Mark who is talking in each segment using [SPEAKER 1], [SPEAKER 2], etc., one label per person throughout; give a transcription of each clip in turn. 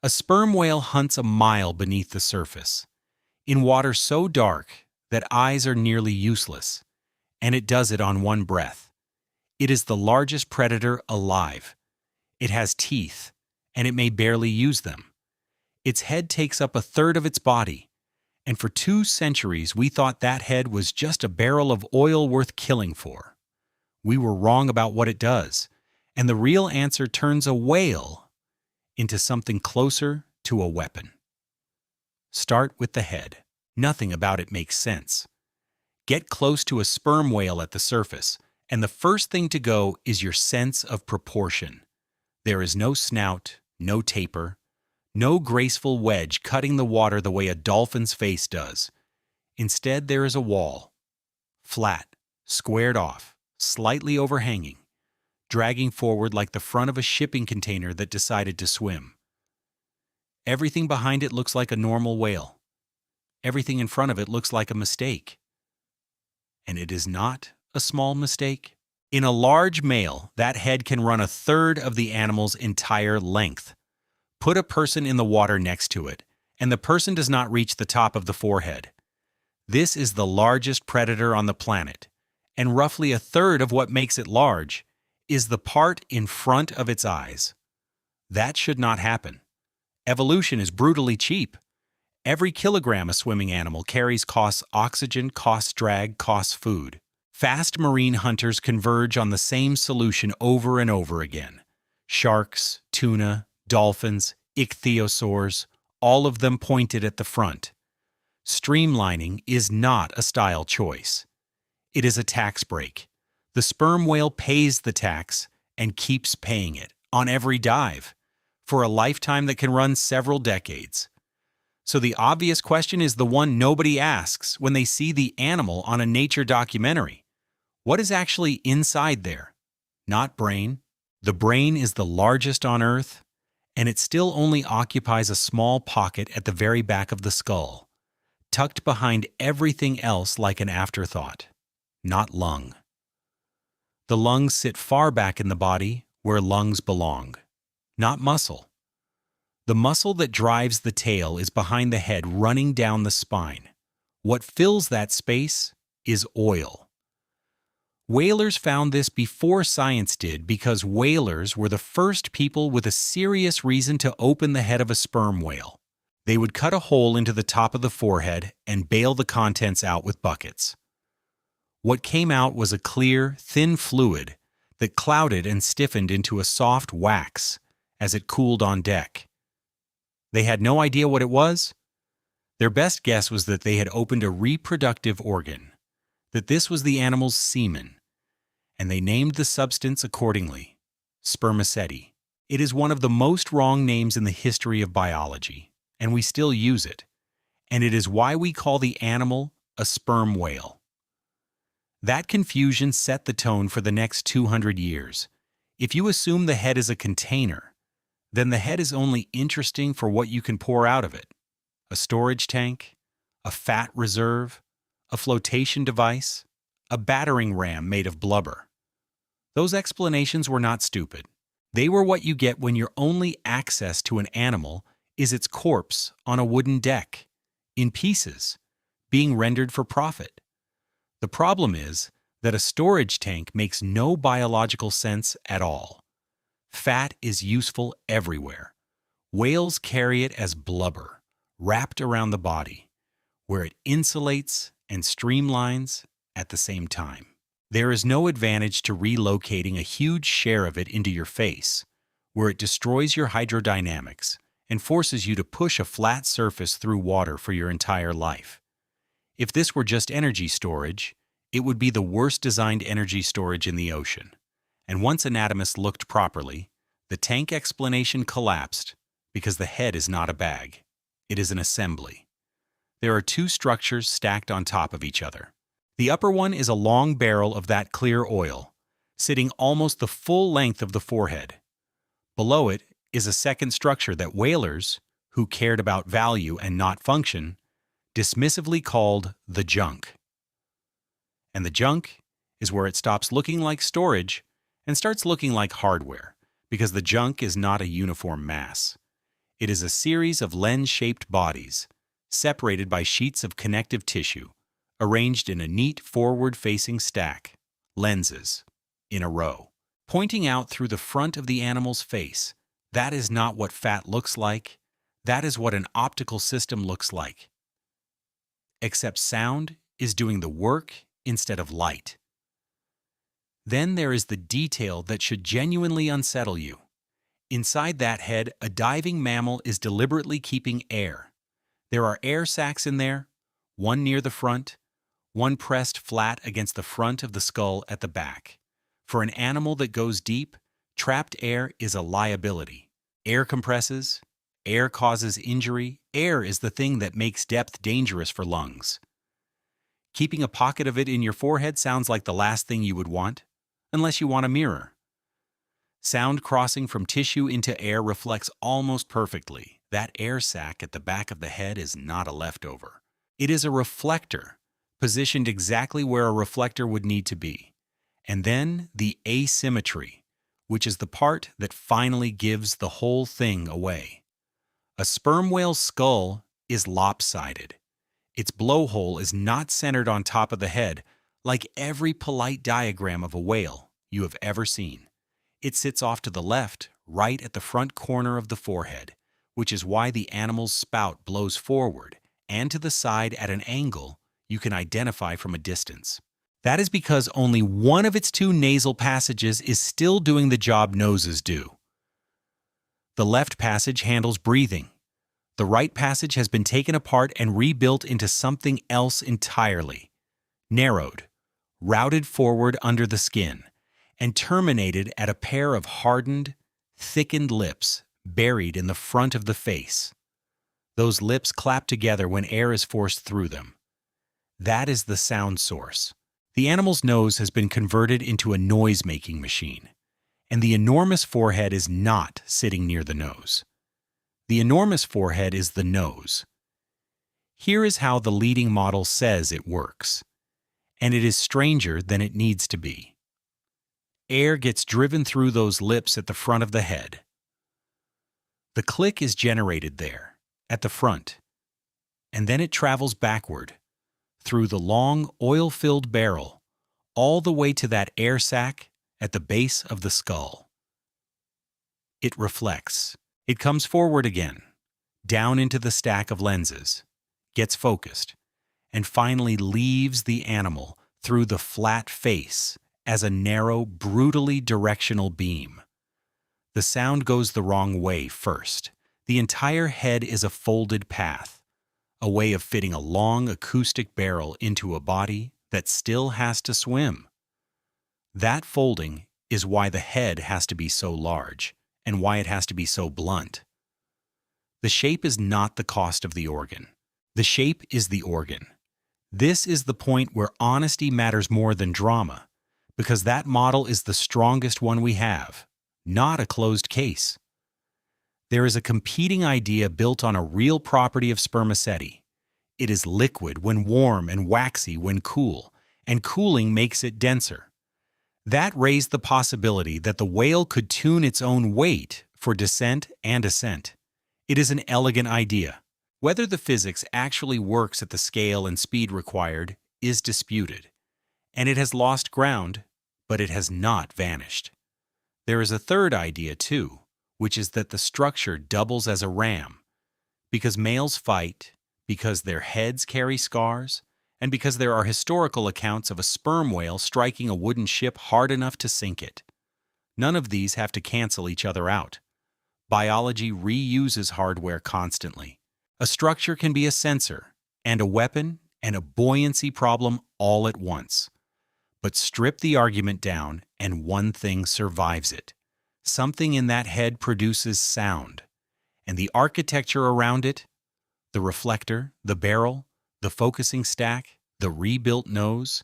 [SPEAKER 1] A sperm whale hunts a mile beneath the surface, in water so dark that eyes are nearly useless, and it does it on one breath. It is the largest predator alive. It has teeth, and it may barely use them. Its head takes up a third of its body, and for 2 centuries we thought that head was just a barrel of oil worth killing for. We were wrong about what it does, and the real answer turns a whale into something closer to a weapon. Start with the head. Nothing about it makes sense. Get close to a sperm whale at the surface, and the first thing to go is your sense of proportion. There is no snout, no taper, no graceful wedge cutting the water the way a dolphin's face does. Instead, there is a wall. Flat, squared off, slightly overhanging, dragging forward like the front of a shipping container that decided to swim. Everything behind it looks like a normal whale. Everything in front of it looks like a mistake. And it is not a small mistake. In a large male, that head can run a third of the animal's entire length. Put a person in the water next to it, and the person does not reach the top of the forehead. This is the largest predator on the planet, and roughly a third of what makes it large is the part in front of its eyes. That should not happen. Evolution is brutally cheap. Every kilogram a swimming animal carries costs oxygen, costs drag, costs food. Fast marine hunters converge on the same solution over and over again. Sharks, tuna, dolphins, ichthyosaurs, all of them pointed at the front. Streamlining is not a style choice. It is a tax break. The sperm whale pays the tax and keeps paying it on every dive for a lifetime that can run several decades. So the obvious question is the one nobody asks when they see the animal on a nature documentary. What is actually inside there? Not brain. The brain is the largest on Earth, and it still only occupies a small pocket at the very back of the skull, tucked behind everything else like an afterthought. Not lung. The lungs sit far back in the body where lungs belong. Not muscle. The muscle that drives the tail is behind the head running down the spine. What fills that space is oil. Whalers found this before science did because whalers were the first people with a serious reason to open the head of a sperm whale. They would cut a hole into the top of the forehead and bail the contents out with buckets. What came out was a clear, thin fluid that clouded and stiffened into a soft wax as it cooled on deck. They had no idea what it was. Their best guess was that they had opened a reproductive organ, that this was the animal's semen, and they named the substance accordingly, spermaceti. It is one of the most wrong names in the history of biology, and we still use it, and it is why we call the animal a sperm whale. That confusion set the tone for the next 200 years. If you assume the head is a container, then the head is only interesting for what you can pour out of it. A storage tank, a fat reserve, a flotation device, a battering ram made of blubber. Those explanations were not stupid. They were what you get when your only access to an animal is its corpse on a wooden deck, in pieces, being rendered for profit. The problem is that a storage tank makes no biological sense at all. Fat is useful everywhere. Whales carry it as blubber, wrapped around the body, where it insulates and streamlines at the same time. There is no advantage to relocating a huge share of it into your face, where it destroys your hydrodynamics and forces you to push a flat surface through water for your entire life. If this were just energy storage, it would be the worst designed energy storage in the ocean. And once anatomists looked properly, the tank explanation collapsed because the head is not a bag. It is an assembly. There are 2 structures stacked on top of each other. The upper one is a long barrel of that clear oil, sitting almost the full length of the forehead. Below it is a second structure that whalers, who cared about value and not function, dismissively called the junk. And the junk is where it stops looking like storage and starts looking like hardware, because the junk is not a uniform mass. It is a series of lens-shaped bodies, separated by sheets of connective tissue, arranged in a neat forward-facing stack, lenses, in a row, pointing out through the front of the animal's face. That is not what fat looks like. That is what an optical system looks like. Except sound is doing the work instead of light. Then there is the detail that should genuinely unsettle you. Inside that head, a diving mammal is deliberately keeping air. There are air sacs in there, one near the front, one pressed flat against the front of the skull at the back. For an animal that goes deep, trapped air is a liability. Air compresses, air causes injury, air is the thing that makes depth dangerous for lungs. Keeping a pocket of it in your forehead sounds like the last thing you would want, unless you want a mirror. Sound crossing from tissue into air reflects almost perfectly. That air sac at the back of the head is not a leftover. It is a reflector, positioned exactly where a reflector would need to be. And then the asymmetry, which is the part that finally gives the whole thing away. A sperm whale's skull is lopsided. Its blowhole is not centered on top of the head, like every polite diagram of a whale you have ever seen. It sits off to the left, right at the front corner of the forehead, which is why the animal's spout blows forward and to the side at an angle you can identify from a distance. That is because only one of its two nasal passages is still doing the job noses do. The left passage handles breathing. The right passage has been taken apart and rebuilt into something else entirely. Narrowed, routed forward under the skin, and terminated at a pair of hardened, thickened lips buried in the front of the face. Those lips clap together when air is forced through them. That is the sound source. The animal's nose has been converted into a noise-making machine, and the enormous forehead is not sitting near the nose. The enormous forehead is the nose. Here is how the leading model says it works, and it is stranger than it needs to be. Air gets driven through those lips at the front of the head. The click is generated there, at the front, and then it travels backward, through the long, oil-filled barrel, all the way to that air sac at the base of the skull. It reflects. It comes forward again, down into the stack of lenses, gets focused, and finally leaves the animal through the flat face as a narrow, brutally directional beam. The sound goes the wrong way first. The entire head is a folded path, a way of fitting a long acoustic barrel into a body that still has to swim. That folding is why the head has to be so large, and why it has to be so blunt. The shape is not the cost of the organ. The shape is the organ. This is the point where honesty matters more than drama, because that model is the strongest one we have, not a closed case. There is a competing idea built on a real property of spermaceti. It is liquid when warm and waxy when cool, and cooling makes it denser. That raised the possibility that the whale could tune its own weight for descent and ascent. It is an elegant idea. Whether the physics actually works at the scale and speed required is disputed, and it has lost ground, but it has not vanished. There is a third idea, too, which is that the structure doubles as a ram, because males fight, because their heads carry scars, and because there are historical accounts of a sperm whale striking a wooden ship hard enough to sink it. None of these have to cancel each other out. Biology reuses hardware constantly. A structure can be a sensor, and a weapon, and a buoyancy problem all at once. But strip the argument down, and one thing survives it. Something in that head produces sound, and the architecture around it, the reflector, the barrel, the focusing stack, the rebuilt nose,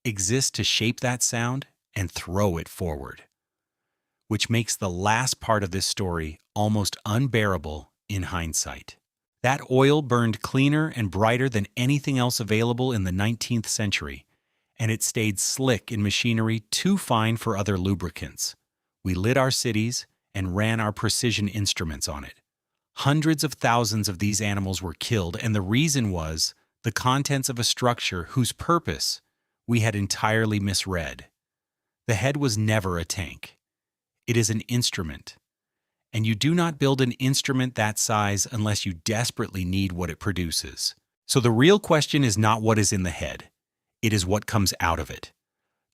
[SPEAKER 1] exist to shape that sound and throw it forward, which makes the last part of this story almost unbearable in hindsight. That oil burned cleaner and brighter than anything else available in the 19th century, and it stayed slick in machinery too fine for other lubricants. We lit our cities and ran our precision instruments on it. Hundreds of thousands of these animals were killed, and the reason was the contents of a structure whose purpose we had entirely misread. The head was never a tank. It is an instrument. And you do not build an instrument that size unless you desperately need what it produces. So the real question is not what is in the head. It is what comes out of it.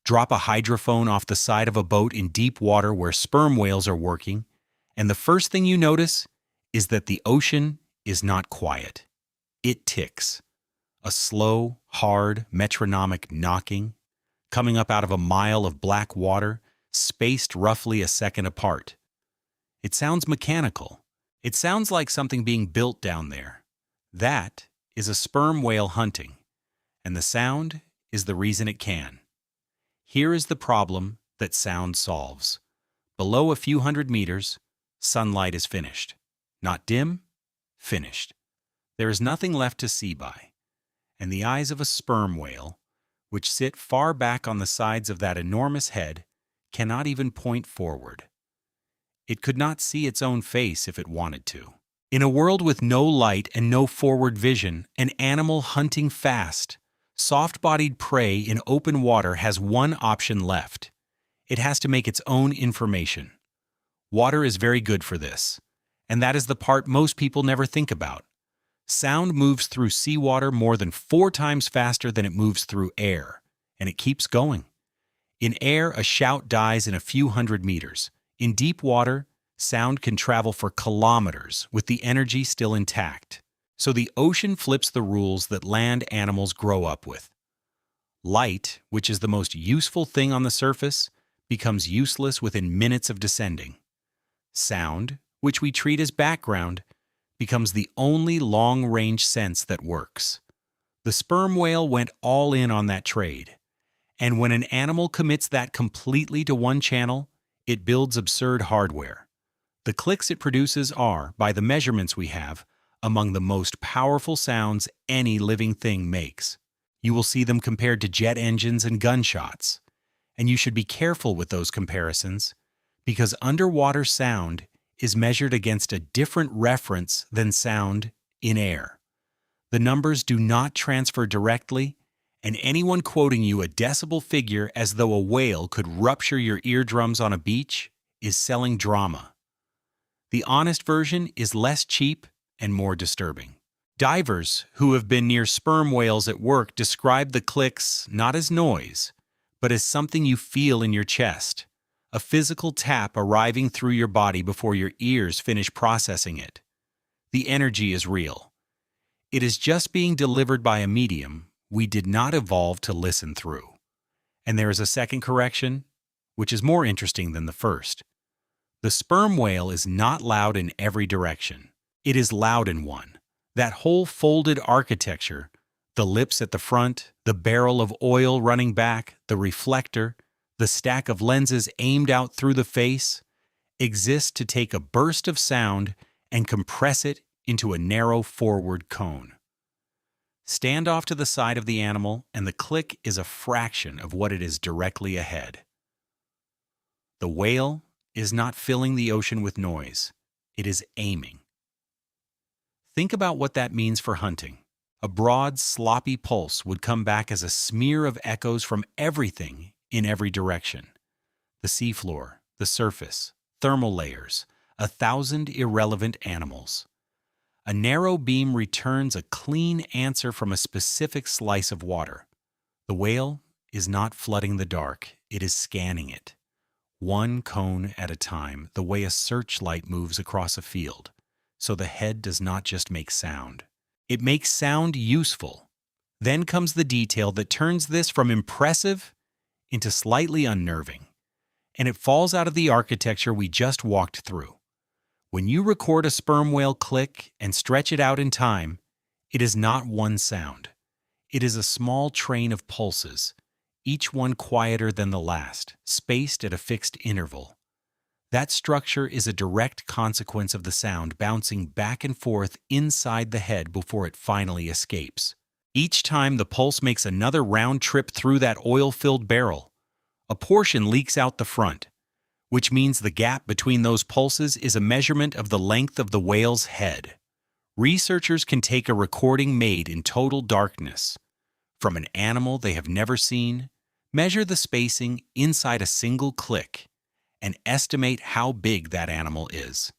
[SPEAKER 1] Drop a hydrophone off the side of a boat in deep water where sperm whales are working, and the first thing you notice is that the ocean is not quiet. It ticks. A slow, hard, metronomic knocking, coming up out of a mile of black water, spaced roughly a second apart. It sounds mechanical. It sounds like something being built down there. That is a sperm whale hunting, and the sound is the reason it can. Here is the problem that sound solves. Below a few hundred meters, sunlight is finished. Not dim, finished. There is nothing left to see by. And the eyes of a sperm whale, which sit far back on the sides of that enormous head, cannot even point forward. It could not see its own face if it wanted to. In a world with no light and no forward vision, an animal hunting fast, soft-bodied prey in open water has one option left. It has to make its own information. Water is very good for this, and that is the part most people never think about. Sound moves through seawater more than 4 times faster than it moves through air, and it keeps going. In air, a shout dies in a few hundred meters. In deep water, sound can travel for kilometers with the energy still intact. So the ocean flips the rules that land animals grow up with. Light, which is the most useful thing on the surface, becomes useless within minutes of descending. Sound, which we treat as background, becomes the only long-range sense that works. The sperm whale went all in on that trade. And when an animal commits that completely to one channel, it builds absurd hardware. The clicks it produces are, by the measurements we have, among the most powerful sounds any living thing makes. You will see them compared to jet engines and gunshots. And you should be careful with those comparisons, because underwater sound is measured against a different reference than sound in air. The numbers do not transfer directly, and anyone quoting you a decibel figure as though a whale could rupture your eardrums on a beach is selling drama. The honest version is less cheap and more disturbing. Divers who have been near sperm whales at work describe the clicks not as noise, but as something you feel in your chest, a physical tap arriving through your body before your ears finish processing it. The energy is real. It is just being delivered by a medium we did not evolve to listen through. And there is a second correction, which is more interesting than the first. The sperm whale is not loud in every direction. It is loud in one. That whole folded architecture, the lips at the front, the barrel of oil running back, the reflector, the stack of lenses aimed out through the face, exist to take a burst of sound and compress it into a narrow forward cone. Stand off to the side of the animal, and the click is a fraction of what it is directly ahead. The whale is not filling the ocean with noise. It is aiming. Think about what that means for hunting. A broad, sloppy pulse would come back as a smear of echoes from everything in every direction. The seafloor, the surface, thermal layers, 1,000 irrelevant animals. A narrow beam returns a clean answer from a specific slice of water. The whale is not flooding the dark, it is scanning it. One cone at a time, the way a searchlight moves across a field. So the head does not just make sound. It makes sound useful. Then comes the detail that turns this from impressive into slightly unnerving. And it falls out of the architecture we just walked through. When you record a sperm whale click and stretch it out in time, it is not one sound. It is a small train of pulses, each one quieter than the last, spaced at a fixed interval. That structure is a direct consequence of the sound bouncing back and forth inside the head before it finally escapes. Each time the pulse makes another round trip through that oil-filled barrel, a portion leaks out the front, which means the gap between those pulses is a measurement of the length of the whale's head. Researchers can take a recording made in total darkness from an animal they have never seen, measure the spacing inside a single click, and estimate how big that animal is.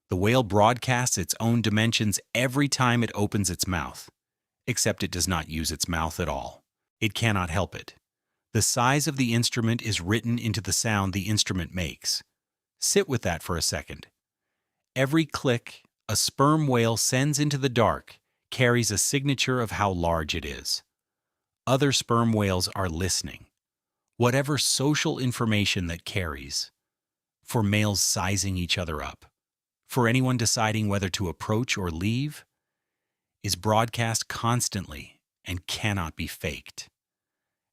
[SPEAKER 1] The whale broadcasts its own dimensions every time it opens its mouth, except it does not use its mouth at all. It cannot help it. The size of the instrument is written into the sound the instrument makes. Sit with that for a second. Every click a sperm whale sends into the dark carries a signature of how large it is. Other sperm whales are listening. Whatever social information that carries. For males sizing each other up. For anyone deciding whether to approach or leave, is broadcast constantly and cannot be faked.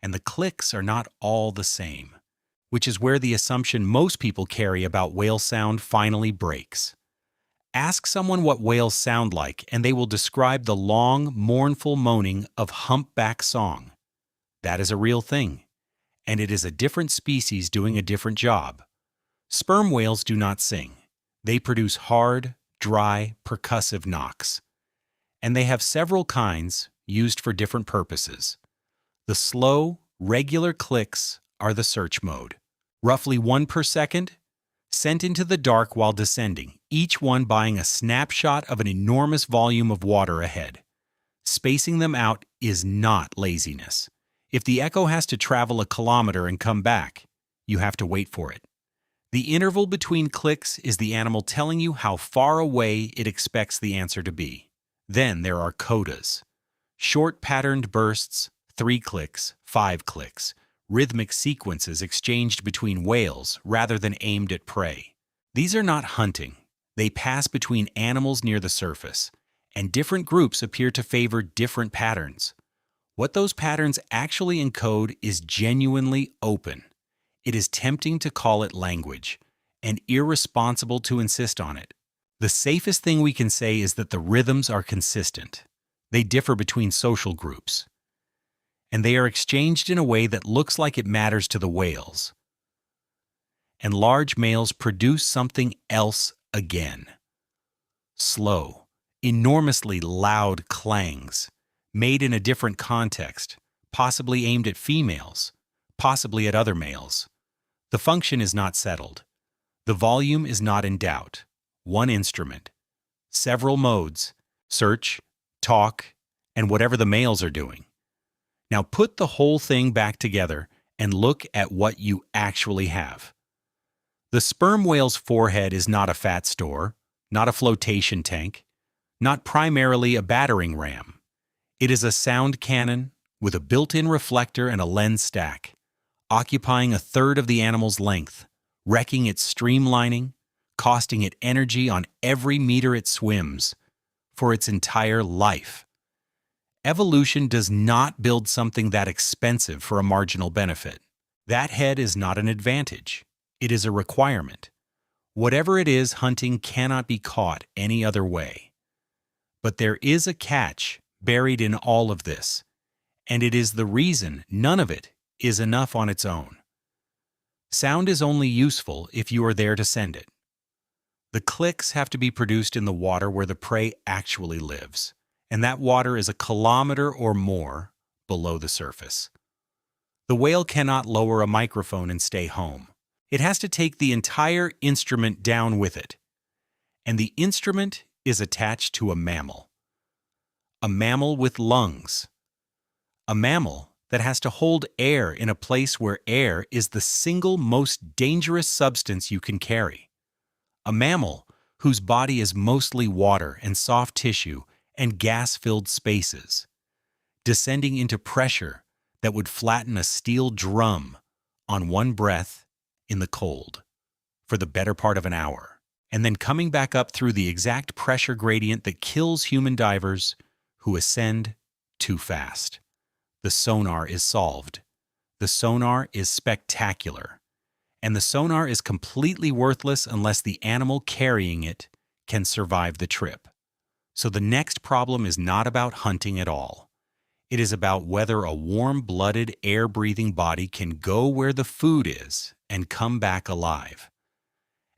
[SPEAKER 1] And the clicks are not all the same, which is where the assumption most people carry about whale sound finally breaks. Ask someone what whales sound like, and they will describe the long, mournful moaning of humpback song. That is a real thing, and it is a different species doing a different job. Sperm whales do not sing. They produce hard, dry, percussive knocks. And they have several kinds used for different purposes. The slow, regular clicks are the search mode. Roughly 1 per second, sent into the dark while descending, each one buying a snapshot of an enormous volume of water ahead. Spacing them out is not laziness. If the echo has to travel a kilometer and come back, you have to wait for it. The interval between clicks is the animal telling you how far away it expects the answer to be. Then there are codas. Short patterned bursts, 3 clicks, 5 clicks, rhythmic sequences exchanged between whales rather than aimed at prey. These are not hunting. They pass between animals near the surface, and different groups appear to favor different patterns. What those patterns actually encode is genuinely open. It is tempting to call it language, and irresponsible to insist on it. The safest thing we can say is that the rhythms are consistent. They differ between social groups, and they are exchanged in a way that looks like it matters to the whales. And large males produce something else again. Slow, enormously loud clangs, made in a different context, possibly aimed at females, possibly at other males. The function is not settled. The volume is not in doubt. One instrument. Several modes. Search, talk, and whatever the males are doing. Now put the whole thing back together and look at what you actually have. The sperm whale's forehead is not a fat store, not a flotation tank, not primarily a battering ram. It is a sound cannon with a built-in reflector and a lens stack, occupying 1/3 of the animal's length, wrecking its streamlining, costing it energy on every meter it swims, for its entire life. Evolution does not build something that expensive for a marginal benefit. That head is not an advantage. It is a requirement. Whatever it is, hunting cannot be caught any other way. But there is a catch buried in all of this, and it is the reason none of it is enough on its own. Sound is only useful if you are there to send it. The clicks have to be produced in the water where the prey actually lives, and that water is a kilometer or more below the surface. The whale cannot lower a microphone and stay home. It has to take the entire instrument down with it, and the instrument is attached to a mammal. A mammal with lungs. A mammal that has to hold air in a place where air is the single most dangerous substance you can carry. A mammal whose body is mostly water and soft tissue and gas-filled spaces, descending into pressure that would flatten a steel drum on one breath in the cold for the better part of an hour, and then coming back up through the exact pressure gradient that kills human divers who ascend too fast. The sonar is solved. The sonar is spectacular. And the sonar is completely worthless unless the animal carrying it can survive the trip. So the next problem is not about hunting at all. It is about whether a warm-blooded, air-breathing body can go where the food is and come back alive.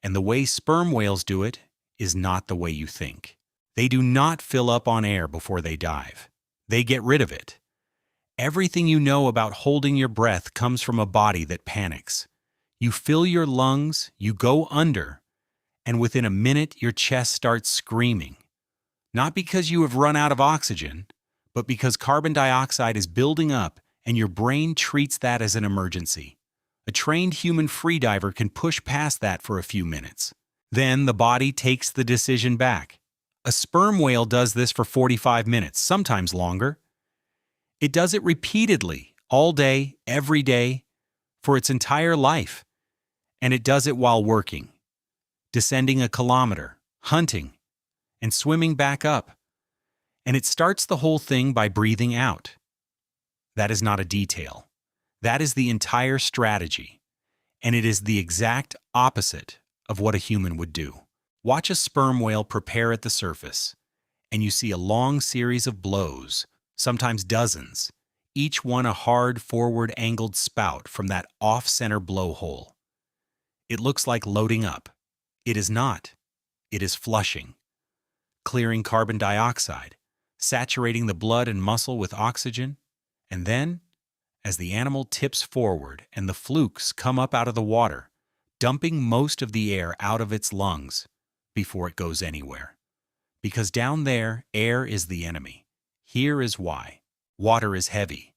[SPEAKER 1] And the way sperm whales do it is not the way you think. They do not fill up on air before they dive. They get rid of it. Everything you know about holding your breath comes from a body that panics. You fill your lungs, you go under, and within a minute your chest starts screaming. Not because you have run out of oxygen, but because carbon dioxide is building up and your brain treats that as an emergency. A trained human freediver can push past that for a few minutes. Then the body takes the decision back. A sperm whale does this for 45 minutes, sometimes longer. It does it repeatedly, all day, every day, for its entire life. And it does it while working, descending a kilometer, hunting, and swimming back up. And it starts the whole thing by breathing out. That is not a detail. That is the entire strategy. And it is the exact opposite of what a human would do. Watch a sperm whale prepare at the surface, and you see a long series of blows, sometimes dozens, each one a hard forward-angled spout from that off-center blowhole. It looks like loading up. It is not. It is flushing, clearing carbon dioxide, saturating the blood and muscle with oxygen, and then, as the animal tips forward and the flukes come up out of the water, dumping most of the air out of its lungs before it goes anywhere. Because down there, air is the enemy. Here is why. Water is heavy,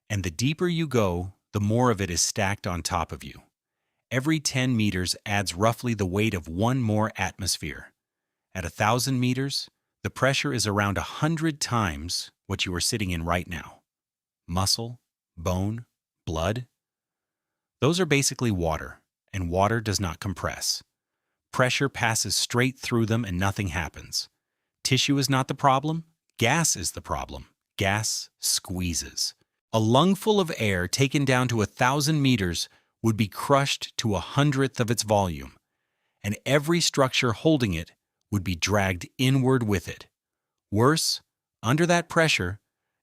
[SPEAKER 1] and the deeper you go, the more of it is stacked on top of you. Every 10 meters adds roughly the weight of one more atmosphere. At 1,000 meters, the pressure is around 100 times what you are sitting in right now. Muscle, bone, blood. Those are basically water, and water does not compress. Pressure passes straight through them and nothing happens. Tissue is not the problem. Gas is the problem. Gas squeezes. A lungful of air taken down to 1,000 meters would be crushed to 1/100th of its volume, and every structure holding it would be dragged inward with it. Worse, under that pressure,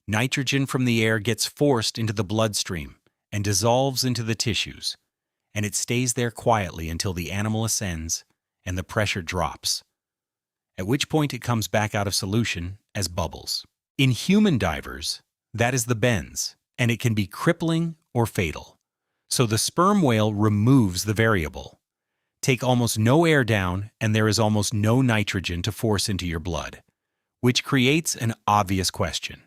[SPEAKER 1] nitrogen from the air gets forced into the bloodstream and dissolves into the tissues, and it stays there quietly until the animal ascends and the pressure drops, at which point it comes back out of solution as bubbles. In human divers, that is the bends, and it can be crippling or fatal. So the sperm whale removes the variable. Take almost no air down, and there is almost no nitrogen to force into your blood, which creates an obvious question.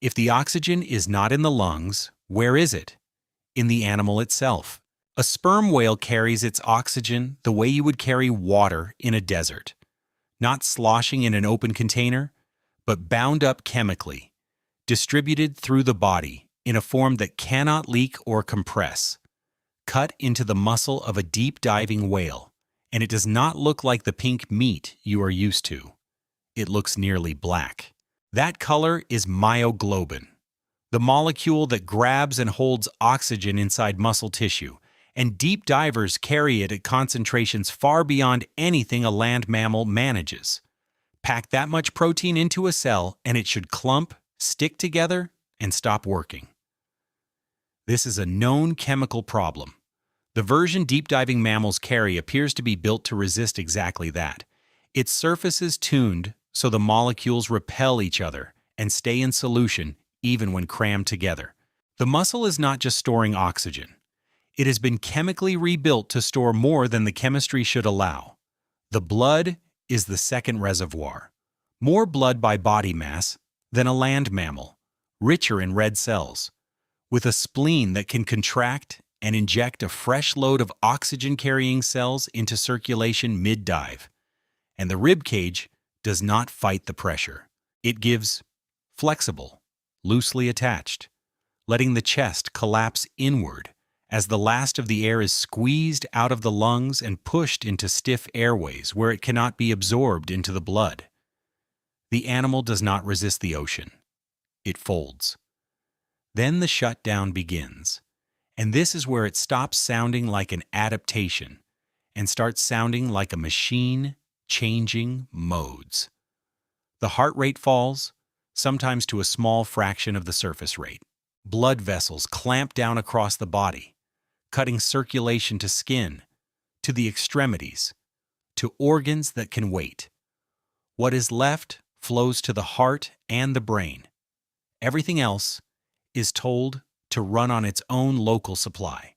[SPEAKER 1] If the oxygen is not in the lungs, where is it? In the animal itself. A sperm whale carries its oxygen the way you would carry water in a desert, not sloshing in an open container, but bound up chemically, distributed through the body in a form that cannot leak or compress, cut into the muscle of a deep-diving whale, and it does not look like the pink meat you are used to. It looks nearly black. That color is myoglobin, the molecule that grabs and holds oxygen inside muscle tissue, and deep divers carry it at concentrations far beyond anything a land mammal manages. Pack that much protein into a cell, and it should clump, stick together, and stop working. This is a known chemical problem. The version deep-diving mammals carry appears to be built to resist exactly that. Its surface is tuned so the molecules repel each other and stay in solution even when crammed together. The muscle is not just storing oxygen. It has been chemically rebuilt to store more than the chemistry should allow. The blood is the second reservoir. More blood by body mass than a land mammal, richer in red cells, with a spleen that can contract and inject a fresh load of oxygen-carrying cells into circulation mid-dive. And the rib cage does not fight the pressure. It gives flexible, loosely attached, letting the chest collapse inward as the last of the air is squeezed out of the lungs and pushed into stiff airways where it cannot be absorbed into the blood. The animal does not resist the ocean. It folds. Then the shutdown begins, and this is where it stops sounding like an adaptation and starts sounding like a machine changing modes. The heart rate falls, sometimes to a small fraction of the surface rate. Blood vessels clamp down across the body, cutting circulation to skin, to the extremities, to organs that can wait. What is left flows to the heart and the brain. Everything else is told to run on its own local supply,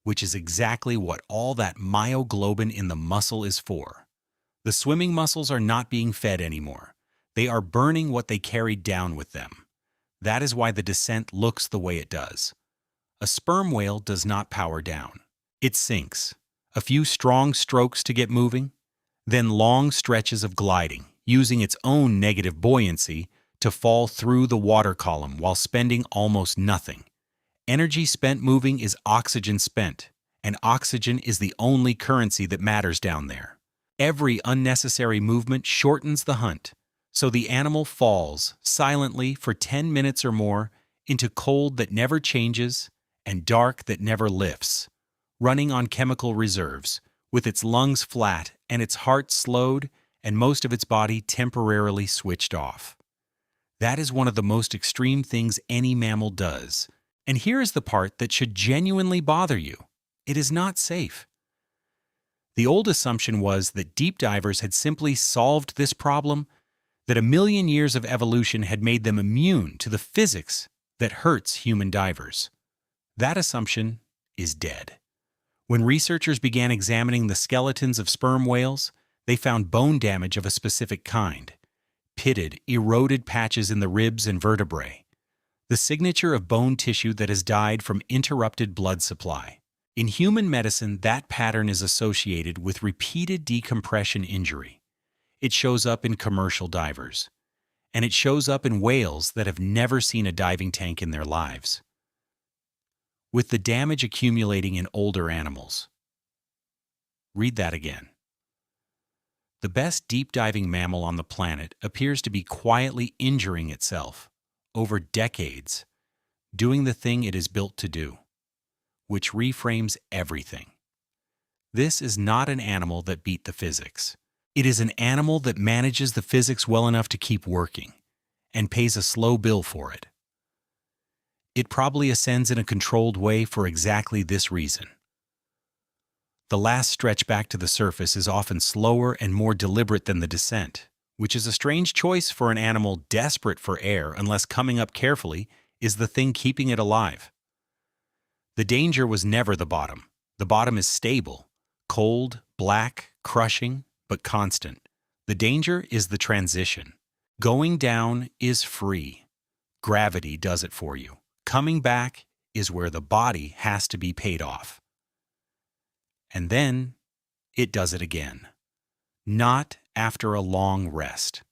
[SPEAKER 1] which is exactly what all that myoglobin in the muscle is for. The swimming muscles are not being fed anymore. They are burning what they carried down with them. That is why the descent looks the way it does. A sperm whale does not power down. It sinks. A few strong strokes to get moving, then long stretches of gliding, using its own negative buoyancy to fall through the water column while spending almost nothing. Energy spent moving is oxygen spent, and oxygen is the only currency that matters down there. Every unnecessary movement shortens the hunt, so the animal falls silently for 10 minutes or more into cold that never changes and dark that never lifts, running on chemical reserves, with its lungs flat and its heart slowed and most of its body temporarily switched off. That is one of the most extreme things any mammal does. And here is the part that should genuinely bother you. It is not safe. The old assumption was that deep divers had simply solved this problem, that a million years of evolution had made them immune to the physics that hurts human divers. That assumption is dead. When researchers began examining the skeletons of sperm whales, they found bone damage of a specific kind, pitted, eroded patches in the ribs and vertebrae, the signature of bone tissue that has died from interrupted blood supply. In human medicine, that pattern is associated with repeated decompression injury. It shows up in commercial divers, and it shows up in whales that have never seen a diving tank in their lives. With the damage accumulating in older animals. Read that again. The best deep diving mammal on the planet appears to be quietly injuring itself over decades, doing the thing it is built to do, which reframes everything. This is not an animal that beat the physics. It is an animal that manages the physics well enough to keep working, and pays a slow bill for it. It probably ascends in a controlled way for exactly this reason. The last stretch back to the surface is often slower and more deliberate than the descent, which is a strange choice for an animal desperate for air unless coming up carefully is the thing keeping it alive. The danger was never the bottom. The bottom is stable, cold, black, crushing, but constant. The danger is the transition. Going down is free. Gravity does it for you. Coming back is where the body has to be paid off. And then it does it again. Not after a long rest.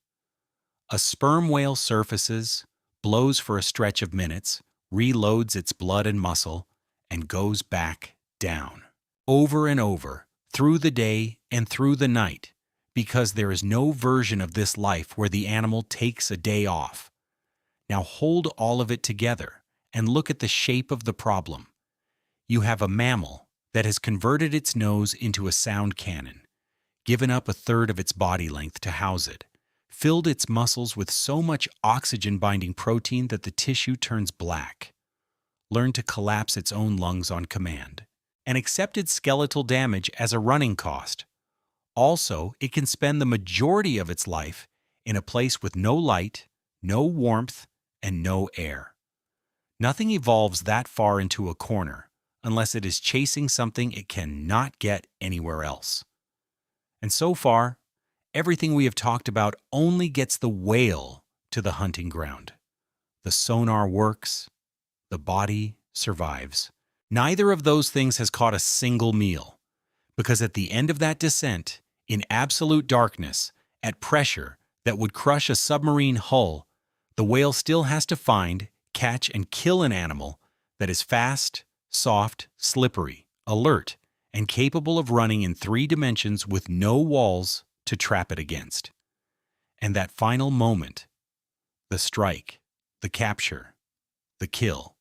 [SPEAKER 1] A sperm whale surfaces, blows for a stretch of minutes, reloads its blood and muscle, and goes back down. Over and over, through the day and through the night, because there is no version of this life where the animal takes a day off. Now hold all of it together and look at the shape of the problem. You have a mammal that has converted its nose into a sound cannon, given up a third of its body length to house it, filled its muscles with so much oxygen-binding protein that the tissue turns black, learned to collapse its own lungs on command, and accepted skeletal damage as a running cost. Also, it can spend the majority of its life in a place with no light, no warmth, and no air. Nothing evolves that far into a corner unless it is chasing something it cannot get anywhere else. And so far, everything we have talked about only gets the whale to the hunting ground. The sonar works, the body survives. Neither of those things has caught a single meal, because at the end of that descent, in absolute darkness, at pressure that would crush a submarine hull, the whale still has to find, catch, and kill an animal that is fast, soft, slippery, alert, and capable of running in 3 dimensions with no walls to trap it against. And that final moment, the strike, the capture, the kill,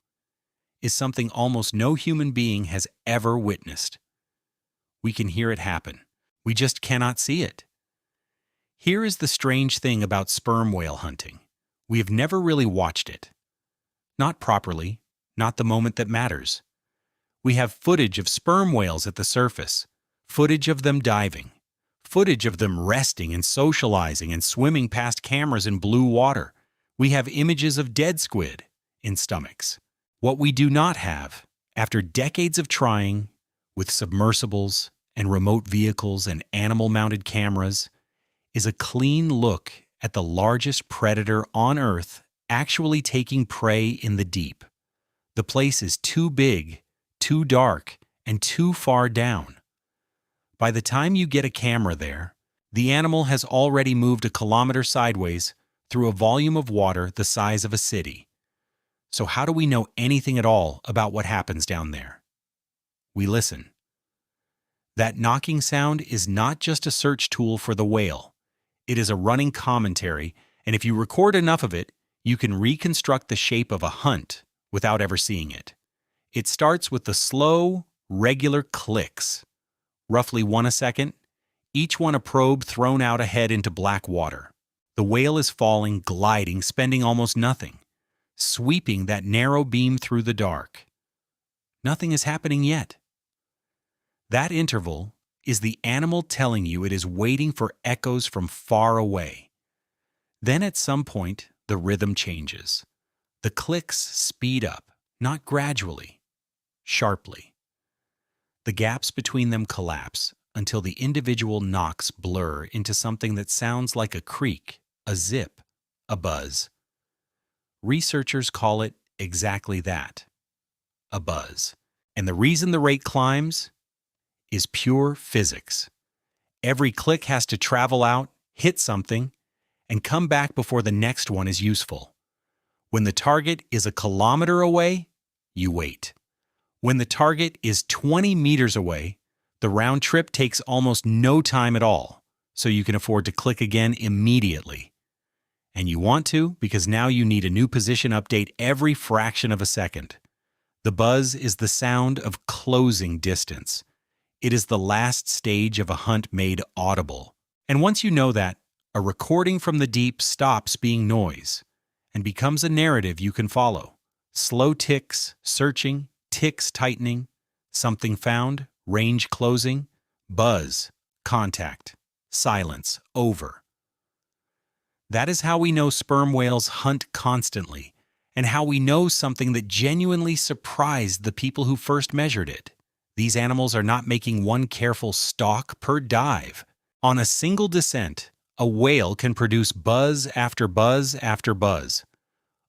[SPEAKER 1] is something almost no human being has ever witnessed. We can hear it happen. We just cannot see it. Here is the strange thing about sperm whale hunting. We have never really watched it. Not properly, not the moment that matters. We have footage of sperm whales at the surface, footage of them diving, footage of them resting and socializing and swimming past cameras in blue water. We have images of dead squid in stomachs. What we do not have, after decades of trying, with submersibles and remote vehicles and animal-mounted cameras, is a clean look at the largest predator on Earth actually taking prey in the deep. The place is too big, too dark, and too far down. By the time you get a camera there, the animal has already moved a kilometer sideways through a volume of water the size of a city. So how do we know anything at all about what happens down there? We listen. That knocking sound is not just a search tool for the whale. It is a running commentary, and if you record enough of it, you can reconstruct the shape of a hunt without ever seeing it. It starts with the slow, regular clicks, roughly 1 a second, each one a probe thrown out ahead into black water. The whale is falling, gliding, spending almost nothing, sweeping that narrow beam through the dark. Nothing is happening yet. That interval is the animal telling you it is waiting for echoes from far away. Then at some point, the rhythm changes. The clicks speed up, not gradually, sharply. The gaps between them collapse until the individual knocks blur into something that sounds like a creak, a zip, a buzz. Researchers call it exactly that, a buzz. And the reason the rate climbs is pure physics. Every click has to travel out, hit something, and come back before the next one is useful. When the target is a kilometer away, you wait. When the target is 20 meters away, the round trip takes almost no time at all, so you can afford to click again immediately. And you want to because now you need a new position update every fraction of a second. The buzz is the sound of closing distance. It is the last stage of a hunt made audible. And once you know that, a recording from the deep stops being noise and becomes a narrative you can follow. Slow ticks, searching, ticks tightening, something found, range closing, buzz, contact, silence, over. That is how we know sperm whales hunt constantly, and how we know something that genuinely surprised the people who first measured it. These animals are not making one careful stalk per dive. On a single descent, a whale can produce buzz after buzz after buzz.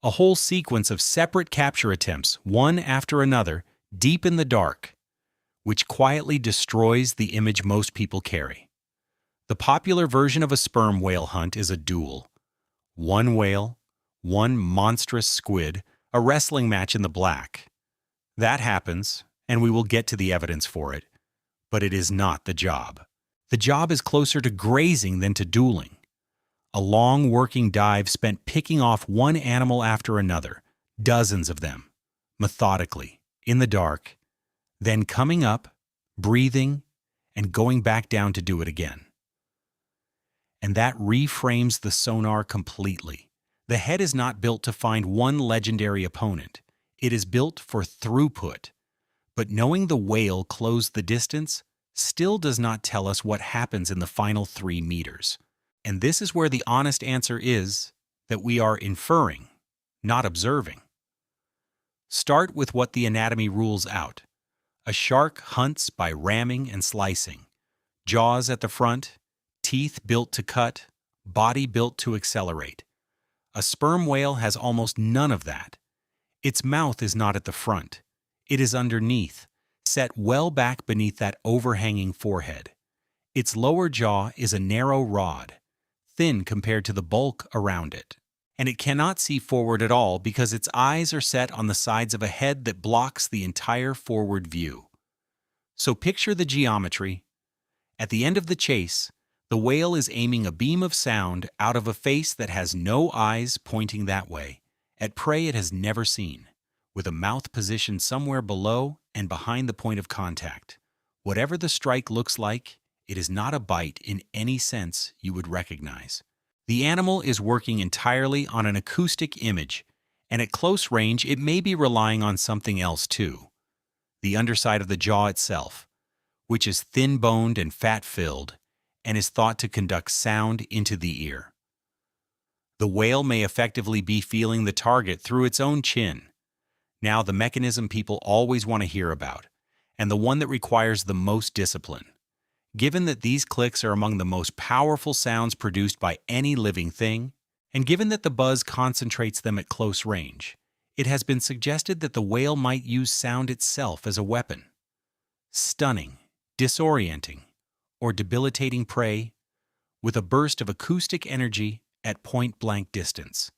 [SPEAKER 1] A whole sequence of separate capture attempts, one after another, deep in the dark, which quietly destroys the image most people carry. The popular version of a sperm whale hunt is a duel. One whale, one monstrous squid, a wrestling match in the black. That happens, and we will get to the evidence for it, but it is not the job. The job is closer to grazing than to dueling. A long working dive spent picking off one animal after another, dozens of them, methodically, in the dark, then coming up, breathing, and going back down to do it again. And that reframes the sonar completely. The head is not built to find one legendary opponent. It is built for throughput. But knowing the whale closed the distance still does not tell us what happens in the final 3 meters. And this is where the honest answer is that we are inferring, not observing. Start with what the anatomy rules out. A shark hunts by ramming and slicing. Jaws at the front, teeth built to cut, body built to accelerate. A sperm whale has almost none of that. Its mouth is not at the front. It is underneath, set well back beneath that overhanging forehead. Its lower jaw is a narrow rod, thin compared to the bulk around it. And it cannot see forward at all because its eyes are set on the sides of a head that blocks the entire forward view. So picture the geometry. At the end of the chase, the whale is aiming a beam of sound out of a face that has no eyes pointing that way, at prey it has never seen, with a mouth positioned somewhere below and behind the point of contact. Whatever the strike looks like, it is not a bite in any sense you would recognize. The animal is working entirely on an acoustic image, and at close range it may be relying on something else too. The underside of the jaw itself, which is thin-boned and fat-filled and is thought to conduct sound into the ear. The whale may effectively be feeling the target through its own chin. Now, the mechanism people always want to hear about, and the one that requires the most discipline. Given that these clicks are among the most powerful sounds produced by any living thing, and given that the buzz concentrates them at close range, it has been suggested that the whale might use sound itself as a weapon. Stunning, disorienting, or debilitating prey with a burst of acoustic energy at point-blank distance.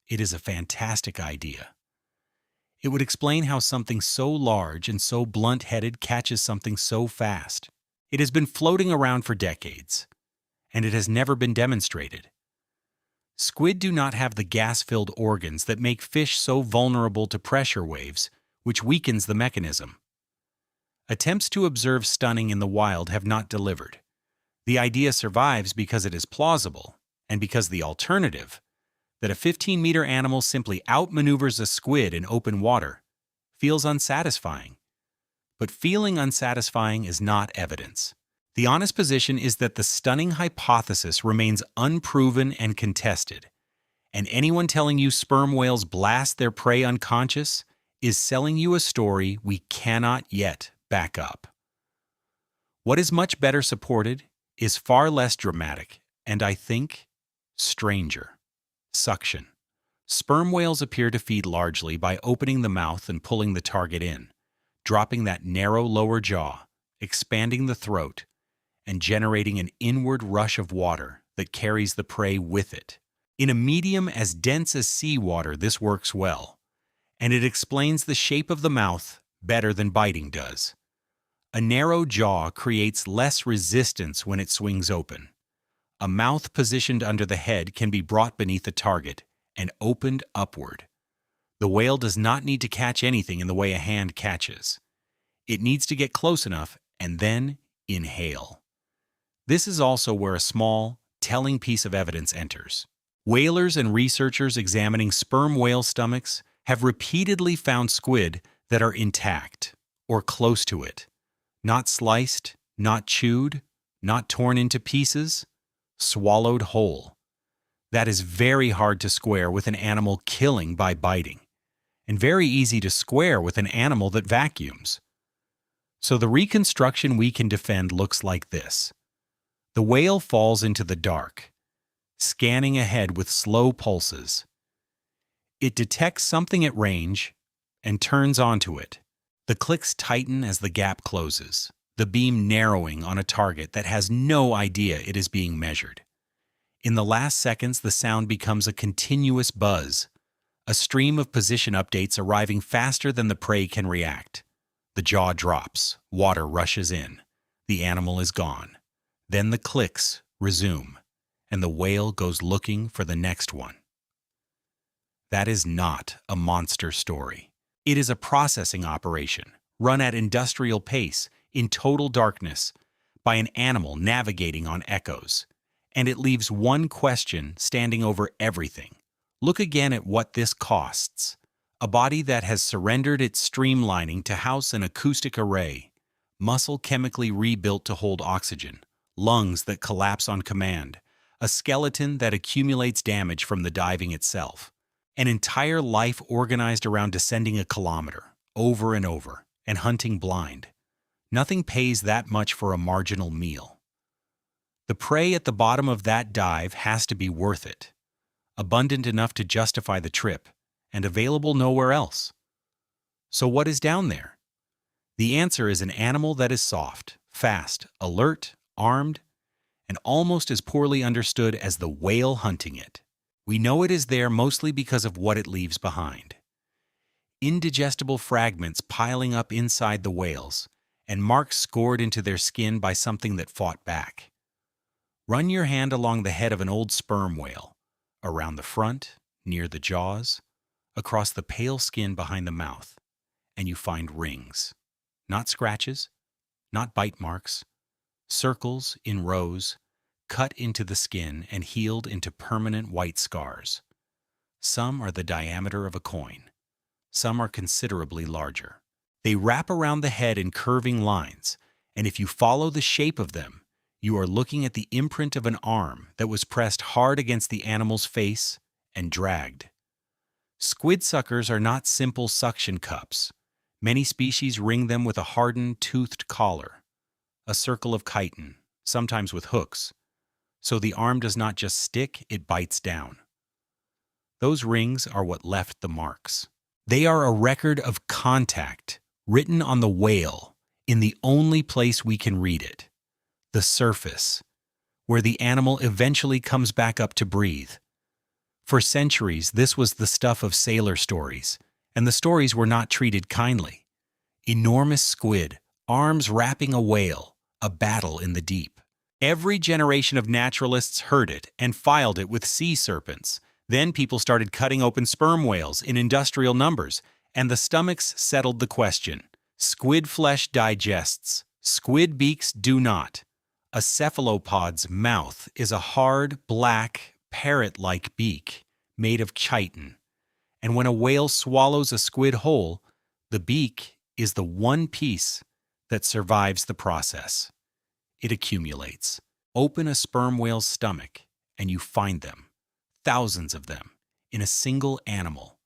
[SPEAKER 1] It is a fantastic idea. It would explain how something so large and so blunt-headed catches something so fast. It has been floating around for decades, and it has never been demonstrated. Squid do not have the gas-filled organs that make fish so vulnerable to pressure waves, which weakens the mechanism. Attempts to observe stunning in the wild have not delivered. The idea survives because it is plausible, and because the alternative, that a 15-meter animal simply outmaneuvers a squid in open water, feels unsatisfying. But feeling unsatisfying is not evidence. The honest position is that the stunning hypothesis remains unproven and contested, and anyone telling you sperm whales blast their prey unconscious is selling you a story we cannot yet back up. What is much better supported is far less dramatic, and I think, stranger. Suction. Sperm whales appear to feed largely by opening the mouth and pulling the target in, dropping that narrow lower jaw, expanding the throat, and generating an inward rush of water that carries the prey with it. In a medium as dense as seawater, this works well, and it explains the shape of the mouth better than biting does. A narrow jaw creates less resistance when it swings open. A mouth positioned under the head can be brought beneath the target and opened upward. The whale does not need to catch anything in the way a hand catches. It needs to get close enough and then inhale. This is also where a small, telling piece of evidence enters. Whalers and researchers examining sperm whale stomachs have repeatedly found squid that are intact, or close to it. Not sliced, not chewed, not torn into pieces, swallowed whole. That is very hard to square with an animal killing by biting, and very easy to square with an animal that vacuums. So the reconstruction we can defend looks like this. The whale falls into the dark, scanning ahead with slow pulses. It detects something at range and turns onto it. The clicks tighten as the gap closes, the beam narrowing on a target that has no idea it is being measured. In the last seconds, the sound becomes a continuous buzz, a stream of position updates arriving faster than the prey can react. The jaw drops, water rushes in, the animal is gone. Then the clicks resume, and the whale goes looking for the next one. That is not a monster story. It is a processing operation, run at industrial pace, in total darkness, by an animal navigating on echoes. And it leaves one question standing over everything. Look again at what this costs. A body that has surrendered its streamlining to house an acoustic array, muscle chemically rebuilt to hold oxygen, lungs that collapse on command, a skeleton that accumulates damage from the diving itself, an entire life organized around descending a kilometer, over and over, and hunting blind. Nothing pays that much for a marginal meal. The prey at the bottom of that dive has to be worth it, abundant enough to justify the trip, and available nowhere else. So what is down there? The answer is an animal that is soft, fast, alert, armed, and almost as poorly understood as the whale hunting it. We know it is there mostly because of what it leaves behind. Indigestible fragments piling up inside the whales, and marks scored into their skin by something that fought back. Run your hand along the head of an old sperm whale, around the front, near the jaws, across the pale skin behind the mouth, and you find rings. Not scratches, not bite marks, circles in rows, cut into the skin and healed into permanent white scars. Some are the diameter of a coin. Some are considerably larger. They wrap around the head in curving lines, And if you follow the shape of them, you are looking at the imprint of an arm that was pressed hard against the animal's face and dragged. Squid suckers are not simple suction cups. Many species ring them with a hardened, toothed collar, a circle of chitin, sometimes with hooks, so the arm does not just stick, it bites down. Those rings are what left the marks. They are a record of contact, written on the whale, in the only place we can read it, the surface, where the animal eventually comes back up to breathe. For centuries, this was the stuff of sailor stories, and the stories were not treated kindly. Enormous squid, arms wrapping a whale, a battle in the deep. Every generation of naturalists heard it and filed it with sea serpents. Then people started cutting open sperm whales in industrial numbers, and the stomachs settled the question. Squid flesh digests. Squid beaks do not. A cephalopod's mouth is a hard, black, parrot-like beak made of chitin, and when a whale swallows a squid whole, the beak is the one piece that survives the process. It accumulates. Open a sperm whale's stomach, and you find them, thousands of them, in a single animal,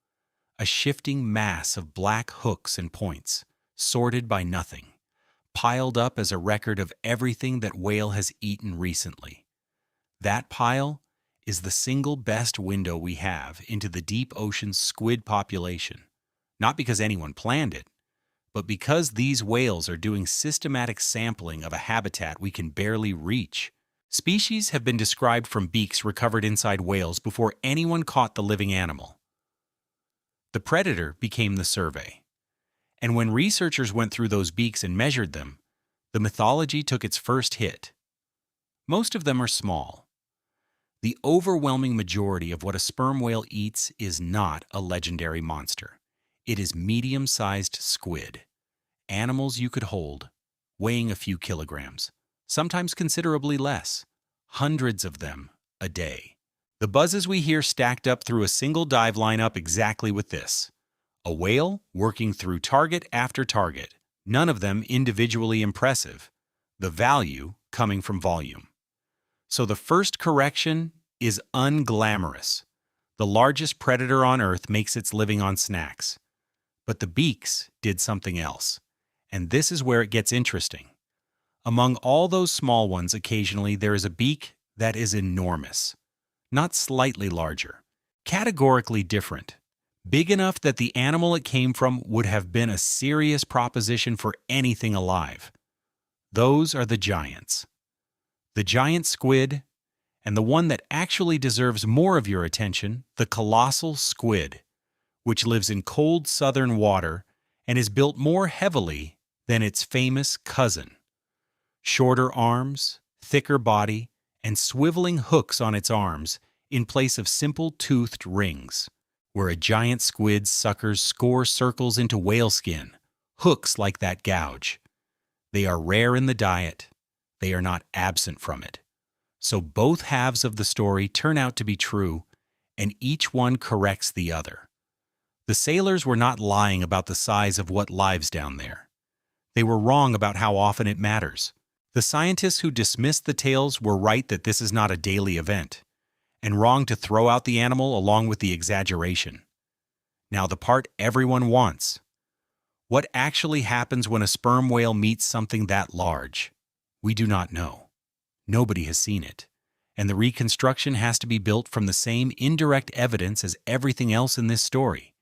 [SPEAKER 1] a shifting mass of black hooks and points, sorted by nothing, piled up as a record of everything that whale has eaten recently. That pile is the single best window we have into the deep ocean's squid population, not because anyone planned it, but because these whales are doing systematic sampling of a habitat we can barely reach. Species have been described from beaks recovered inside whales before anyone caught the living animal. The predator became the survey. And when researchers went through those beaks and measured them, the mythology took its first hit. Most of them are small. The overwhelming majority of what a sperm whale eats is not a legendary monster. It is medium-sized squid, animals you could hold, weighing a few kilograms, sometimes considerably less, hundreds of them a day. The buzzes we hear stacked up through a single dive line up exactly with this. A whale working through target after target, none of them individually impressive, the value coming from volume. So the first correction is unglamorous. The largest predator on Earth makes its living on snacks. But the beaks did something else. And this is where it gets interesting. Among all those small ones, occasionally there is a beak that is enormous. Not slightly larger. Categorically different. Big enough that the animal it came from would have been a serious proposition for anything alive. Those are the giants. The giant squid, and the one that actually deserves more of your attention, the colossal squid, which lives in cold southern water and is built more heavily than its famous cousin. Shorter arms, thicker body, and swiveling hooks on its arms in place of simple toothed rings, where a giant squid's suckers score circles into whale skin, hooks like that gouge. They are rare in the diet. They are not absent from it. So both halves of the story turn out to be true, and each one corrects the other. The sailors were not lying about the size of what lives down there. They were wrong about how often it matters. The scientists who dismissed the tales were right that this is not a daily event, and wrong to throw out the animal along with the exaggeration. Now the part everyone wants. What actually happens when a sperm whale meets something that large? We do not know. Nobody has seen it, and the reconstruction has to be built from the same indirect evidence as everything else in this story,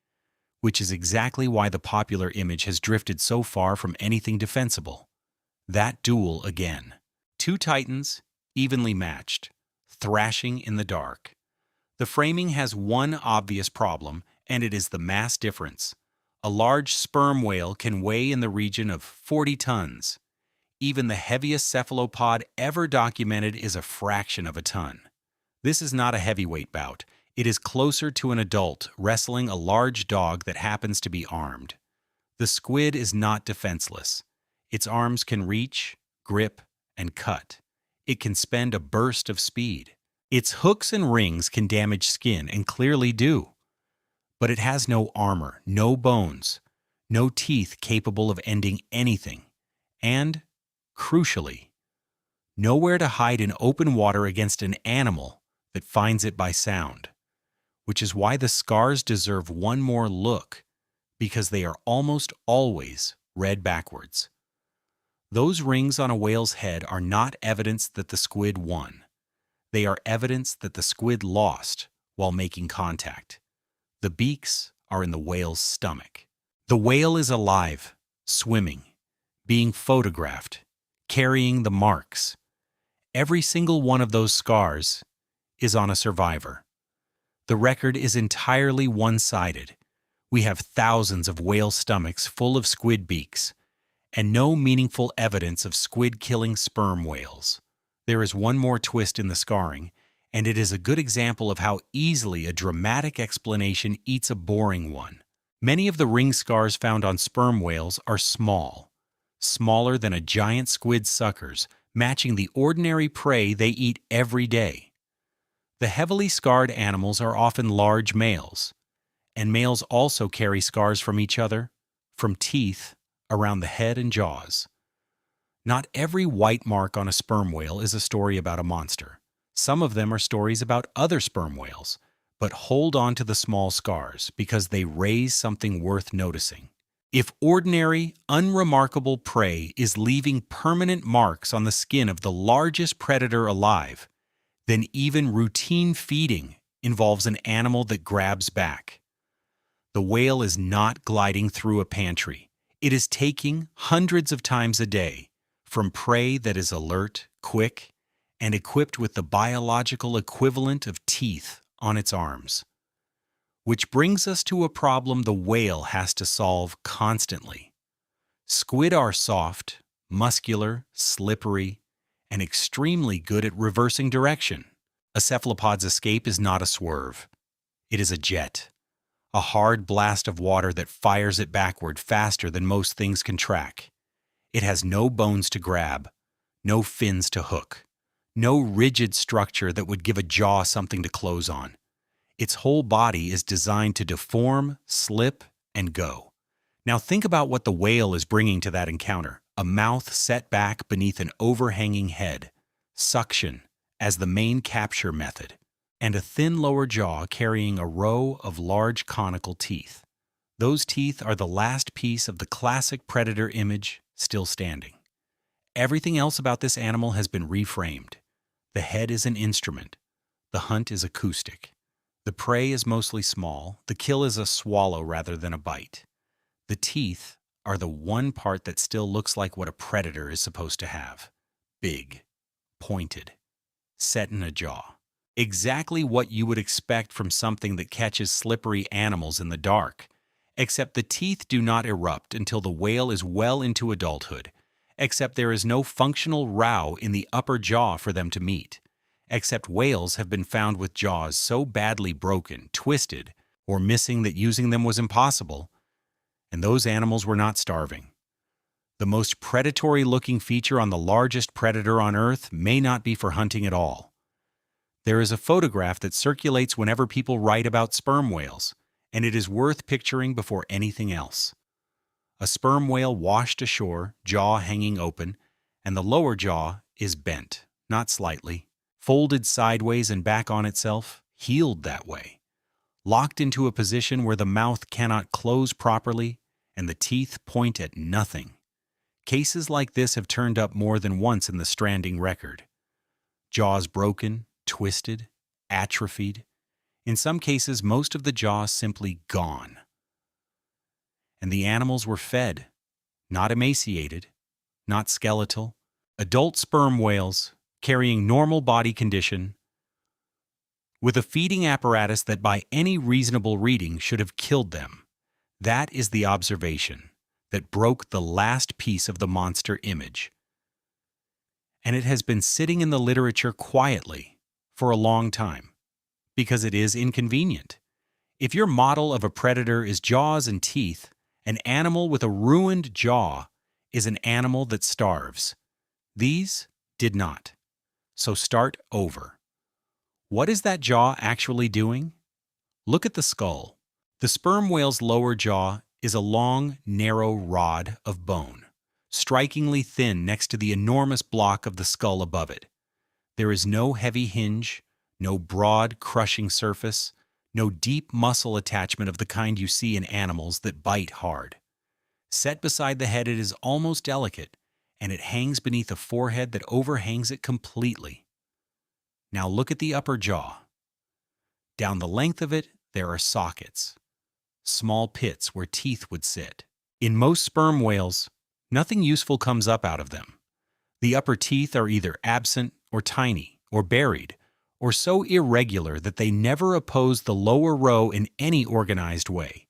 [SPEAKER 1] which is exactly why the popular image has drifted so far from anything defensible. That duel again. Two titans, evenly matched, thrashing in the dark. The framing has one obvious problem, and it is the mass difference. A large sperm whale can weigh in the region of 40 tons. Even the heaviest cephalopod ever documented is a fraction of a ton. This is not a heavyweight bout. It is closer to an adult wrestling a large dog that happens to be armed. The squid is not defenseless. Its arms can reach, grip, and cut. It can spend a burst of speed. Its hooks and rings can damage skin and clearly do. But it has no armor, no bones, no teeth capable of ending anything. And, Crucially, nowhere to hide in open water against an animal that finds it by sound, which is why the scars deserve one more look, because they are almost always read backwards. Those rings on a whale's head are not evidence that the squid won. They are evidence that the squid lost while making contact. The beaks are in the whale's stomach. The whale is alive, swimming, being photographed, carrying the marks. Every single one of those scars is on a survivor. The record is entirely one-sided. We have thousands of whale stomachs full of squid beaks, and no meaningful evidence of squid killing sperm whales. There is one more twist in the scarring, and it is a good example of how easily a dramatic explanation eats a boring one. Many of the ring scars found on sperm whales are small, smaller than a giant squid's suckers, matching the ordinary prey they eat every day. The heavily scarred animals are often large males, and males also carry scars from each other, from teeth, around the head and jaws. Not every white mark on a sperm whale is a story about a monster. Some of them are stories about other sperm whales, but hold on to the small scars because they raise something worth noticing. If ordinary, unremarkable prey is leaving permanent marks on the skin of the largest predator alive, then even routine feeding involves an animal that grabs back. The whale is not gliding through a pantry. It is taking hundreds of times a day from prey that is alert, quick, and equipped with the biological equivalent of teeth on its arms. Which brings us to a problem the whale has to solve constantly. Squid are soft, muscular, slippery, and extremely good at reversing direction. A cephalopod's escape is not a swerve. It is a jet, a hard blast of water that fires it backward faster than most things can track. It has no bones to grab, no fins to hook, no rigid structure that would give a jaw something to close on. Its whole body is designed to deform, slip, and go. Now think about what the whale is bringing to that encounter. A mouth set back beneath an overhanging head, suction as the main capture method, and a thin lower jaw carrying a row of large conical teeth. Those teeth are the last piece of the classic predator image still standing. Everything else about this animal has been reframed. The head is an instrument. The hunt is acoustic. The prey is mostly small. The kill is a swallow rather than a bite. The teeth are the one part that still looks like what a predator is supposed to have. Big, pointed, set in a jaw. Exactly what you would expect from something that catches slippery animals in the dark, except the teeth do not erupt until the whale is well into adulthood, except there is no functional row in the upper jaw for them to meet, except whales have been found with jaws so badly broken, twisted, or missing that using them was impossible, and those animals were not starving. The most predatory-looking feature on the largest predator on Earth may not be for hunting at all. There is a photograph that circulates whenever people write about sperm whales, and it is worth picturing before anything else. A sperm whale washed ashore, jaw hanging open, and the lower jaw is bent, not slightly, folded sideways and back on itself, healed that way, locked into a position where the mouth cannot close properly and the teeth point at nothing. Cases like this have turned up more than once in the stranding record. Jaws broken, twisted, atrophied. In some cases, most of the jaw simply gone. And the animals were fed, not emaciated, not skeletal. Adult sperm whales, carrying normal body condition, with a feeding apparatus that by any reasonable reading should have killed them. That is the observation that broke the last piece of the monster image. And it has been sitting in the literature quietly for a long time, because it is inconvenient. If your model of a predator is jaws and teeth, an animal with a ruined jaw is an animal that starves. These did not. So start over. What is that jaw actually doing? Look at the skull. The sperm whale's lower jaw is a long, narrow rod of bone. strikingly thin next to the enormous block of the skull above it. There is no heavy hinge, no broad, crushing surface, no deep muscle attachment of the kind you see in animals that bite hard. Set beside the head, it is almost delicate, and it hangs beneath a forehead that overhangs it completely. Now look at the upper jaw. Down the length of it, there are sockets, small pits where teeth would sit. In most sperm whales, nothing useful comes up out of them. The upper teeth are either absent or tiny or buried, or so irregular that they never oppose the lower row in any organized way,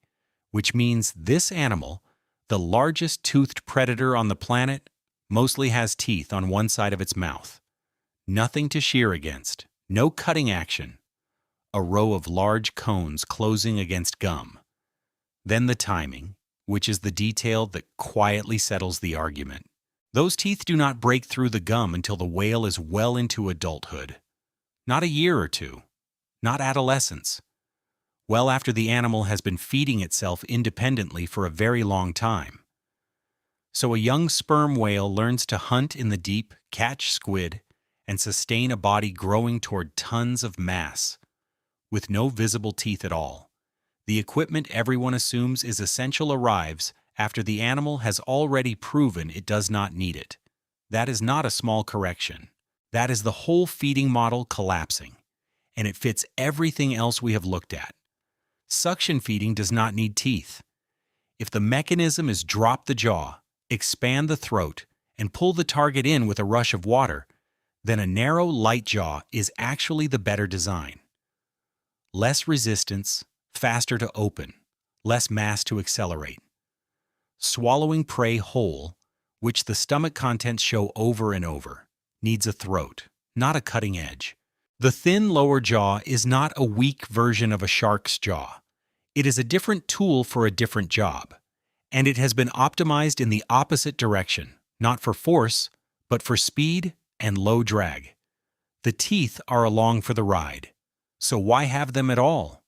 [SPEAKER 1] which means this animal, the largest toothed predator on the planet, mostly has teeth on one side of its mouth. Nothing to shear against, no cutting action. A row of large cones closing against gum. Then the timing, which is the detail that quietly settles the argument. Those teeth do not break through the gum until the whale is well into adulthood. Not a year or two. Not adolescence. Well after the animal has been feeding itself independently for a very long time. So a young sperm whale learns to hunt in the deep, catch squid, and sustain a body growing toward tons of mass, with no visible teeth at all. The equipment everyone assumes is essential arrives after the animal has already proven it does not need it. That is not a small correction. That is the whole feeding model collapsing, and it fits everything else we have looked at. Suction feeding does not need teeth. If the mechanism is drop the jaw, expand the throat, and pull the target in with a rush of water, then a narrow, light jaw is actually the better design. Less resistance, faster to open, less mass to accelerate. Swallowing prey whole, which the stomach contents show over and over, needs a throat, not a cutting edge. The thin lower jaw is not a weak version of a shark's jaw. It is a different tool for a different job, and it has been optimized in the opposite direction, not for force, but for speed and low drag. The teeth are along for the ride, so why have them at all?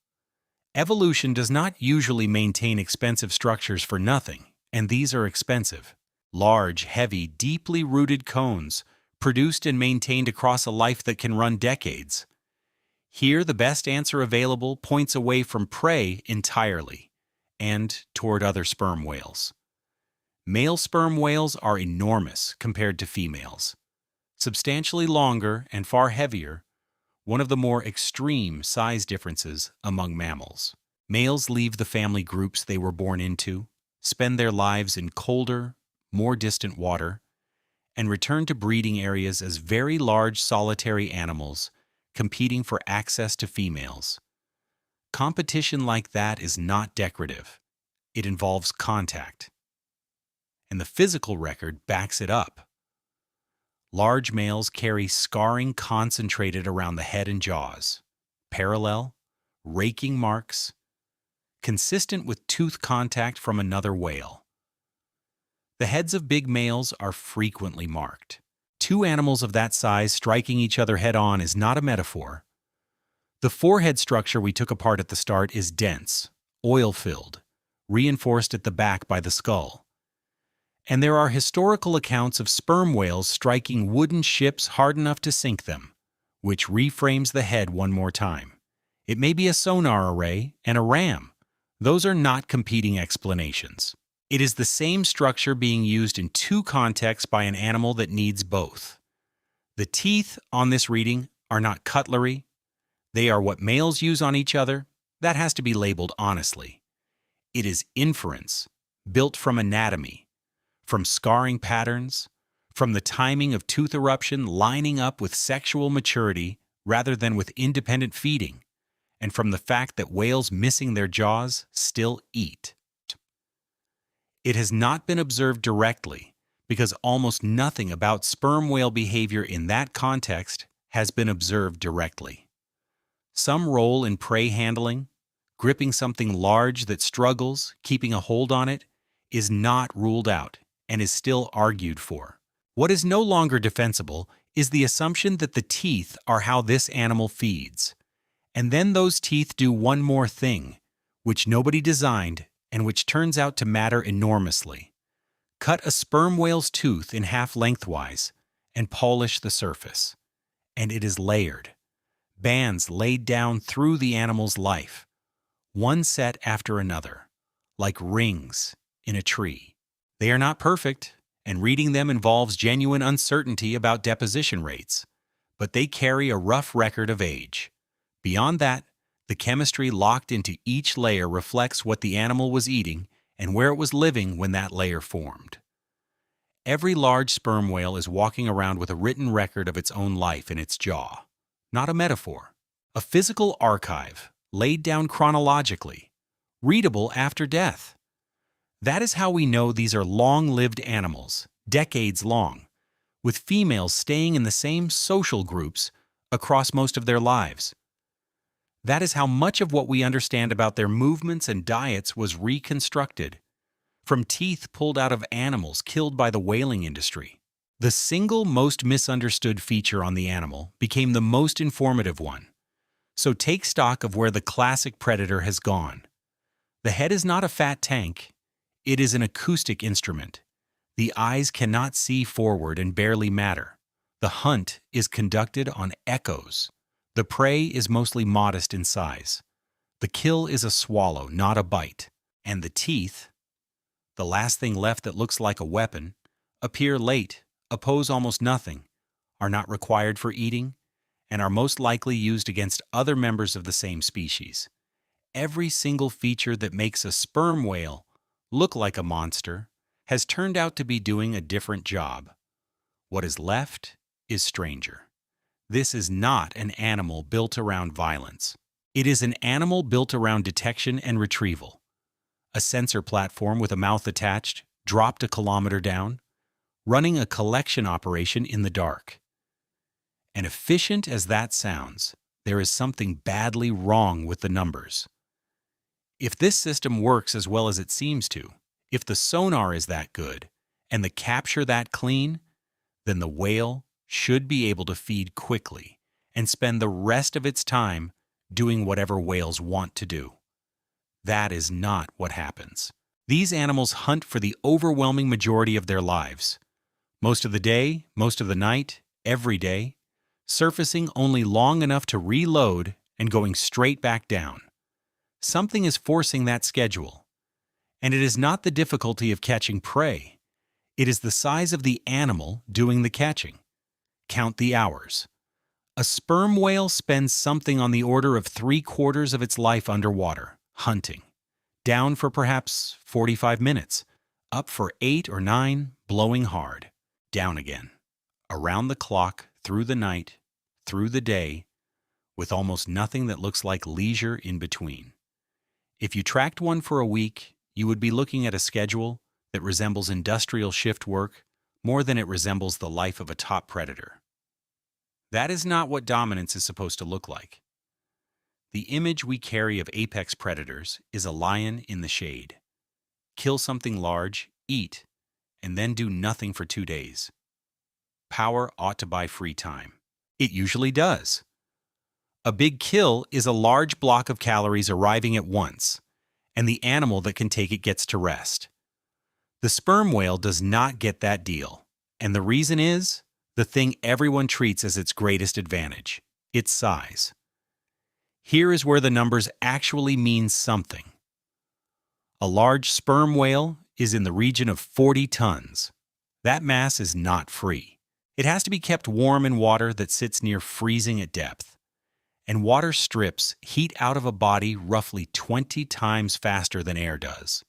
[SPEAKER 1] Evolution does not usually maintain expensive structures for nothing, and these are expensive. Large, heavy, deeply rooted cones, produced and maintained across a life that can run decades. Here, the best answer available points away from prey entirely, and toward other sperm whales. Male sperm whales are enormous compared to females. Substantially longer and far heavier, one of the more extreme size differences among mammals. Males leave the family groups they were born into, spend their lives in colder, more distant water, and return to breeding areas as very large solitary animals competing for access to females. Competition like that is not decorative. It involves contact. And the physical record backs it up. Large males carry scarring concentrated around the head and jaws, parallel, raking marks, consistent with tooth contact from another whale. The heads of big males are frequently marked. Two animals of that size striking each other head-on is not a metaphor. The forehead structure we took apart at the start is dense, oil-filled, reinforced at the back by the skull. And there are historical accounts of sperm whales striking wooden ships hard enough to sink them, which reframes the head one more time. It may be a sonar array and a ram. Those are not competing explanations. It is the same structure being used in two contexts by an animal that needs both. The teeth on this reading are not cutlery. They are what males use on each other. That has to be labeled honestly. It is inference, built from anatomy, from scarring patterns, from the timing of tooth eruption lining up with sexual maturity rather than with independent feeding, and from the fact that whales missing their jaws still eat. It has not been observed directly because almost nothing about sperm whale behavior in that context has been observed directly. Some role in prey handling, gripping something large that struggles, keeping a hold on it, is not ruled out and is still argued for. What is no longer defensible is the assumption that the teeth are how this animal feeds. And then those teeth do one more thing, which nobody designed and which turns out to matter enormously. Cut a sperm whale's tooth in half lengthwise and polish the surface. And it is layered. Bands laid down through the animal's life, one set after another, like rings in a tree. They are not perfect, and reading them involves genuine uncertainty about deposition rates, but they carry a rough record of age. Beyond that, the chemistry locked into each layer reflects what the animal was eating and where it was living when that layer formed. Every large sperm whale is walking around with a written record of its own life in its jaw, not a metaphor, a physical archive laid down chronologically, readable after death. That is how we know these are long-lived animals, decades long, with females staying in the same social groups across most of their lives. That is how much of what we understand about their movements and diets was reconstructed, from teeth pulled out of animals killed by the whaling industry. The single most misunderstood feature on the animal became the most informative one. So take stock of where the classic predator has gone. The head is not a fat tank. It is an acoustic instrument. The eyes cannot see forward and barely matter. The hunt is conducted on echoes. The prey is mostly modest in size. The kill is a swallow, not a bite. And the teeth, the last thing left that looks like a weapon, appear late, oppose almost nothing, are not required for eating, and are most likely used against other members of the same species. Every single feature that makes a sperm whale look like a monster has turned out to be doing a different job. What is left is stranger. This is not an animal built around violence. It is an animal built around detection and retrieval. A sensor platform with a mouth attached, dropped a kilometer down, running a collection operation in the dark. And efficient as that sounds, there is something badly wrong with the numbers. If this system works as well as it seems to, if the sonar is that good, and the capture that clean, then the whale should be able to feed quickly and spend the rest of its time doing whatever whales want to do. That is not what happens. These animals hunt for the overwhelming majority of their lives. Most of the day, most of the night, every day, surfacing only long enough to reload and going straight back down. Something is forcing that schedule. And it is not the difficulty of catching prey. It is the size of the animal doing the catching. Count the hours. A sperm whale spends something on the order of 3/4 of its life underwater, hunting. Down for perhaps 45 minutes. Up for 8 or 9, blowing hard. Down again. Around the clock, through the night, through the day, with almost nothing that looks like leisure in between. If you tracked one for a week, you would be looking at a schedule that resembles industrial shift work more than it resembles the life of a top predator. That is not what dominance is supposed to look like. The image we carry of apex predators is a lion in the shade. Kill something large, eat, and then do nothing for 2 days. Power ought to buy free time. It usually does. A big kill is a large block of calories arriving at once, and the animal that can take it gets to rest. The sperm whale does not get that deal, and the reason is the thing everyone treats as its greatest advantage, its size. Here is where the numbers actually mean something. A large sperm whale is in the region of 40 tons. That mass is not free. It has to be kept warm in water that sits near freezing at depth. And water strips heat out of a body roughly 20 times faster than air does.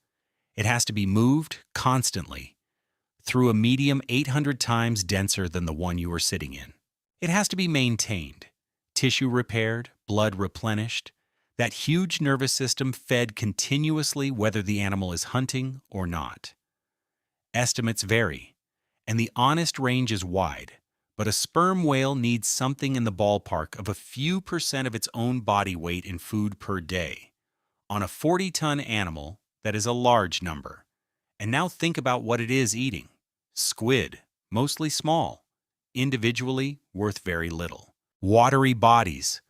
[SPEAKER 1] It has to be moved constantly through a medium 800 times denser than the one you are sitting in. It has to be maintained, tissue repaired, blood replenished, that huge nervous system fed continuously whether the animal is hunting or not. Estimates vary, and the honest range is wide, but a sperm whale needs something in the ballpark of a few percent of its own body weight in food per day. On a 40-ton animal, that is a large number. And now think about what it is eating. Squid, mostly small, individually worth very little. Watery bodies,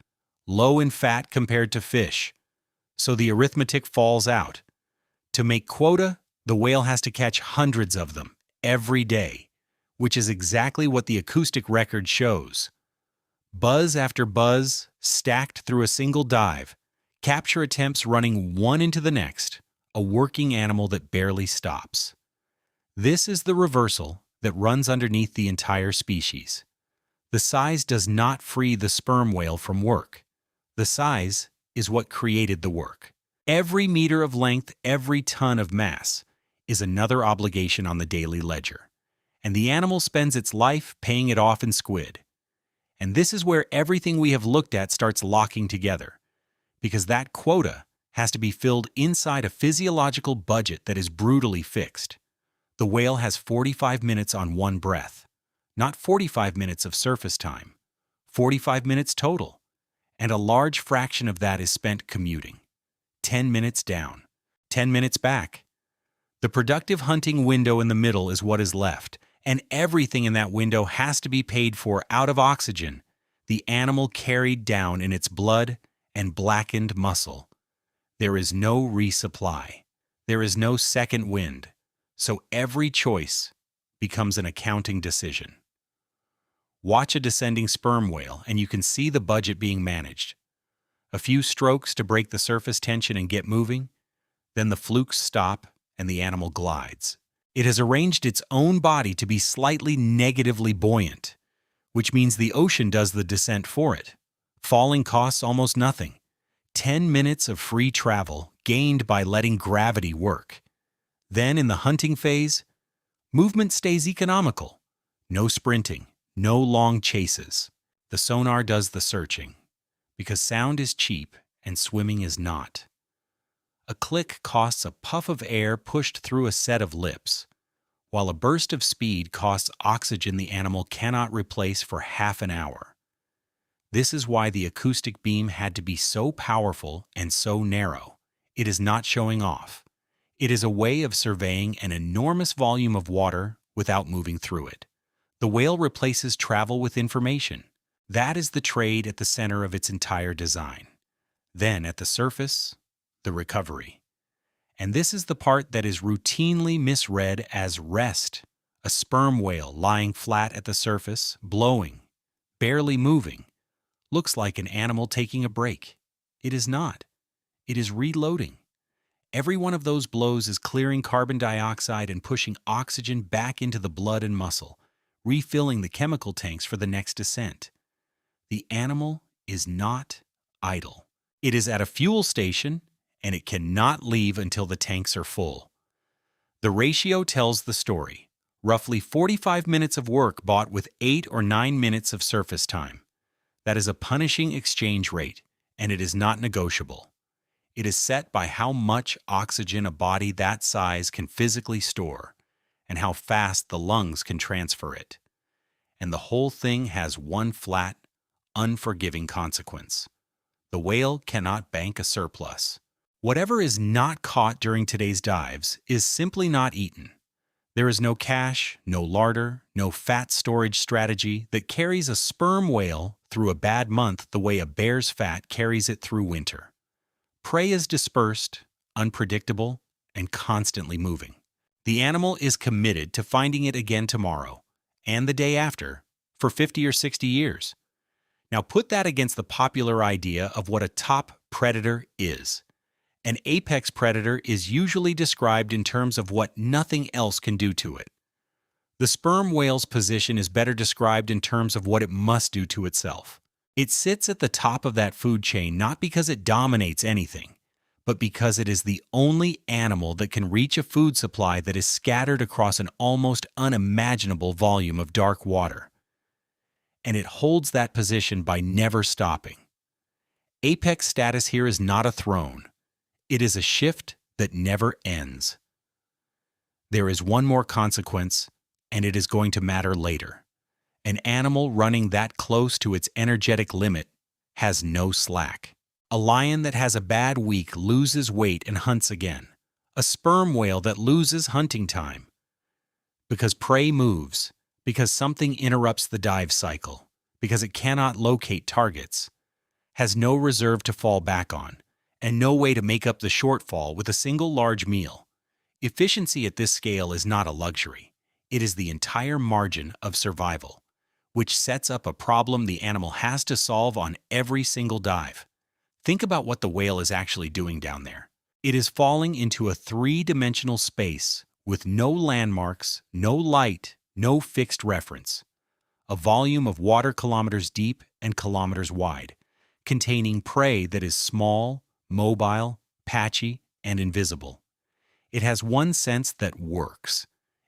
[SPEAKER 1] low in fat compared to fish. So the arithmetic falls out. To make quota, The whale has to catch hundreds of them every day, which is exactly what the acoustic record shows. Buzz after buzz, stacked through a single dive, capture attempts running one into the next, a working animal that barely stops. This is the reversal that runs underneath the entire species. The size does not free the sperm whale from work. The size is what created the work. Every meter of length, every ton of mass, is another obligation on the daily ledger. And the animal spends its life paying it off in squid. And this is where everything we have looked at starts locking together, because that quota has to be filled inside a physiological budget that is brutally fixed. The whale has 45 minutes on one breath, not 45 minutes of surface time, 45 minutes total, and a large fraction of that is spent commuting. 10 minutes down, 10 minutes back. The productive hunting window in the middle is what is left, and everything in that window has to be paid for out of oxygen, the animal carried down in its blood and blackened muscle. There is no resupply. There is no second wind, so every choice becomes an accounting decision. Watch a descending sperm whale and you can see the budget being managed. A few strokes to break the surface tension and get moving, then the flukes stop and the animal glides. It has arranged its own body to be slightly negatively buoyant, which means the ocean does the descent for it. Falling costs almost nothing. 10 minutes of free travel gained by letting gravity work. Then in the hunting phase, movement stays economical. No sprinting, no long chases. The sonar does the searching, because sound is cheap and swimming is not. A click costs a puff of air pushed through a set of lips, while a burst of speed costs oxygen the animal cannot replace for half an hour. This is why the acoustic beam had to be so powerful and so narrow. It is not showing off. It is a way of surveying an enormous volume of water without moving through it. The whale replaces travel with information. That is the trade at the center of its entire design. Then at the surface, the recovery. And this is the part that is routinely misread as rest. A sperm whale lying flat at the surface, blowing, barely moving, looks like an animal taking a break. It is not. It is reloading. Every one of those blows is clearing carbon dioxide and pushing oxygen back into the blood and muscle, refilling the chemical tanks for the next descent. The animal is not idle. It is at a fuel station, and it cannot leave until the tanks are full. The ratio tells the story. Roughly 45 minutes of work bought with 8 or 9 minutes of surface time. That is a punishing exchange rate, and it is not negotiable. It is set by how much oxygen a body that size can physically store, and how fast the lungs can transfer it. And the whole thing has one flat, unforgiving consequence. The whale cannot bank a surplus. Whatever is not caught during today's dives is simply not eaten. There is no cache, no larder, no fat storage strategy that carries a sperm whale through a bad month the way a bear's fat carries it through winter. Prey is dispersed, unpredictable, and constantly moving. The animal is committed to finding it again tomorrow, and the day after, for 50 or 60 years. Now put that against the popular idea of what a top predator is. An apex predator is usually described in terms of what nothing else can do to it. The sperm whale's position is better described in terms of what it must do to itself. It sits at the top of that food chain not because it dominates anything, but because it is the only animal that can reach a food supply that is scattered across an almost unimaginable volume of dark water. And it holds that position by never stopping. Apex status here is not a throne. It is a shift that never ends. There is one more consequence, and it is going to matter later. An animal running that close to its energetic limit has no slack. A lion that has a bad week loses weight and hunts again. A sperm whale that loses hunting time. Because prey moves, because something interrupts the dive cycle, because it cannot locate targets, has no reserve to fall back on, and no way to make up the shortfall with a single large meal. Efficiency at this scale is not a luxury. It is the entire margin of survival, which sets up a problem the animal has to solve on every single dive. Think about what the whale is actually doing down there. It is falling into a three-dimensional space with no landmarks, no light, no fixed reference. A volume of water kilometers deep and kilometers wide, containing prey that is small, mobile, patchy, and invisible. It has one sense that works.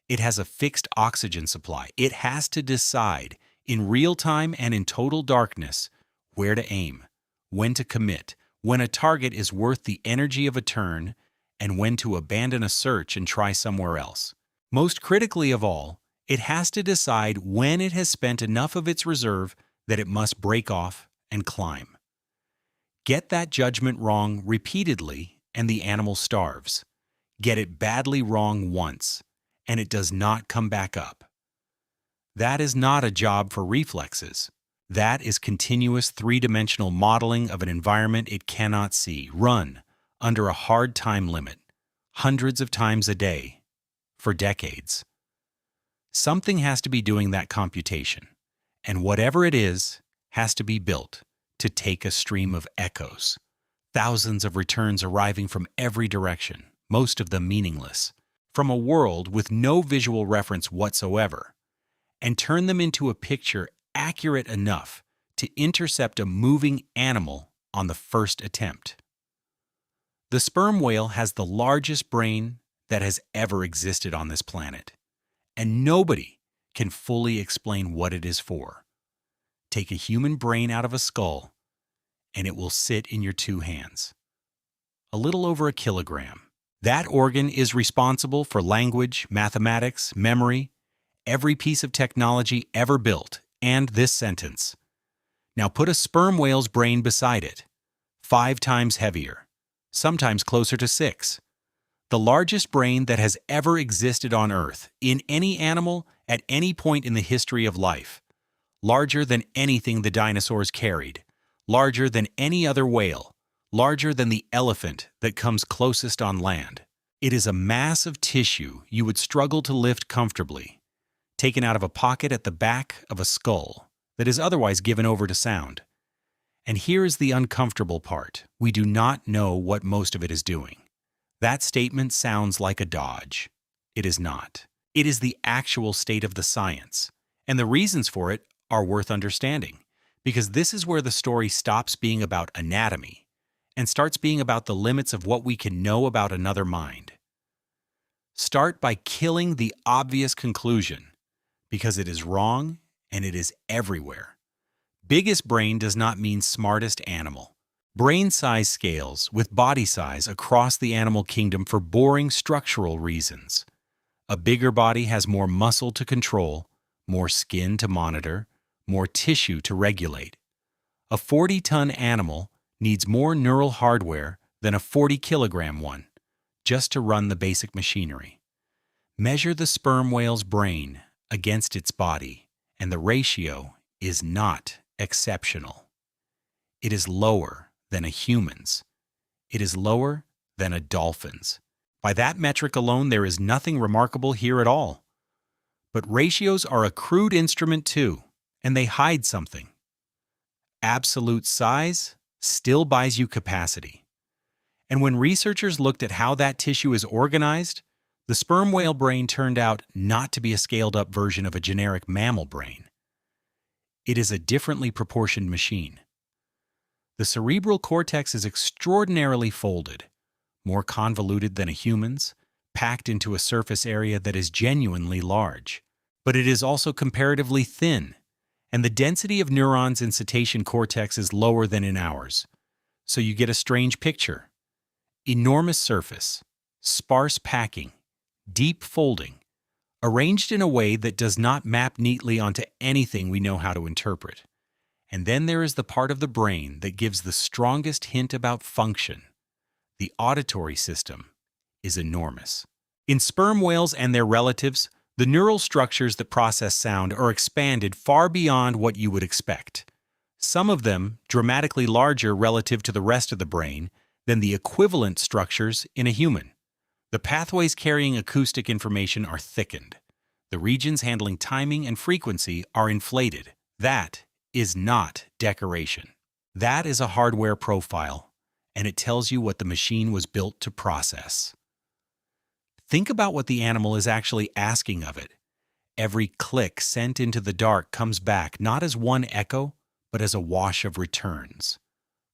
[SPEAKER 1] It has a fixed oxygen supply. It has to decide, in real time and in total darkness, where to aim, when to commit, when a target is worth the energy of a turn, and when to abandon a search and try somewhere else. Most critically of all, it has to decide when it has spent enough of its reserve that it must break off and climb. Get that judgment wrong repeatedly, and the animal starves. Get it badly wrong once, and it does not come back up. That is not a job for reflexes. That is continuous three-dimensional modeling of an environment it cannot see, run, under a hard time limit, hundreds of times a day, for decades. Something has to be doing that computation, and whatever it is has to be built to take a stream of echoes, thousands of returns arriving from every direction, most of them meaningless, from a world with no visual reference whatsoever, and turn them into a picture accurate enough to intercept a moving animal on the first attempt. The sperm whale has the largest brain that has ever existed on this planet, and nobody can fully explain what it is for. Take a human brain out of a skull, and it will sit in your two hands. A little over a kilogram. That organ is responsible for language, mathematics, memory, every piece of technology ever built, and this sentence. Now put a sperm whale's brain beside it, 5 times heavier, sometimes closer to 6. The largest brain that has ever existed on Earth, in any animal, at any point in the history of life. Larger than anything the dinosaurs carried, larger than any other whale, larger than the elephant that comes closest on land. It is a mass of tissue you would struggle to lift comfortably, taken out of a pocket at the back of a skull that is otherwise given over to sound. And here is the uncomfortable part. We do not know what most of it is doing. That statement sounds like a dodge. It is not. It is the actual state of the science, and the reasons for it are worth understanding, because this is where the story stops being about anatomy and starts being about the limits of what we can know about another mind. Start by killing the obvious conclusion, because it is wrong and it is everywhere. Biggest brain does not mean smartest animal. Brain size scales with body size across the animal kingdom for boring structural reasons. A bigger body has more muscle to control, more skin to monitor, more tissue to regulate. A 40-ton animal needs more neural hardware than a 40-kilogram one, just to run the basic machinery. Measure the sperm whale's brain against its body, and the ratio is not exceptional. It is lower than a human's. It is lower than a dolphin's. By that metric alone, there is nothing remarkable here at all. But ratios are a crude instrument too, and they hide something. Absolute size still buys you capacity. And when researchers looked at how that tissue is organized, the sperm whale brain turned out not to be a scaled-up version of a generic mammal brain. It is a differently proportioned machine. The cerebral cortex is extraordinarily folded, more convoluted than a human's, packed into a surface area that is genuinely large. But it is also comparatively thin, and the density of neurons in cetacean cortex is lower than in ours. So you get a strange picture. Enormous surface, sparse packing, deep folding, arranged in a way that does not map neatly onto anything we know how to interpret. And then there is the part of the brain that gives the strongest hint about function. The auditory system is enormous. In sperm whales and their relatives, the neural structures that process sound are expanded far beyond what you would expect. Some of them dramatically larger relative to the rest of the brain than the equivalent structures in a human. The pathways carrying acoustic information are thickened. The regions handling timing and frequency are inflated. That is not decoration. That is a hardware profile, and it tells you what the machine was built to process. Think about what the animal is actually asking of it. Every click sent into the dark comes back not as one echo, but as a wash of returns.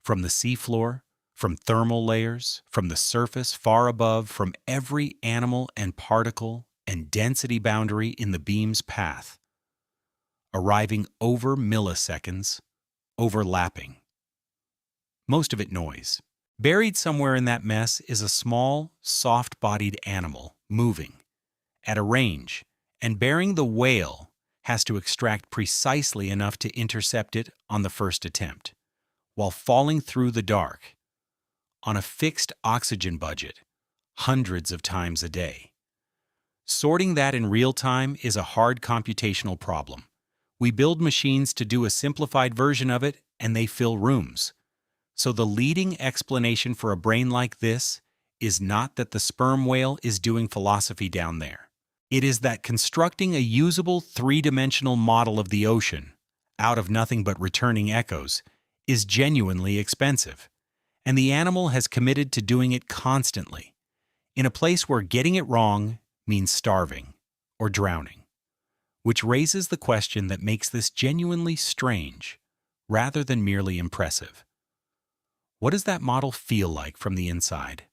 [SPEAKER 1] From the seafloor, from thermal layers, from the surface far above, from every animal and particle and density boundary in the beam's path, arriving over milliseconds, overlapping. Most of it noise. Buried somewhere in that mess is a small, soft-bodied animal moving at a range, and bearing the whale has to extract precisely enough to intercept it on the first attempt, while falling through the dark, on a fixed oxygen budget, hundreds of times a day. Sorting that in real time is a hard computational problem. We build machines to do a simplified version of it, and they fill rooms. So the leading explanation for a brain like this is not that the sperm whale is doing philosophy down there. It is that constructing a usable three-dimensional model of the ocean, out of nothing but returning echoes, is genuinely expensive. And the animal has committed to doing it constantly, in a place where getting it wrong means starving or drowning. Which raises the question that makes this genuinely strange, rather than merely impressive. What does that model feel like from the inside?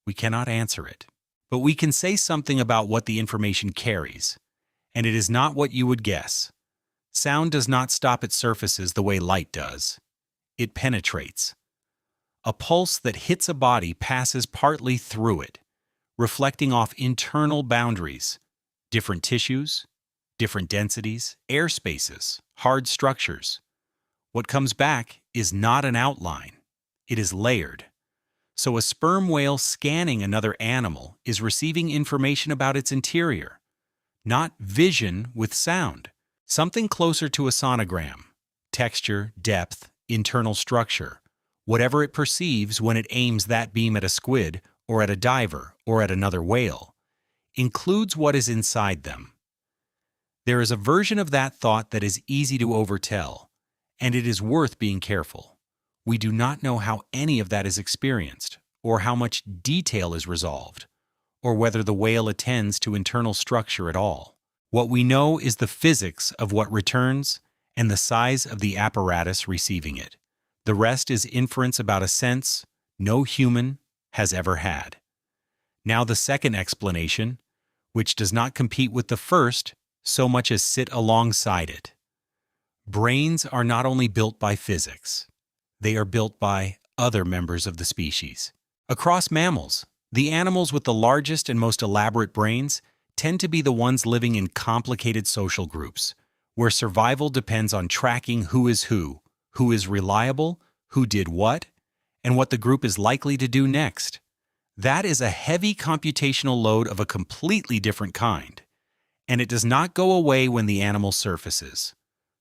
[SPEAKER 1] We cannot answer it, but we can say something about what the information carries, and it is not what you would guess. Sound does not stop at surfaces the way light does. It penetrates. A pulse that hits a body passes partly through it, reflecting off internal boundaries, different tissues, different densities, air spaces, hard structures. What comes back is not an outline. It is layered. So a sperm whale scanning another animal is receiving information about its interior, not vision with sound, something closer to a sonogram, texture, depth, internal structure, whatever it perceives when it aims that beam at a squid or at a diver or at another whale, includes what is inside them. There is a version of that thought that is easy to overtell, and it is worth being careful. We do not know how any of that is experienced, or how much detail is resolved, or whether the whale attends to internal structure at all. What we know is the physics of what returns and the size of the apparatus receiving it. The rest is inference about a sense no human has ever had. Now the second explanation, which does not compete with the first so much as sit alongside it. Brains are not only built by physics, they are built by other members of the species. Across mammals, the animals with the largest and most elaborate brains tend to be the ones living in complicated social groups, where survival depends on tracking who is reliable, who did what, and what the group is likely to do next. That is a heavy computational load of a completely different kind, and it does not go away when the animal surfaces.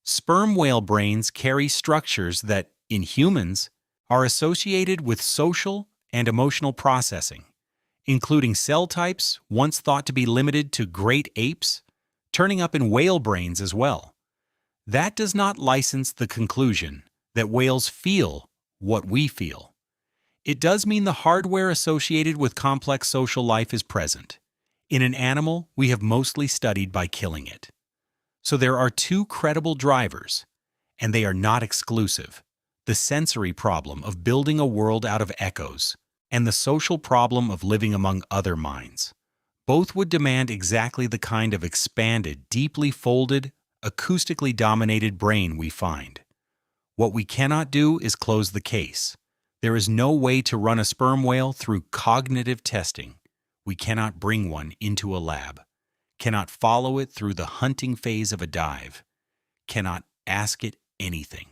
[SPEAKER 1] Sperm whale brains carry structures that, in humans, are associated with social and emotional processing, including cell types once thought to be limited to great apes, turning up in whale brains as well. That does not license the conclusion that whales feel what we feel. It does mean the hardware associated with complex social life is present. In an animal we have mostly studied by killing it. So there are two credible drivers, and they are not exclusive. The sensory problem of building a world out of echoes, and the social problem of living among other minds. Both would demand exactly the kind of expanded, deeply folded, acoustically dominated brain we find. What we cannot do is close the case. There is no way to run a sperm whale through cognitive testing. We cannot bring one into a lab, cannot follow it through the hunting phase of a dive, cannot ask it anything.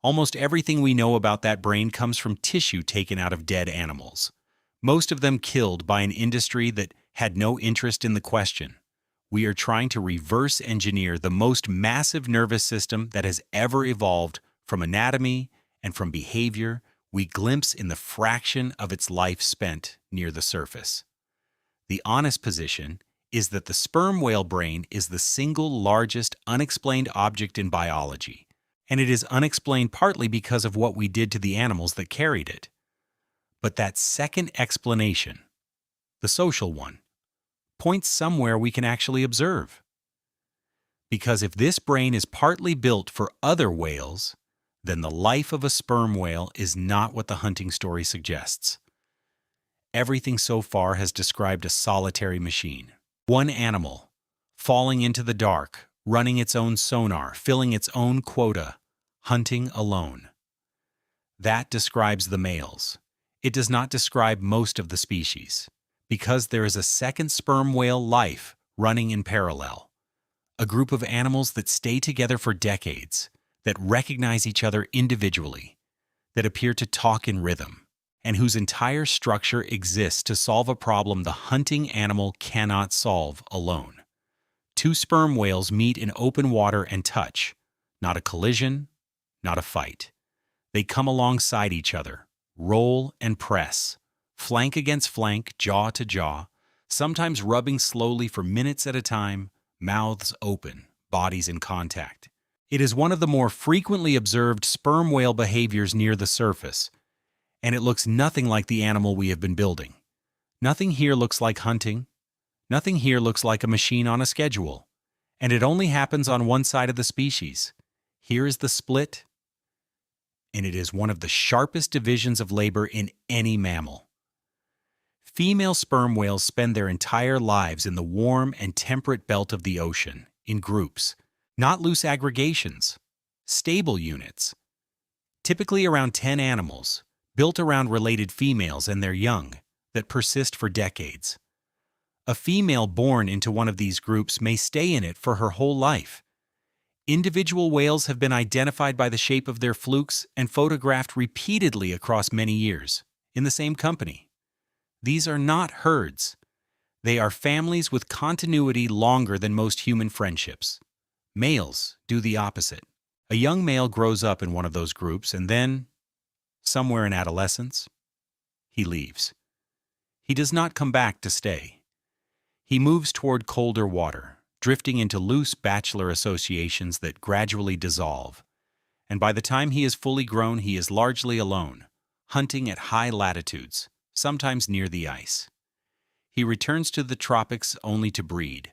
[SPEAKER 1] Almost everything we know about that brain comes from tissue taken out of dead animals, most of them killed by an industry that had no interest in the question. We are trying to reverse engineer the most massive nervous system that has ever evolved from anatomy and from behavior we glimpse in the fraction of its life spent near the surface. The honest position is that the sperm whale brain is the single largest unexplained object in biology, and it is unexplained partly because of what we did to the animals that carried it. But that second explanation, the social one, points somewhere we can actually observe. Because if this brain is partly built for other whales, then the life of a sperm whale is not what the hunting story suggests. Everything so far has described a solitary machine. One animal, falling into the dark, running its own sonar, filling its own quota, hunting alone. That describes the males. It does not describe most of the species, because there is a second sperm whale life running in parallel. A group of animals that stay together for decades, that recognize each other individually, that appear to talk in rhythm, and whose entire structure exists to solve a problem the hunting animal cannot solve alone. Two sperm whales meet in open water and touch, not a collision, not a fight. They come alongside each other, roll and press, flank against flank, jaw to jaw, sometimes rubbing slowly for minutes at a time, mouths open, bodies in contact. It is one of the more frequently observed sperm whale behaviors near the surface, and it looks nothing like the animal we have been building. Nothing here looks like hunting. Nothing here looks like a machine on a schedule. And it only happens on one side of the species. Here is the split, and it is one of the sharpest divisions of labor in any mammal. Female sperm whales spend their entire lives in the warm and temperate belt of the ocean, in groups, not loose aggregations, stable units, typically around 10 animals, built around related females and their young, that persist for decades. A female born into one of these groups may stay in it for her whole life. Individual whales have been identified by the shape of their flukes and photographed repeatedly across many years, in the same company. These are not herds. They are families with continuity longer than most human friendships. Males do the opposite. A young male grows up in one of those groups and then, somewhere in adolescence, he leaves. He does not come back to stay. He moves toward colder water, drifting into loose bachelor associations that gradually dissolve. And by the time he is fully grown, he is largely alone, hunting at high latitudes, sometimes near the ice. He returns to the tropics only to breed,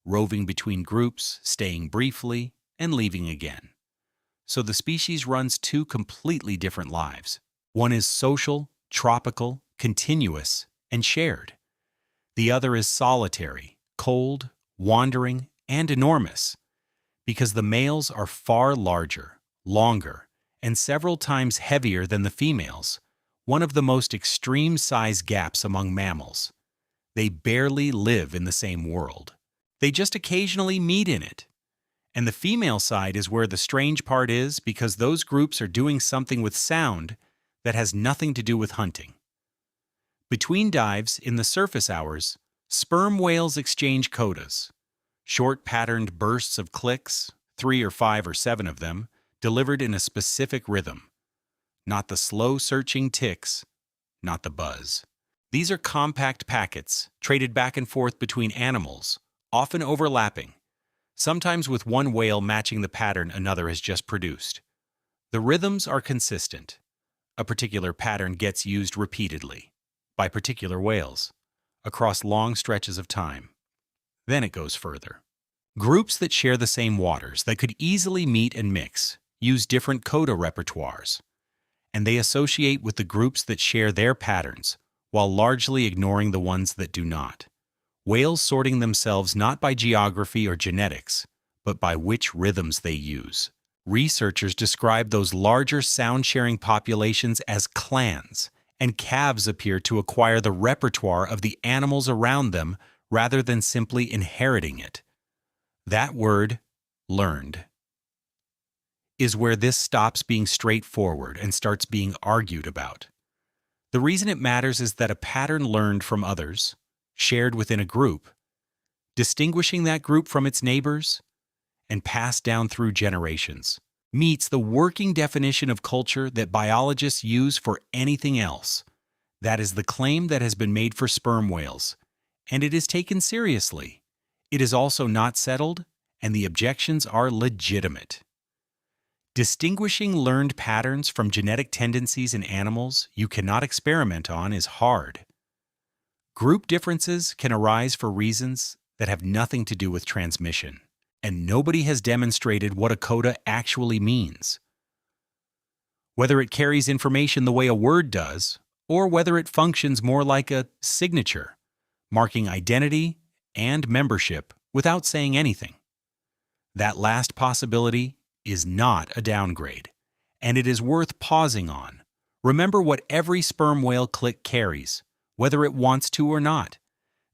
[SPEAKER 1] roving between groups, staying briefly, and leaving again. So the species runs two completely different lives. One is social, tropical, continuous, and shared. The other is solitary, cold, wandering, and enormous, because the males are far larger, longer, and several times heavier than the females, one of the most extreme size gaps among mammals. They barely live in the same world. They just occasionally meet in it. And the female side is where the strange part is, because those groups are doing something with sound that has nothing to do with hunting. Between dives, in the surface hours, sperm whales exchange codas, short patterned bursts of clicks, 3 or 5 or 7 of them, delivered in a specific rhythm. Not the slow searching ticks, not the buzz. These are compact packets, traded back and forth between animals, often overlapping, sometimes with one whale matching the pattern another has just produced. The rhythms are consistent. A particular pattern gets used repeatedly, by particular whales, across long stretches of time. Then it goes further. Groups that share the same waters, that could easily meet and mix, use different coda repertoires, and they associate with the groups that share their patterns, while largely ignoring the ones that do not. Whales sorting themselves not by geography or genetics, but by which rhythms they use. Researchers describe those larger sound-sharing populations as clans, and calves appear to acquire the repertoire of the animals around them rather than simply inheriting it. That word, learned, is where this stops being straightforward and starts being argued about. The reason it matters is that a pattern learned from others, shared within a group, distinguishing that group from its neighbors, and passed down through generations, meets the working definition of culture that biologists use for anything else. That is the claim that has been made for sperm whales, and it is taken seriously. It is also not settled, and the objections are legitimate. Distinguishing learned patterns from genetic tendencies in animals you cannot experiment on is hard. Group differences can arise for reasons that have nothing to do with transmission, and nobody has demonstrated what a coda actually means. Whether it carries information the way a word does, or whether it functions more like a signature, marking identity and membership without saying anything. That last possibility is not a downgrade, and it is worth pausing on. Remember what every sperm whale click carries, whether it wants to or not: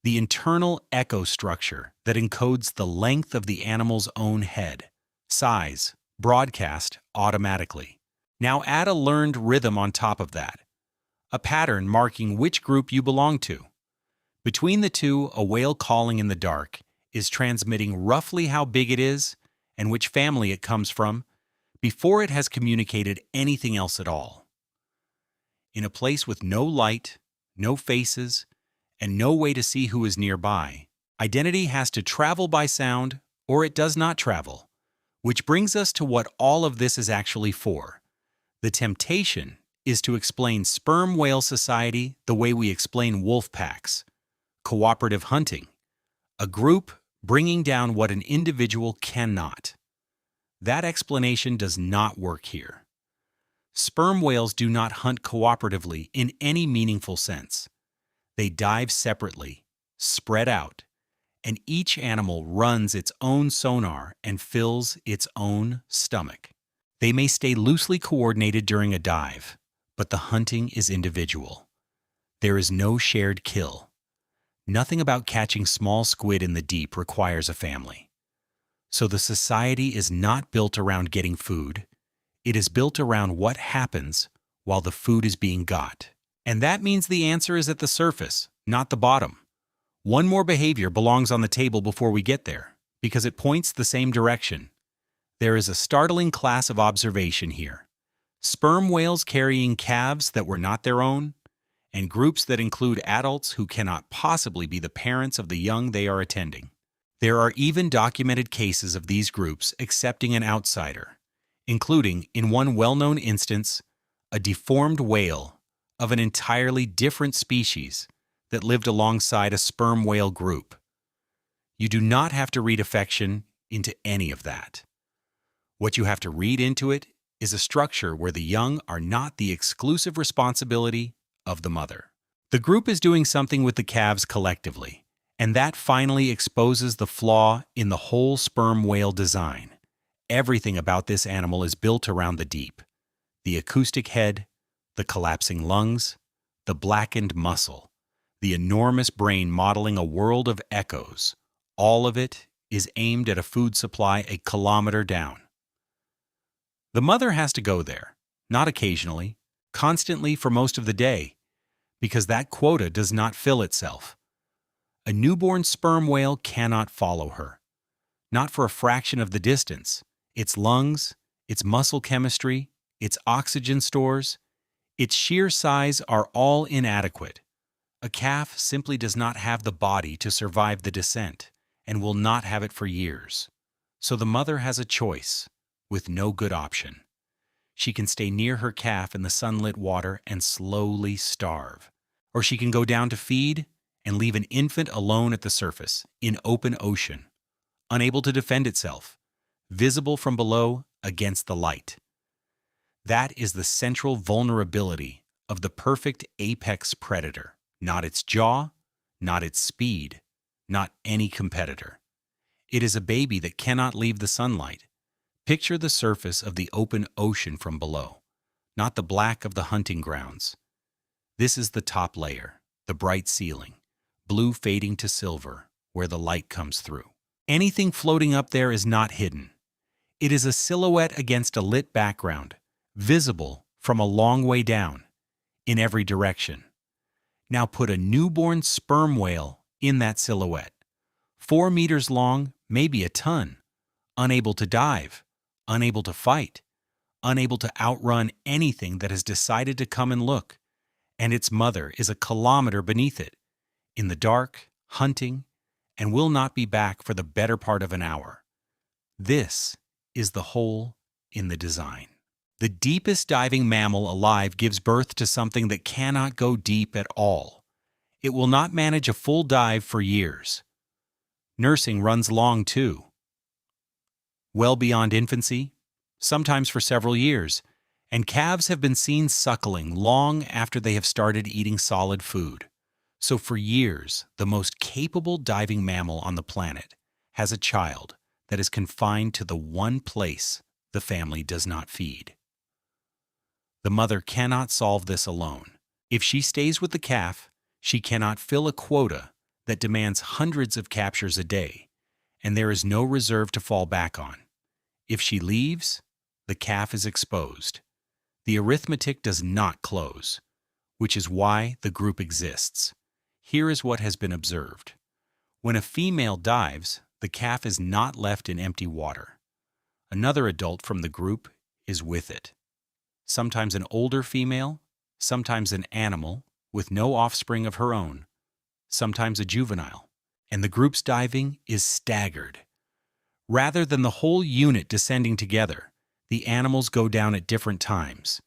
[SPEAKER 1] the internal echo structure that encodes the length of the animal's own head, size, broadcast automatically. Now add a learned rhythm on top of that, a pattern marking which group you belong to. Between the two, a whale calling in the dark is transmitting roughly how big it is and which family it comes from before it has communicated anything else at all. In a place with no light, no faces, and no way to see who is nearby, identity has to travel by sound or it does not travel, which brings us to what all of this is actually for. The temptation is to explain sperm whale society the way we explain wolf packs: cooperative hunting, a group bringing down what an individual cannot. That explanation does not work here. Sperm whales do not hunt cooperatively in any meaningful sense. They dive separately, spread out, and each animal runs its own sonar and fills its own stomach. They may stay loosely coordinated during a dive, but the hunting is individual. There is no shared kill. Nothing about catching small squid in the deep requires a family. So the society is not built around getting food. It is built around what happens while the food is being got. And that means the answer is at the surface, not the bottom. One more behavior belongs on the table before we get there, because it points the same direction. There is a startling class of observation here: sperm whales carrying calves that were not their own, and groups that include adults who cannot possibly be the parents of the young they are attending. There are even documented cases of these groups accepting an outsider, including, in one well-known instance, a deformed whale of an entirely different species that lived alongside a sperm whale group. You do not have to read affection into any of that. What you have to read into it is a structure where the young are not the exclusive responsibility of the mother. The group is doing something with the calves collectively, and that finally exposes the flaw in the whole sperm whale design. Everything about this animal is built around the deep: the acoustic head, the collapsing lungs, the blackened muscle, the enormous brain modeling a world of echoes. All of it is aimed at a food supply a kilometer down. The mother has to go there, not occasionally, constantly for most of the day, because that quota does not fill itself. A newborn sperm whale cannot follow her, not for a fraction of the distance. Its lungs, its muscle chemistry, its oxygen stores, its sheer size are all inadequate. A calf simply does not have the body to survive the descent and will not have it for years. So the mother has a choice, with no good option. She can stay near her calf in the sunlit water and slowly starve, or she can go down to feed and leave an infant alone at the surface, in open ocean, unable to defend itself, visible from below against the light. That is the central vulnerability of the perfect apex predator: not its jaw, not its speed, not any competitor. It is a baby that cannot leave the sunlight. Picture the surface of the open ocean from below, not the black of the hunting grounds. This is the top layer, the bright ceiling, blue fading to silver, where the light comes through. Anything floating up there is not hidden. It is a silhouette against a lit background, visible from a long way down, in every direction. Now put a newborn sperm whale in that silhouette, 4 meters long, maybe a ton, unable to dive, unable to fight, unable to outrun anything that has decided to come and look, and its mother is a kilometer beneath it, in the dark, hunting, and will not be back for the better part of an hour. This is the hole in the design. The deepest diving mammal alive gives birth to something that cannot go deep at all. It will not manage a full dive for years. Nursing runs long too. Well beyond infancy, sometimes for several years, and calves have been seen suckling long after they have started eating solid food. So for years, the most capable diving mammal on the planet has a child that is confined to the one place the family does not feed. The mother cannot solve this alone. If she stays with the calf, she cannot fill a quota that demands hundreds of captures a day, and there is no reserve to fall back on. If she leaves, the calf is exposed. The arithmetic does not close, which is why the group exists. Here is what has been observed. When a female dives, the calf is not left in empty water. Another adult from the group is with it. Sometimes an older female, sometimes an animal with no offspring of her own, sometimes a juvenile, and the group's diving is staggered. Rather than the whole unit descending together, the animals go down at different times,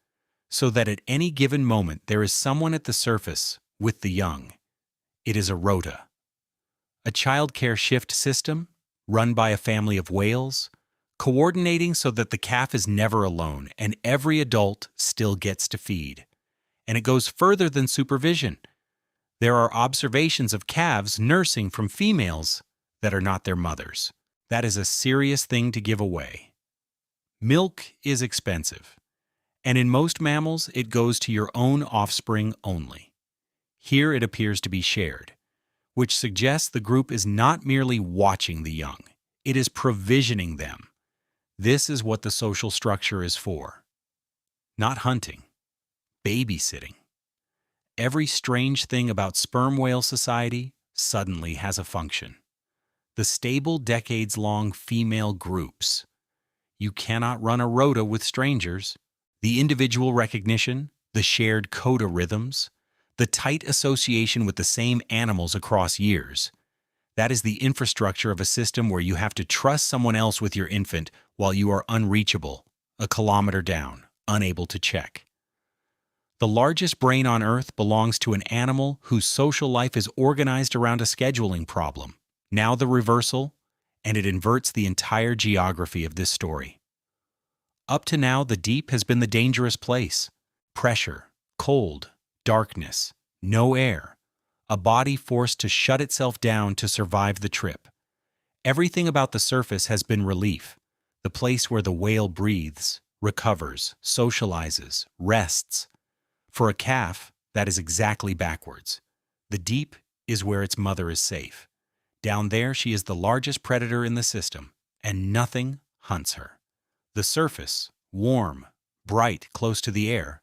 [SPEAKER 1] so that at any given moment there is someone at the surface with the young. It is a rota, a child care shift system run by a family of whales, coordinating so that the calf is never alone and every adult still gets to feed. And it goes further than supervision. There are observations of calves nursing from females that are not their mothers. That is a serious thing to give away. Milk is expensive, and in most mammals it goes to your own offspring only. Here it appears to be shared, which suggests the group is not merely watching the young, it is provisioning them. This is what the social structure is for. Not hunting, babysitting. Every strange thing about sperm whale society suddenly has a function. The stable decades-long female groups. You cannot run a rota with strangers. The individual recognition, the shared coda rhythms, the tight association with the same animals across years. That is the infrastructure of a system where you have to trust someone else with your infant while you are unreachable, a kilometer down, unable to check. The largest brain on Earth belongs to an animal whose social life is organized around a scheduling problem. Now the reversal, and it inverts the entire geography of this story. Up to now, the deep has been the dangerous place. Pressure, cold, darkness, no air. A body forced to shut itself down to survive the trip. Everything about the surface has been relief, the place where the whale breathes, recovers, socializes, rests. For a calf, that is exactly backwards. The deep is where its mother is safe. Down there, she is the largest predator in the system, and nothing hunts her. The surface, warm, bright, close to the air,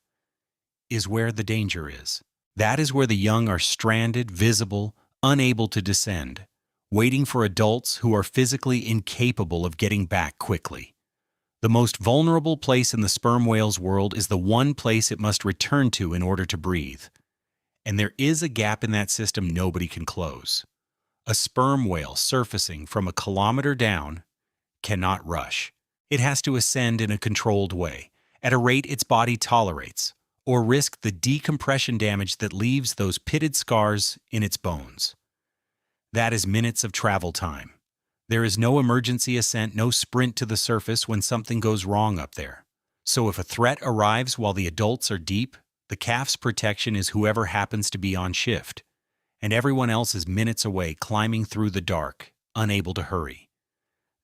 [SPEAKER 1] is where the danger is. That is where the young are stranded, visible, unable to descend, waiting for adults who are physically incapable of getting back quickly. The most vulnerable place in the sperm whale's world is the one place it must return to in order to breathe. And there is a gap in that system nobody can close. A sperm whale surfacing from a kilometer down cannot rush. It has to ascend in a controlled way, at a rate its body tolerates, or risk the decompression damage that leaves those pitted scars in its bones. That is minutes of travel time. There is no emergency ascent, no sprint to the surface when something goes wrong up there. So if a threat arrives while the adults are deep, the calf's protection is whoever happens to be on shift, and everyone else is minutes away climbing through the dark, unable to hurry.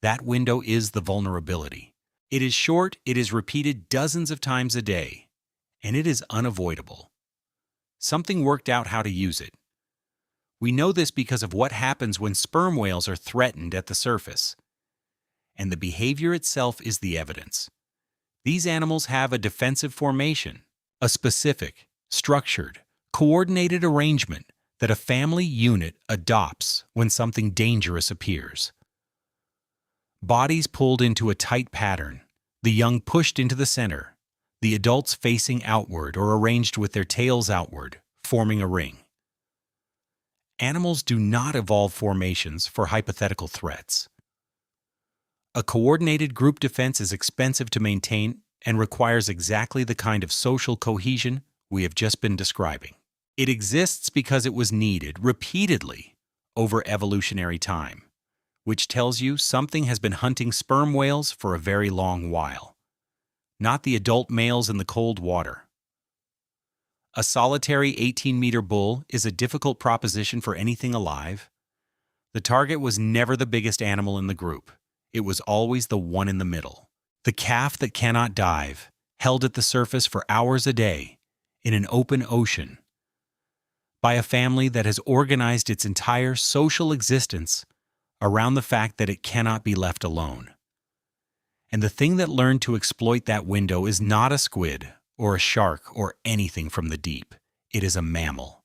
[SPEAKER 1] That window is the vulnerability. It is short, it is repeated dozens of times a day, and it is unavoidable. Something worked out how to use it. We know this because of what happens when sperm whales are threatened at the surface. And the behavior itself is the evidence. These animals have a defensive formation, a specific, structured, coordinated arrangement that a family unit adopts when something dangerous appears. Bodies pulled into a tight pattern, the young pushed into the center, the adults facing outward or arranged with their tails outward, forming a ring. Animals do not evolve formations for hypothetical threats. A coordinated group defense is expensive to maintain and requires exactly the kind of social cohesion we have just been describing. It exists because it was needed repeatedly over evolutionary time, which tells you something has been hunting sperm whales for a very long while, not the adult males in the cold water. A solitary 18-meter bull is a difficult proposition for anything alive. The target was never the biggest animal in the group. It was always the one in the middle. The calf that cannot dive, held at the surface for hours a day, in an open ocean, by a family that has organized its entire social existence around the fact that it cannot be left alone. And the thing that learned to exploit that window is not a squid or a shark or anything from the deep. It is a mammal.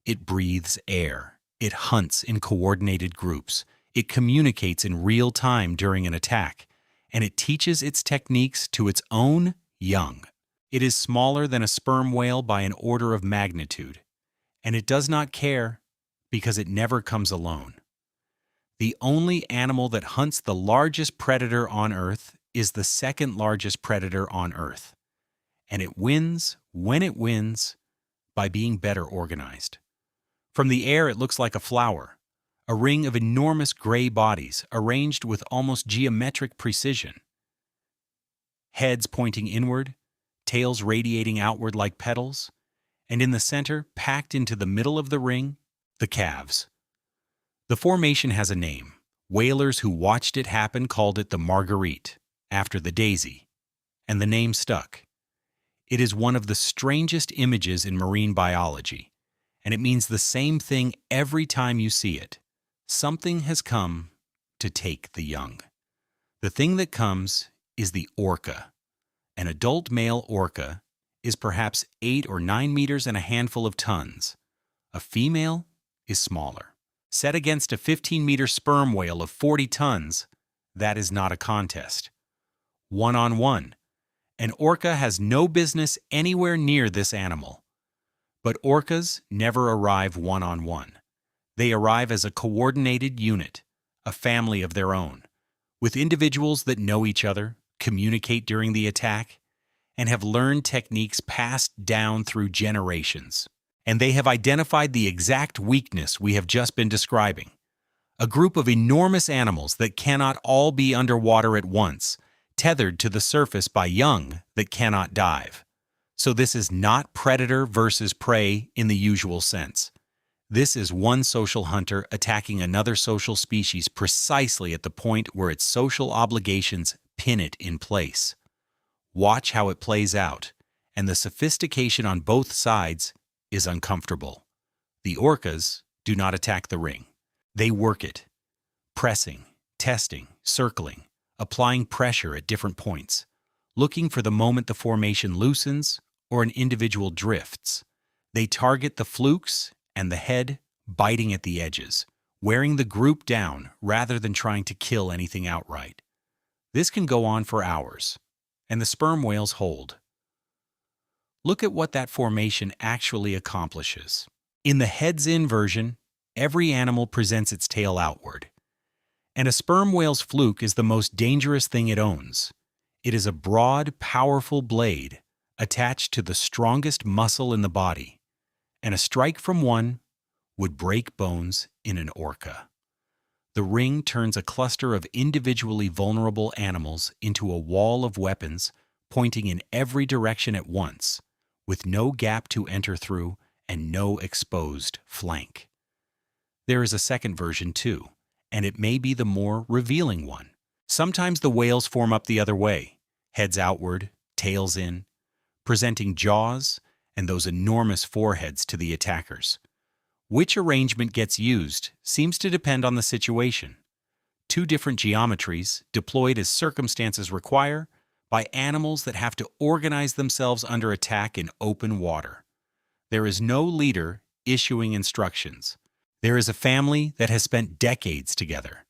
[SPEAKER 1] It breathes air. It hunts in coordinated groups. It communicates in real time during an attack, and it teaches its techniques to its own young. It is smaller than a sperm whale by an order of magnitude, and it does not care because it never comes alone. The only animal that hunts the largest predator on Earth is the second largest predator on Earth, and it wins when it wins by being better organized. From the air, it looks like a flower, a ring of enormous gray bodies arranged with almost geometric precision. Heads pointing inward, tails radiating outward like petals, and in the center, packed into the middle of the ring, the calves. The formation has a name. Whalers who watched it happen called it the marguerite, after the daisy, and the name stuck. It is one of the strangest images in marine biology, and it means the same thing every time you see it. Something has come to take the young. The thing that comes is the orca. An adult male orca is perhaps 8 or 9 meters and a handful of tons. A female is smaller. Set against a 15-meter sperm whale of 40 tons, that is not a contest. One-on-one. An orca has no business anywhere near this animal. But orcas never arrive one-on-one. They arrive as a coordinated unit, a family of their own, with individuals that know each other, communicate during the attack, and have learned techniques passed down through generations. And they have identified the exact weakness we have just been describing. A group of enormous animals that cannot all be underwater at once, tethered to the surface by young that cannot dive. So this is not predator versus prey in the usual sense. This is one social hunter attacking another social species precisely at the point where its social obligations pin it in place. Watch how it plays out, and the sophistication on both sides is uncomfortable. The orcas do not attack the ring. They work it, pressing, testing, circling, applying pressure at different points, looking for the moment the formation loosens or an individual drifts. They target the flukes and the head, biting at the edges, wearing the group down rather than trying to kill anything outright. This can go on for hours, and the sperm whales hold. Look at what that formation actually accomplishes. In the heads-in version, every animal presents its tail outward, and a sperm whale's fluke is the most dangerous thing it owns. It is a broad, powerful blade attached to the strongest muscle in the body, and a strike from one would break bones in an orca. The ring turns a cluster of individually vulnerable animals into a wall of weapons pointing in every direction at once, with no gap to enter through and no exposed flank. There is a second version too, and it may be the more revealing one. Sometimes the whales form up the other way, heads outward, tails in, presenting jaws and those enormous foreheads to the attackers. Which arrangement gets used seems to depend on the situation. Two different geometries deployed as circumstances require by animals that have to organize themselves under attack in open water. There is no leader issuing instructions. There is a family that has spent decades together,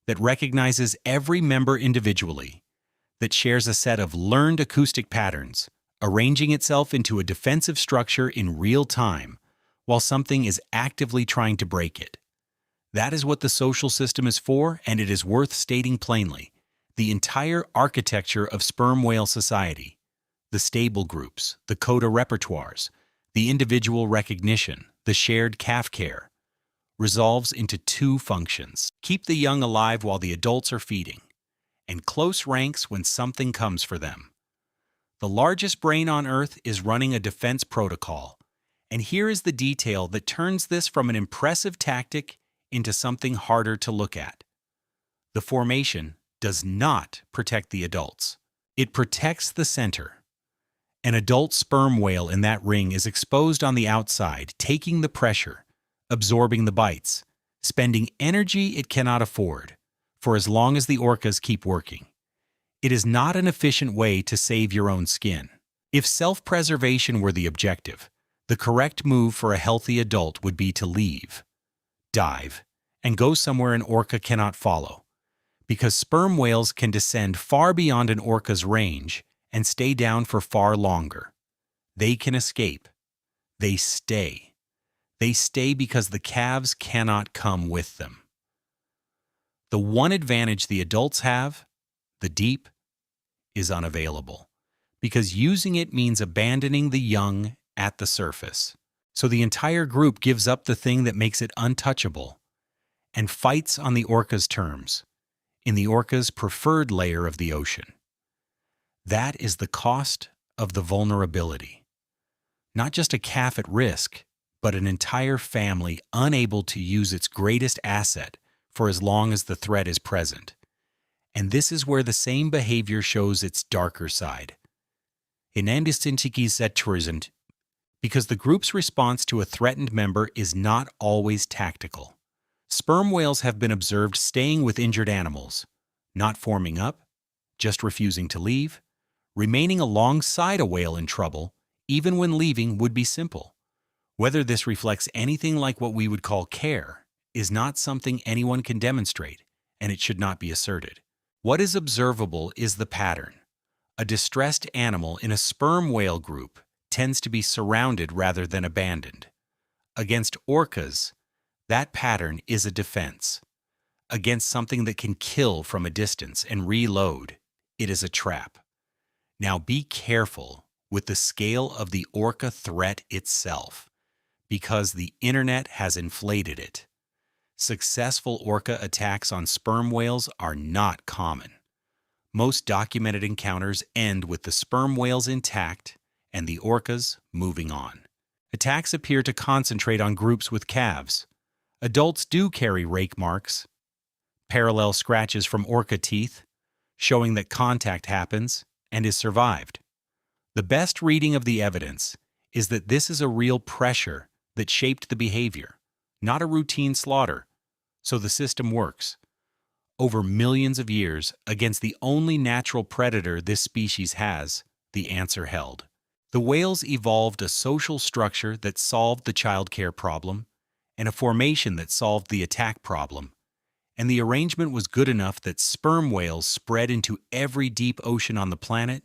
[SPEAKER 1] that recognizes every member individually, that shares a set of learned acoustic patterns, arranging itself into a defensive structure in real time, while something is actively trying to break it. That is what the social system is for, and it is worth stating plainly. The entire architecture of sperm whale society, the stable groups, the coda repertoires, the individual recognition, the shared calf care, resolves into two functions. Keep the young alive while the adults are feeding, and close ranks when something comes for them. The largest brain on Earth is running a defense protocol, and here is the detail that turns this from an impressive tactic into something harder to look at. The formation does not protect the adults. It protects the center. An adult sperm whale in that ring is exposed on the outside, taking the pressure, absorbing the bites, spending energy it cannot afford, for as long as the orcas keep working. It is not an efficient way to save your own skin. If self-preservation were the objective, the correct move for a healthy adult would be to leave, dive, and go somewhere an orca cannot follow, because sperm whales can descend far beyond an orca's range and stay down for far longer. They can escape. They stay. They stay because the calves cannot come with them. The one advantage the adults have, the deep, is unavailable, because using it means abandoning the young at the surface. So the entire group gives up the thing that makes it untouchable and fights on the orca's terms, in the orca's preferred layer of the ocean. That is the cost of the vulnerability. Not just a calf at risk, but an entire family unable to use its greatest asset for as long as the threat is present. And this is where the same behavior shows its darker side. Because the group's response to a threatened member is not always tactical. Sperm whales have been observed staying with injured animals, not forming up, just refusing to leave, remaining alongside a whale in trouble, even when leaving would be simple. Whether this reflects anything like what we would call care is not something anyone can demonstrate, and it should not be asserted. What is observable is the pattern. A distressed animal in a sperm whale group tends to be surrounded rather than abandoned. Against orcas, that pattern is a defense. Against something that can kill from a distance and reload, it is a trap. Now be careful with the scale of the orca threat itself, because the internet has inflated it. Successful orca attacks on sperm whales are not common. Most documented encounters end with the sperm whales intact and the orcas moving on. Attacks appear to concentrate on groups with calves. Adults do carry rake marks, parallel scratches from orca teeth, showing that contact happens and is survived. The best reading of the evidence is that this is a real pressure that shaped the behavior, not a routine slaughter, so the system works. Over millions of years, against the only natural predator this species has, the answer held. The whales evolved a social structure that solved the childcare problem, and a formation that solved the attack problem, and the arrangement was good enough that sperm whales spread into every deep ocean on the planet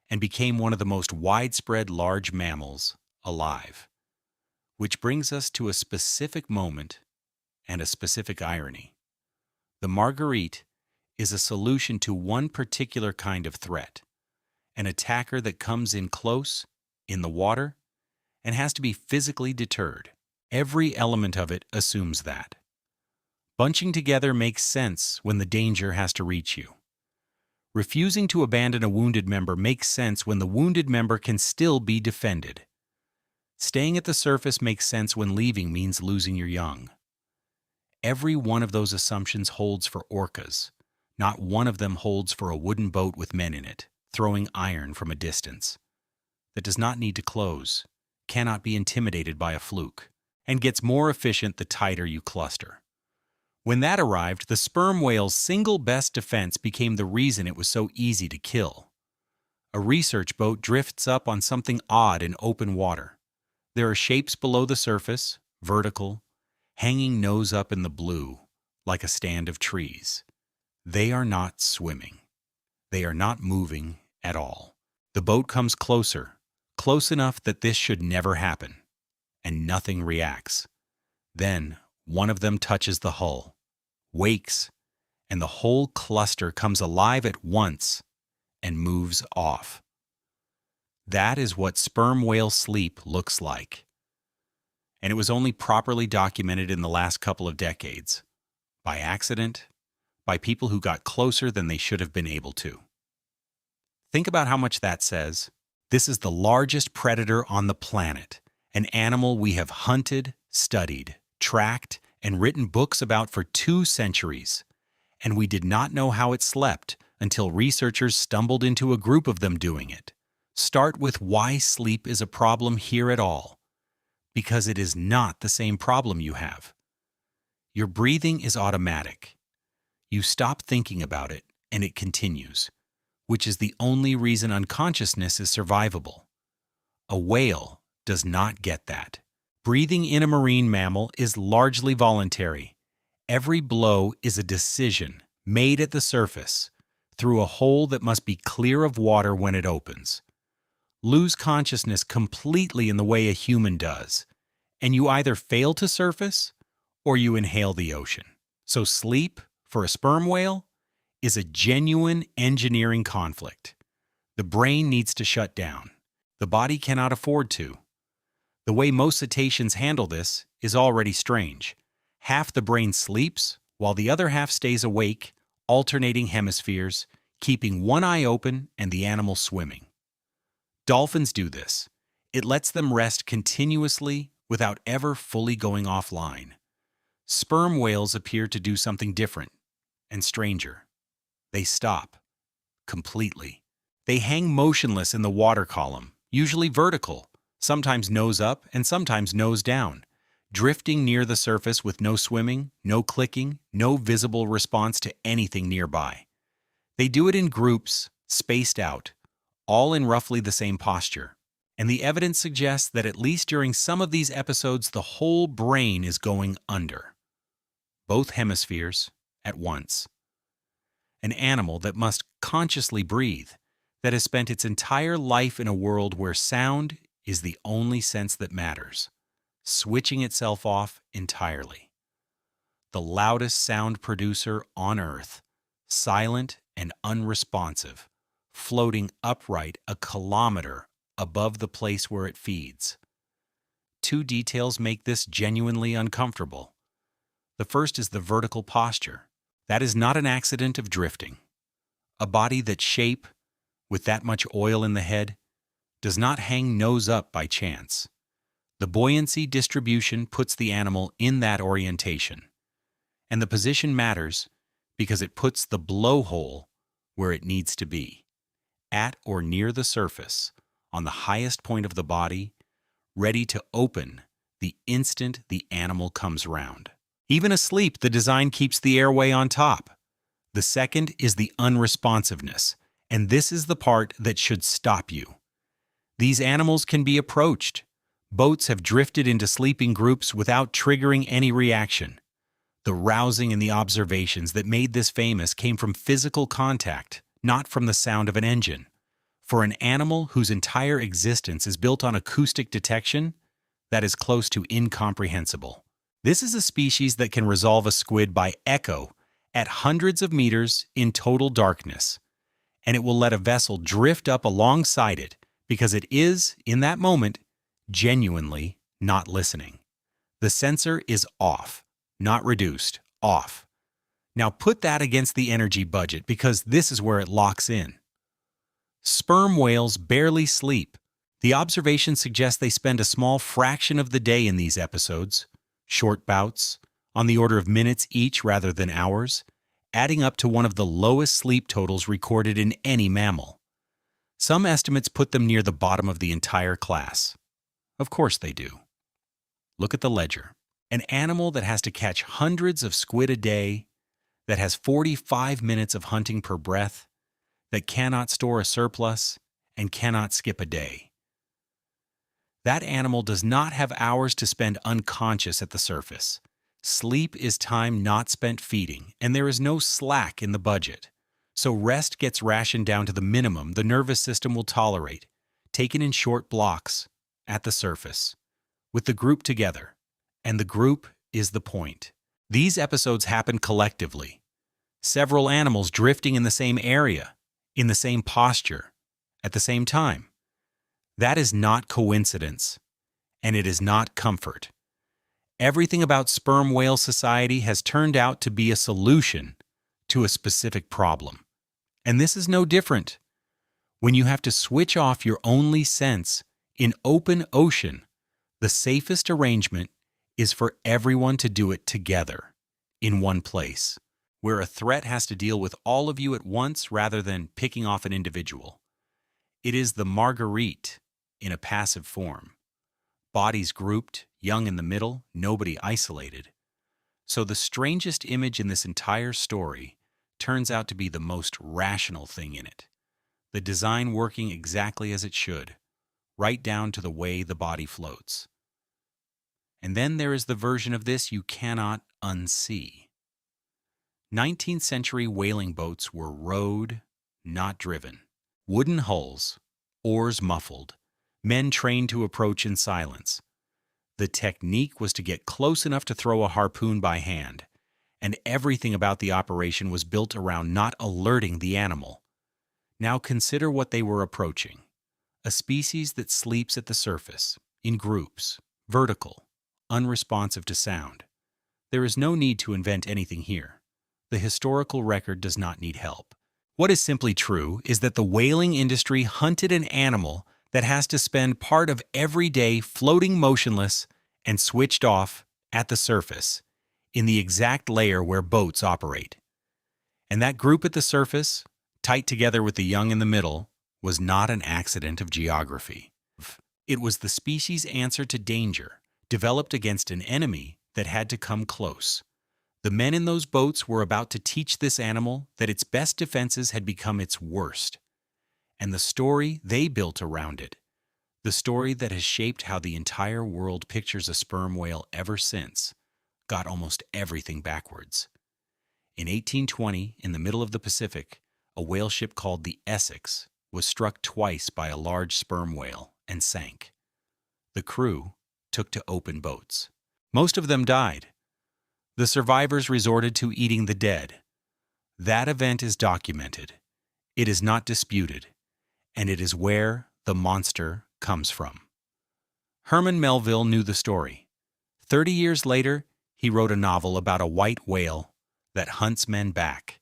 [SPEAKER 1] and became one of the most widespread large mammals alive. Which brings us to a specific moment and a specific irony. The marguerite is a solution to one particular kind of threat, an attacker that comes in close, in the water, and has to be physically deterred. Every element of it assumes that. Bunching together makes sense when the danger has to reach you. Refusing to abandon a wounded member makes sense when the wounded member can still be defended. Staying at the surface makes sense when leaving means losing your young. Every one of those assumptions holds for orcas. Not one of them holds for a wooden boat with men in it, throwing iron from a distance. That does not need to close, cannot be intimidated by a fluke, and gets more efficient the tighter you cluster. When that arrived, the sperm whale's single best defense became the reason it was so easy to kill. A research boat drifts up on something odd in open water. There are shapes below the surface, vertical, hanging nose up in the blue, like a stand of trees. They are not swimming. They are not moving at all. The boat comes closer, close enough that this should never happen. and nothing reacts. Then one of them touches the hull, wakes, and the whole cluster comes alive at once and moves off. That is what sperm whale sleep looks like. And it was only properly documented in the last couple of decades. By accident, by people who got closer than they should have been able to. Think about how much that says. This is the largest predator on the planet, an animal we have hunted, studied, tracked, and written books about for 2 centuries. And we did not know how it slept until researchers stumbled into a group of them doing it. Start with why sleep is a problem here at all. Because it is not the same problem you have. Your breathing is automatic. You stop thinking about it, and it continues, which is the only reason unconsciousness is survivable. A whale does not get that. Breathing in a marine mammal is largely voluntary. Every blow is a decision made at the surface, through a hole that must be clear of water when it opens. Lose consciousness completely in the way a human does, and you either fail to surface or you inhale the ocean. So sleep, for a sperm whale, is a genuine engineering conflict. The brain needs to shut down. The body cannot afford to. The way most cetaceans handle this is already strange. Half the brain sleeps, while the other half stays awake, alternating hemispheres, keeping one eye open and the animal swimming. Dolphins do this. It lets them rest continuously without ever fully going offline. Sperm whales appear to do something different and stranger. They stop completely. They hang motionless in the water column, usually vertical, sometimes nose up and sometimes nose down, drifting near the surface with no swimming, no clicking, no visible response to anything nearby. They do it in groups, spaced out, all in roughly the same posture. And the evidence suggests that at least during some of these episodes, the whole brain is going under. Both hemispheres at once. An animal that must consciously breathe, that has spent its entire life in a world where sound is the only sense that matters, switching itself off entirely. The loudest sound producer on Earth, silent and unresponsive, floating upright a kilometer above the place where it feeds. 2 details make this genuinely uncomfortable. The first is the vertical posture. That is not an accident of drifting. A body that shape, with that much oil in the head, does not hang nose up by chance. The buoyancy distribution puts the animal in that orientation. And the position matters because it puts the blowhole where it needs to be, at or near the surface, on the highest point of the body, ready to open the instant the animal comes round. Even asleep, the design keeps the airway on top. The second is the unresponsiveness, and this is the part that should stop you. These animals can be approached. Boats have drifted into sleeping groups without triggering any reaction. The rousing and the observations that made this famous came from physical contact, not from the sound of an engine. For an animal whose entire existence is built on acoustic detection, that is close to incomprehensible. This is a species that can resolve a squid by echo at hundreds of meters in total darkness, and it will let a vessel drift up alongside it because it is, in that moment, genuinely not listening. The sensor is off, not reduced, off. Now put that against the energy budget because this is where it locks in. Sperm whales barely sleep. The observations suggest they spend a small fraction of the day in these episodes, short bouts, on the order of minutes each rather than hours, adding up to one of the lowest sleep totals recorded in any mammal. Some estimates put them near the bottom of the entire class. Of course they do. Look at the ledger. An animal that has to catch hundreds of squid a day, that has 45 minutes of hunting per breath, that cannot store a surplus, and cannot skip a day. That animal does not have hours to spend unconscious at the surface. Sleep is time not spent feeding, and there is no slack in the budget. So rest gets rationed down to the minimum the nervous system will tolerate, taken in short blocks, at the surface. with the group together, and the group is the point. These episodes happen collectively, several animals drifting in the same area, in the same posture, at the same time. That is not coincidence, and it is not comfort. Everything about sperm whale society has turned out to be a solution to a specific problem. And this is no different. When you have to switch off your only sense in open ocean, the safest arrangement is for everyone to do it together, in one place, where a threat has to deal with all of you at once rather than picking off an individual. It is the marguerite in a passive form. Bodies grouped, young in the middle, nobody isolated. So the strangest image in this entire story turns out to be the most rational thing in it. The design working exactly as it should, right down to the way the body floats. And then there is the version of this you cannot unsee. 19th century whaling boats were rowed, not driven. Wooden hulls, oars muffled, men trained to approach in silence. The technique was to get close enough to throw a harpoon by hand, and everything about the operation was built around not alerting the animal. Now consider what they were approaching. A species that sleeps at the surface, in groups, vertical, unresponsive to sound. There is no need to invent anything here. The historical record does not need help. What is simply true is that the whaling industry hunted an animal that has to spend part of every day floating motionless and switched off at the surface, in the exact layer where boats operate. And that group at the surface, tight together with the young in the middle, was not an accident of geography. It was the species' answer to danger, developed against an enemy that had to come close. The men in those boats were about to teach this animal that its best defenses had become its worst. And the story they built around it, the story that has shaped how the entire world pictures a sperm whale ever since, got almost everything backwards. In 1820, in the middle of the Pacific, a whale ship called the Essex was struck twice by a large sperm whale and sank. The crew took to open boats. Most of them died. The survivors resorted to eating the dead. That event is documented. It is not disputed. And it is where the monster comes from. Herman Melville knew the story. 30 years later, he wrote a novel about a white whale that hunts men back.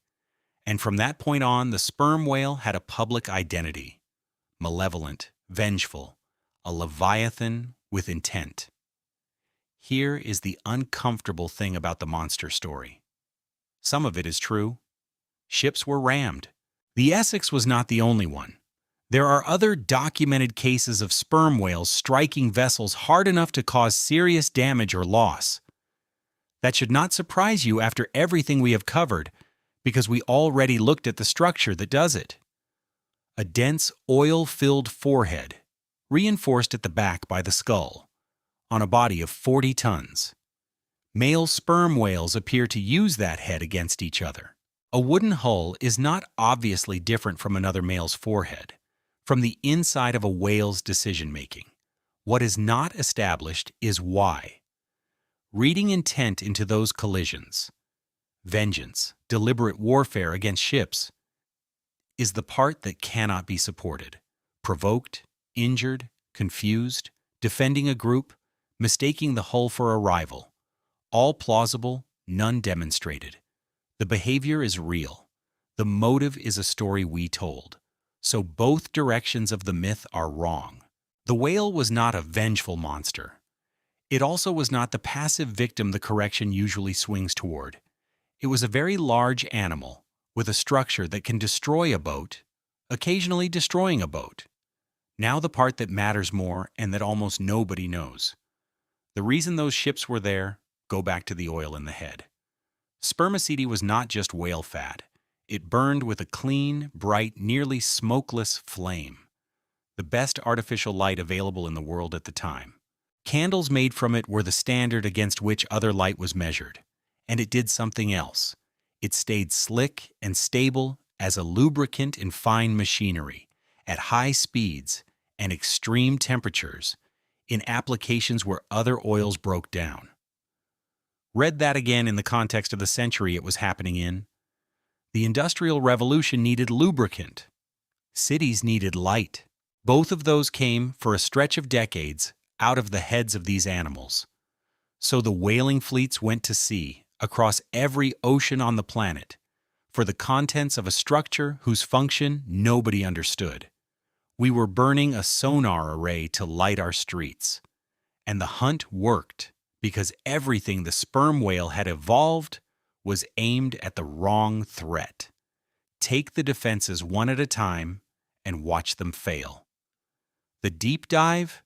[SPEAKER 1] And from that point on, the sperm whale had a public identity. Malevolent, vengeful, a leviathan with intent. Here is the uncomfortable thing about the monster story. Some of it is true. Ships were rammed. The Essex was not the only one. There are other documented cases of sperm whales striking vessels hard enough to cause serious damage or loss. That should not surprise you after everything we have covered, because we already looked at the structure that does it. A dense, oil-filled forehead, reinforced at the back by the skull, on a body of 40 tons. Male sperm whales appear to use that head against each other. A wooden hull is not obviously different from another male's forehead, from the inside of a whale's decision-making. What is not established is why. Reading intent into those collisions, vengeance, deliberate warfare against ships, is the part that cannot be supported. Provoked, injured, confused, defending a group, mistaking the hull for a rival. All plausible, none demonstrated. The behavior is real. The motive is a story we told. So both directions of the myth are wrong. The whale was not a vengeful monster. It also was not the passive victim the correction usually swings toward. It was a very large animal with a structure that can destroy a boat, occasionally destroying a boat. Now the part that matters more and that almost nobody knows. The reason those ships were there, go back to the oil in the head. Spermaceti was not just whale fat. It burned with a clean, bright, nearly smokeless flame. The best artificial light available in the world at the time. Candles made from it were the standard against which other light was measured. And it did something else. It stayed slick and stable as a lubricant in fine machinery, at high speeds and extreme temperatures. in applications where other oils broke down. Read that again in the context of the century it was happening in. The Industrial Revolution needed lubricant. Cities needed light. Both of those came, for a stretch of decades, out of the heads of these animals. So the whaling fleets went to sea, across every ocean on the planet, for the contents of a structure whose function nobody understood. We were burning a sonar array to light our streets. And the hunt worked, because everything the sperm whale had evolved was aimed at the wrong threat. Take the defenses one at a time and watch them fail. The deep dive,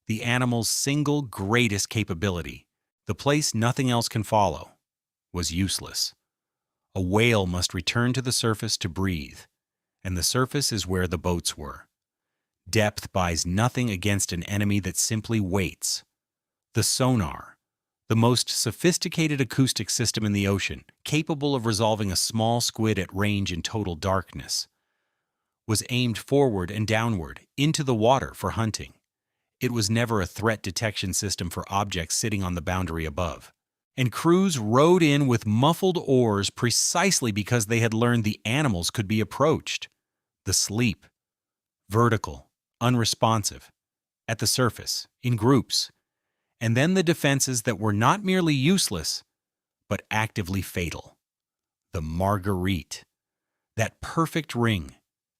[SPEAKER 1] the animal's single greatest capability, the place nothing else can follow, was useless. A whale must return to the surface to breathe, and the surface is where the boats were. Depth buys nothing against an enemy that simply waits. The sonar, the most sophisticated acoustic system in the ocean, capable of resolving a small squid at range in total darkness, was aimed forward and downward into the water for hunting. It was never a threat detection system for objects sitting on the boundary above. And crews rowed in with muffled oars precisely because they had learned the animals could be approached. The sleep, vertical, unresponsive, at the surface, in groups. And then the defenses that were not merely useless, but actively fatal. The marguerite, that perfect ring,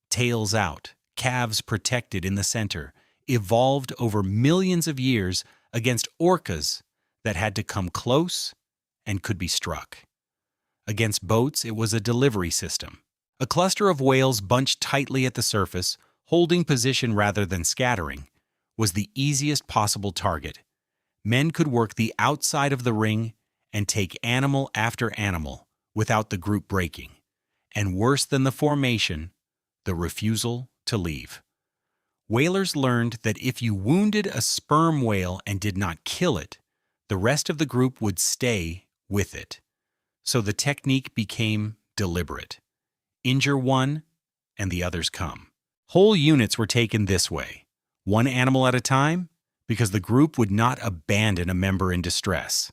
[SPEAKER 1] tails out, calves protected in the center, evolved over millions of years against orcas that had to come close and could be struck. Against boats, it was a delivery system. A cluster of whales bunched tightly at the surface, holding position rather than scattering, was the easiest possible target. Men could work the outside of the ring and take animal after animal without the group breaking. And worse than the formation, the refusal to leave. Whalers learned that if you wounded a sperm whale and did not kill it, the rest of the group would stay with it. So the technique became deliberate. Injure one, and the others come. Whole units were taken this way, one animal at a time, because the group would not abandon a member in distress.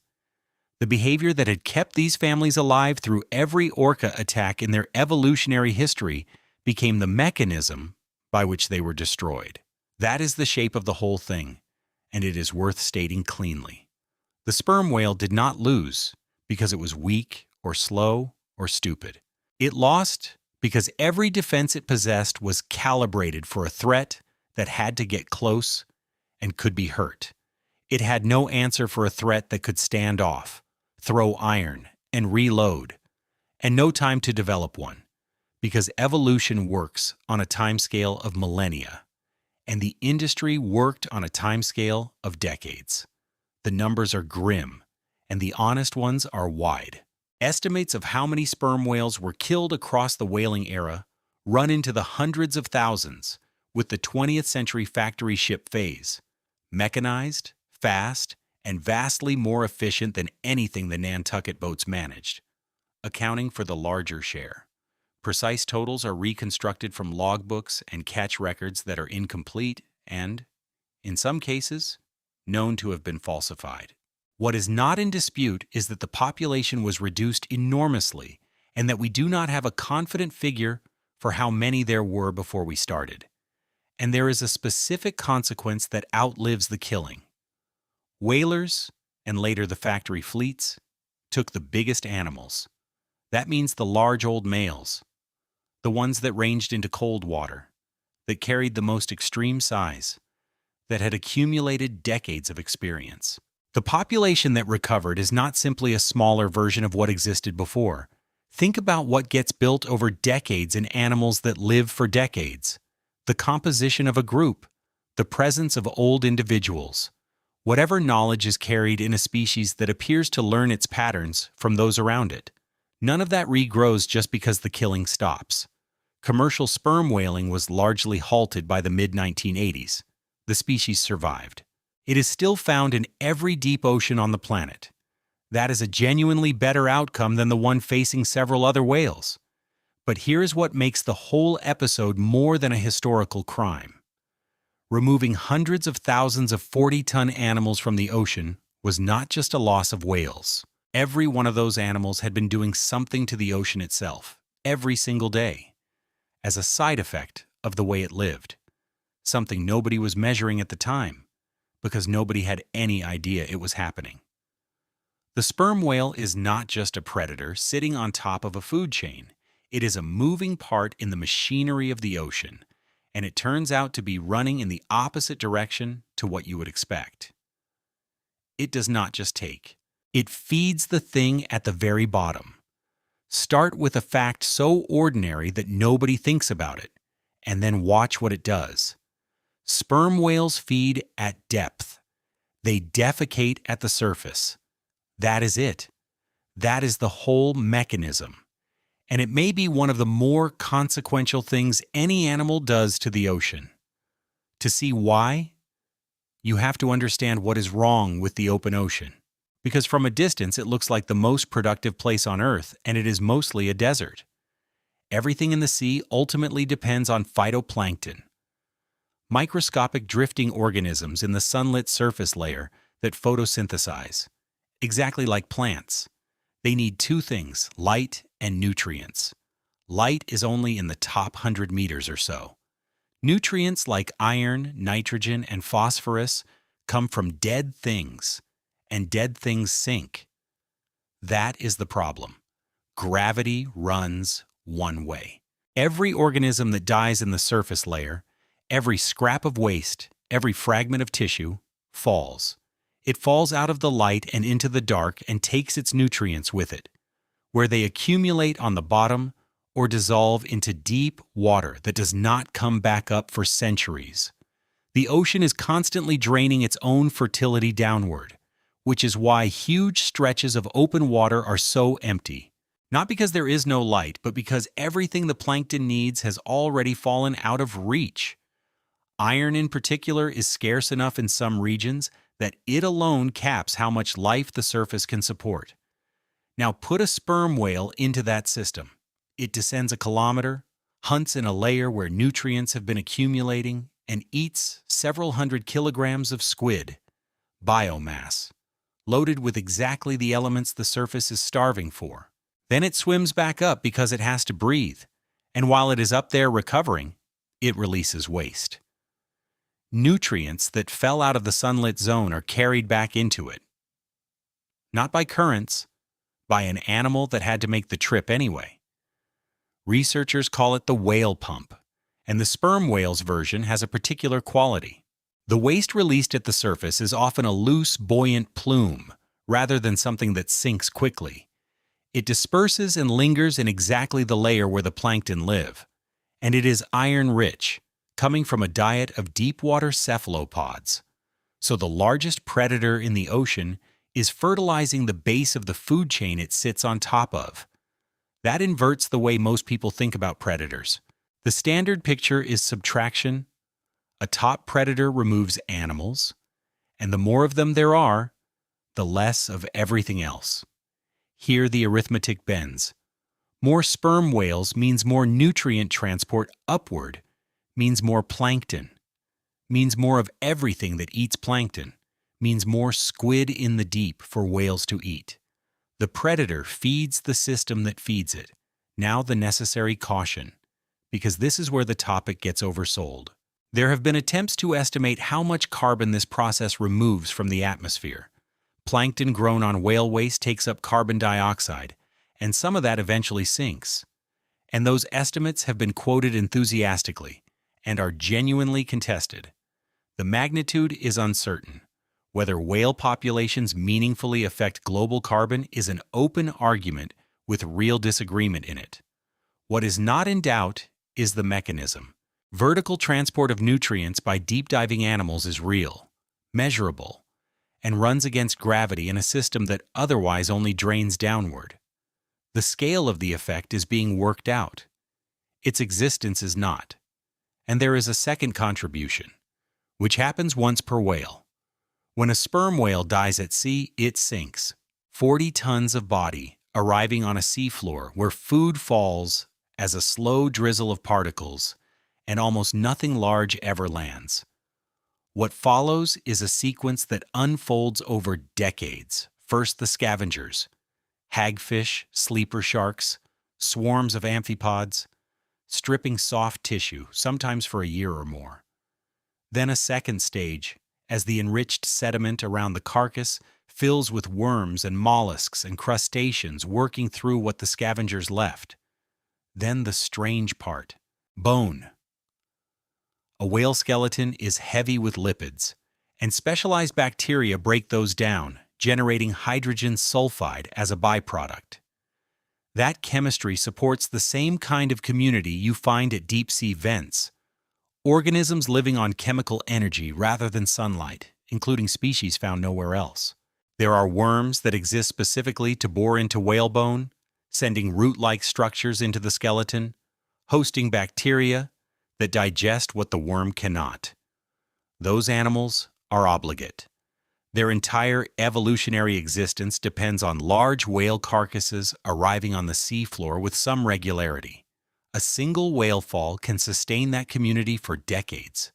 [SPEAKER 1] The behavior that had kept these families alive through every orca attack in their evolutionary history became the mechanism by which they were destroyed. That is the shape of the whole thing, and it is worth stating cleanly. The sperm whale did not lose because it was weak or slow or stupid. It lost because every defense it possessed was calibrated for a threat that had to get close and could be hurt. It had no answer for a threat that could stand off, throw iron, and reload, and no time to develop one, because evolution works on a timescale of millennia, and the industry worked on a timescale of decades. The numbers are grim, and the honest ones are wide. Estimates of how many sperm whales were killed across the whaling era run into the hundreds of thousands with the 20th century factory ship phase, mechanized, fast, and vastly more efficient than anything the Nantucket boats managed, accounting for the larger share. Precise totals are reconstructed from logbooks and catch records that are incomplete and, in some cases, known to have been falsified. What is not in dispute is that the population was reduced enormously and that we do not have a confident figure for how many there were before we started. And there is a specific consequence that outlives the killing. Whalers, and later the factory fleets, took the biggest animals. That means the large old males, the ones that ranged into cold water, that carried the most extreme size, that had accumulated decades of experience. The population that recovered is not simply a smaller version of what existed before. Think about what gets built over decades in animals that live for decades. The composition of a group, the presence of old individuals. Whatever knowledge is carried in a species that appears to learn its patterns from those around it. None of that regrows just because the killing stops. Commercial sperm whaling was largely halted by the mid-1980s. The species survived. It is still found in every deep ocean on the planet. That is a genuinely better outcome than the one facing several other whales. But here is what makes the whole episode more than a historical crime. Removing hundreds of thousands of 40-ton animals from the ocean was not just a loss of whales. Every one of those animals had been doing something to the ocean itself, every single day, as a side effect of the way it lived. Something nobody was measuring at the time, because nobody had any idea it was happening. The sperm whale is not just a predator sitting on top of a food chain. It is a moving part in the machinery of the ocean, and it turns out to be running in the opposite direction to what you would expect. It does not just take. It feeds the thing at the very bottom. Start with a fact so ordinary that nobody thinks about it, and then watch what it does. Sperm whales feed at depth. They defecate at the surface. That is it. That is the whole mechanism. And it may be one of the more consequential things any animal does to the ocean. To see why, you have to understand what is wrong with the open ocean. Because from a distance it looks like the most productive place on Earth, and it is mostly a desert. Everything in the sea ultimately depends on phytoplankton, microscopic drifting organisms in the sunlit surface layer that photosynthesize. Exactly like plants. They need two things, light and nutrients. Light is only in the top 100 meters or so. Nutrients like iron, nitrogen, and phosphorus come from dead things, and dead things sink. That is the problem. Gravity runs one way. Every organism that dies in the surface layer, every scrap of waste, every fragment of tissue, falls. It falls out of the light and into the dark and takes its nutrients with it, where they accumulate on the bottom or dissolve into deep water that does not come back up for centuries. The ocean is constantly draining its own fertility downward, which is why huge stretches of open water are so empty. Not because there is no light, but because everything the plankton needs has already fallen out of reach. Iron in particular is scarce enough in some regions that it alone caps how much life the surface can support. Now put a sperm whale into that system. It descends a kilometer, hunts in a layer where nutrients have been accumulating, and eats several hundred kilograms of squid, biomass, loaded with exactly the elements the surface is starving for. Then it swims back up because it has to breathe, and while it is up there recovering, it releases waste. Nutrients that fell out of the sunlit zone are carried back into it. Not by currents, by an animal that had to make the trip anyway. Researchers call it the whale pump, and the sperm whale's version has a particular quality. The waste released at the surface is often a loose, buoyant plume, rather than something that sinks quickly. It disperses and lingers in exactly the layer where the plankton live, and it is iron-rich, coming from a diet of deep-water cephalopods. So the largest predator in the ocean is fertilizing the base of the food chain it sits on top of. That inverts the way most people think about predators. The standard picture is subtraction. A top predator removes animals, and the more of them there are, the less of everything else. Here the arithmetic bends. More sperm whales means more nutrient transport upward, means more plankton, means more of everything that eats plankton, means more squid in the deep for whales to eat. The predator feeds the system that feeds it. Now the necessary caution, because this is where the topic gets oversold. There have been attempts to estimate how much carbon this process removes from the atmosphere. Plankton grown on whale waste takes up carbon dioxide, and some of that eventually sinks. And those estimates have been quoted enthusiastically and are genuinely contested. The magnitude is uncertain. Whether whale populations meaningfully affect global carbon is an open argument with real disagreement in it. What is not in doubt is the mechanism. Vertical transport of nutrients by deep-diving animals is real, measurable, and runs against gravity in a system that otherwise only drains downward. The scale of the effect is being worked out. Its existence is not. And there is a second contribution, which happens once per whale. When a sperm whale dies at sea, it sinks. 40 tons of body arriving on a seafloor where food falls as a slow drizzle of particles, and almost nothing large ever lands. What follows is a sequence that unfolds over decades. First, the scavengers, hagfish, sleeper sharks, swarms of amphipods, stripping soft tissue, sometimes for a year or more. Then a second stage, as the enriched sediment around the carcass fills with worms and mollusks and crustaceans working through what the scavengers left. Then the strange part, bone. A whale skeleton is heavy with lipids, and specialized bacteria break those down, generating hydrogen sulfide as a byproduct. That chemistry supports the same kind of community you find at deep-sea vents, organisms living on chemical energy rather than sunlight, including species found nowhere else. There are worms that exist specifically to bore into whalebone, sending root-like structures into the skeleton, hosting bacteria that digest what the worm cannot. Those animals are obligate. Their entire evolutionary existence depends on large whale carcasses arriving on the seafloor with some regularity. A single whale fall can sustain that community for decades,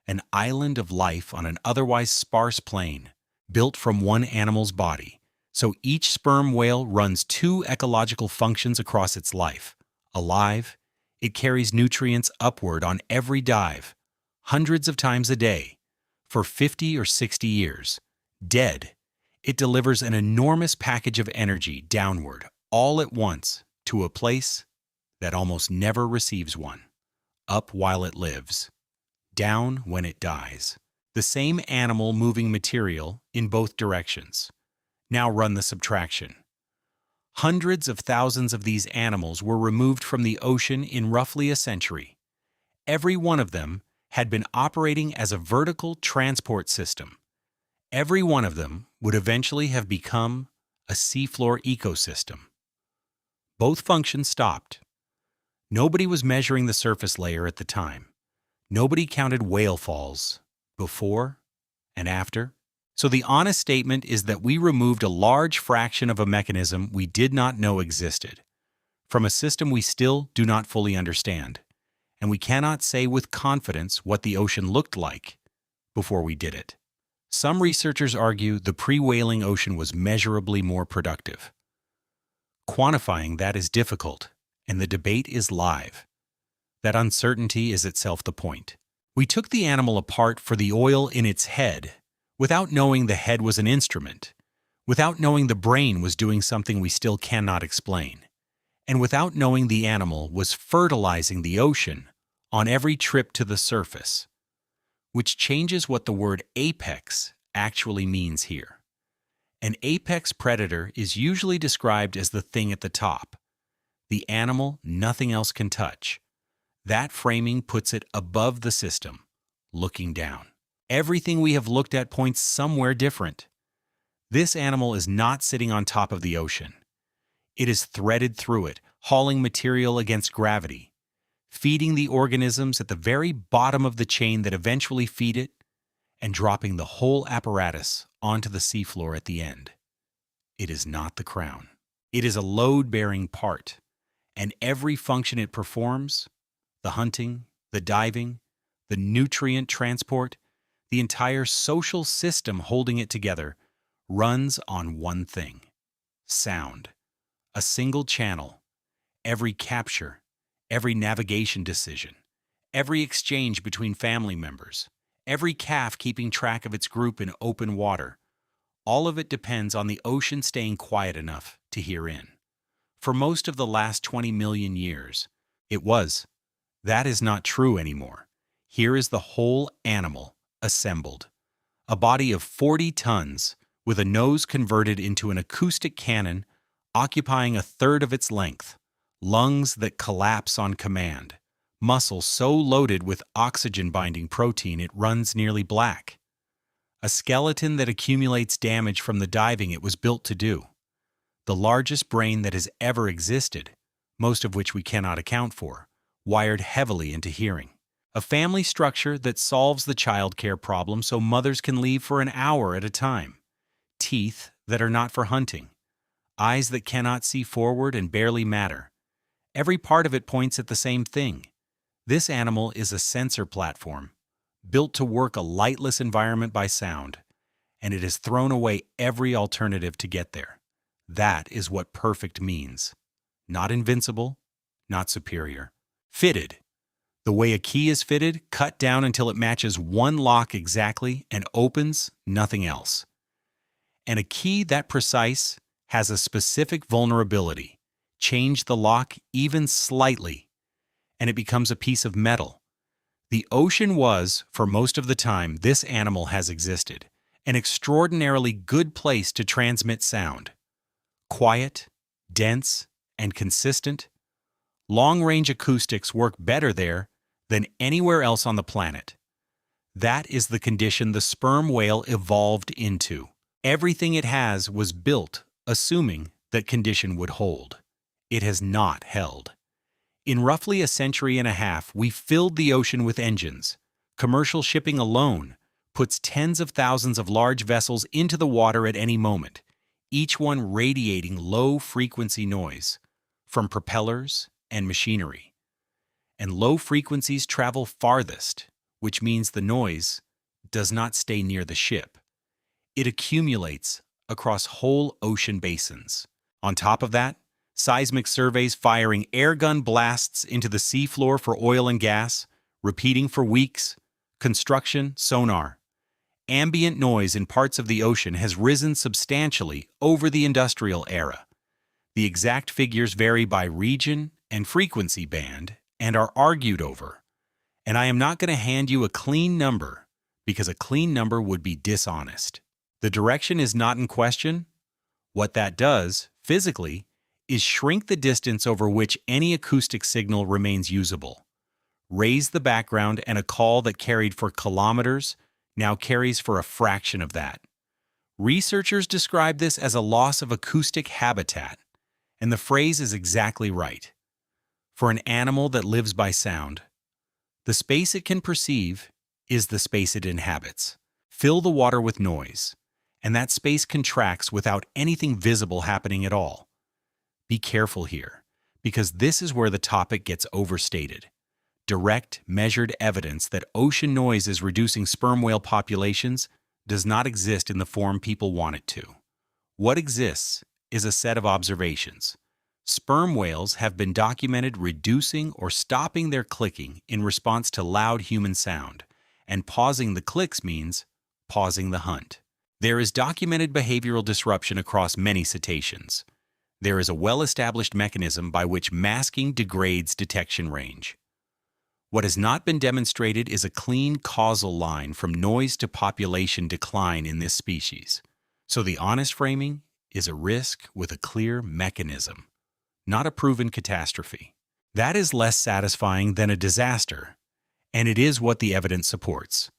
[SPEAKER 1] an island of life on an otherwise sparse plain, built from one animal's body. So each sperm whale runs two ecological functions across its life. Alive, it carries nutrients upward on every dive, hundreds of times a day, for 50 or 60 years. Dead, it delivers an enormous package of energy downward, all at once, to a place that almost never receives one. Up while it lives, down when it dies. The same animal moving material in both directions. Now run the subtraction. Hundreds of thousands of these animals were removed from the ocean in roughly a century. Every one of them had been operating as a vertical transport system. Every one of them would eventually have become a seafloor ecosystem. Both functions stopped. Nobody was measuring the surface layer at the time. Nobody counted whale falls before and after. So the honest statement is that we removed a large fraction of a mechanism we did not know existed, from a system we still do not fully understand, and we cannot say with confidence what the ocean looked like before we did it. Some researchers argue the pre-whaling ocean was measurably more productive. Quantifying that is difficult, and the debate is live. That uncertainty is itself the point. We took the animal apart for the oil in its head, without knowing the head was an instrument, without knowing the brain was doing something we still cannot explain, and without knowing the animal was fertilizing the ocean on every trip to the surface, which changes what the word apex actually means here. An apex predator is usually described as the thing at the top, the animal nothing else can touch. That framing puts it above the system, looking down. Everything we have looked at points somewhere different. This animal is not sitting on top of the ocean. It is threaded through it, hauling material against gravity, feeding the organisms at the very bottom of the chain that eventually feed it, and dropping the whole apparatus onto the seafloor at the end. It is not the crown. It is a load-bearing part, and every function it performs, the hunting, the diving, the nutrient transport, the entire social system holding it together, runs on one thing: sound. A single channel. Every capture, every navigation decision, every exchange between family members, every calf keeping track of its group in open water, all of it depends on the ocean staying quiet enough to hear in. For most of the last 20 million years, it was. That is not true anymore. Here is the whole animal assembled. A body of 40 tons, with a nose converted into an acoustic cannon occupying a third of its length, lungs that collapse on command, muscles so loaded with oxygen-binding protein it runs nearly black. A skeleton that accumulates damage from the diving it was built to do. The largest brain that has ever existed, most of which we cannot account for, wired heavily into hearing. A family structure that solves the childcare problem so mothers can leave for an hour at a time. Teeth that are not for hunting. Eyes that cannot see forward and barely matter. Every part of it points at the same thing. This animal is a sensor platform, built to work a lightless environment by sound, and it has thrown away every alternative to get there. That is what perfect means. Not invincible, not superior. Fitted. The way a key is fitted, cut down until it matches one lock exactly and opens, nothing else. And a key that precise has a specific vulnerability. Change the lock even slightly, and it becomes a piece of metal. The ocean was, for most of the time this animal has existed, an extraordinarily good place to transmit sound. Quiet, dense, and consistent. Long-range acoustics work better there than anywhere else on the planet. That is the condition the sperm whale evolved into. Everything it has was built assuming that condition would hold. It has not held. In roughly a century and a half, we filled the ocean with engines. Commercial shipping alone puts tens of thousands of large vessels into the water at any moment, each one radiating low-frequency noise from propellers and machinery. And low frequencies travel farthest, which means the noise does not stay near the ship. It accumulates across whole ocean basins. On top of that, seismic surveys firing airgun blasts into the seafloor for oil and gas, repeating for weeks, construction, sonar. Ambient noise in parts of the ocean has risen substantially over the industrial era. The exact figures vary by region and frequency band and are argued over. And I am not going to hand you a clean number because a clean number would be dishonest. The direction is not in question. What that does, physically, is shrink the distance over which any acoustic signal remains usable. Raise the background, and a call that carried for kilometers now carries for a fraction of that. Researchers describe this as a loss of acoustic habitat, and the phrase is exactly right. For an animal that lives by sound, the space it can perceive is the space it inhabits. Fill the water with noise, and that space contracts without anything visible happening at all. Be careful here, because this is where the topic gets overstated. Direct, measured evidence that ocean noise is reducing sperm whale populations does not exist in the form people want it to. What exists is a set of observations. Sperm whales have been documented reducing or stopping their clicking in response to loud human sound, and pausing the clicks means pausing the hunt. There is documented behavioral disruption across many cetaceans. There is a well-established mechanism by which masking degrades detection range. What has not been demonstrated is a clean causal line from noise to population decline in this species. So the honest framing is a risk with a clear mechanism, not a proven catastrophe. That is less satisfying than a disaster, and it is what the evidence supports.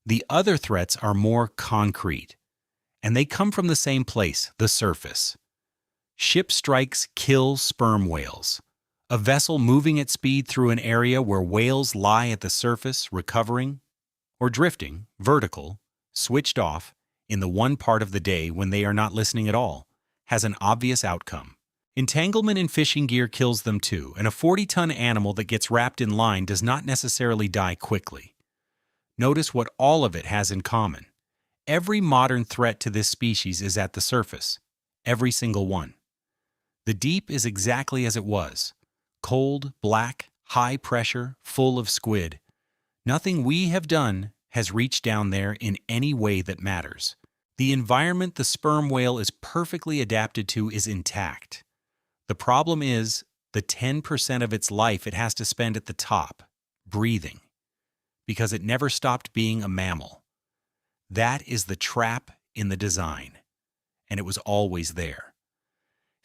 [SPEAKER 1] The other threats are more concrete, and they come from the same place, the surface. Ship strikes kill sperm whales. A vessel moving at speed through an area where whales lie at the surface, recovering, or drifting, vertical, switched off, in the one part of the day when they are not listening at all, has an obvious outcome. Entanglement in fishing gear kills them too, and a 40-ton animal that gets wrapped in line does not necessarily die quickly. Notice what all of it has in common. Every modern threat to this species is at the surface. Every single one. The deep is exactly as it was. Cold, black, high pressure, full of squid. Nothing we have done has reached down there in any way that matters. The environment the sperm whale is perfectly adapted to is intact. The problem is the 10% of its life it has to spend at the top, breathing, because it never stopped being a mammal. That is the trap in the design, and it was always there.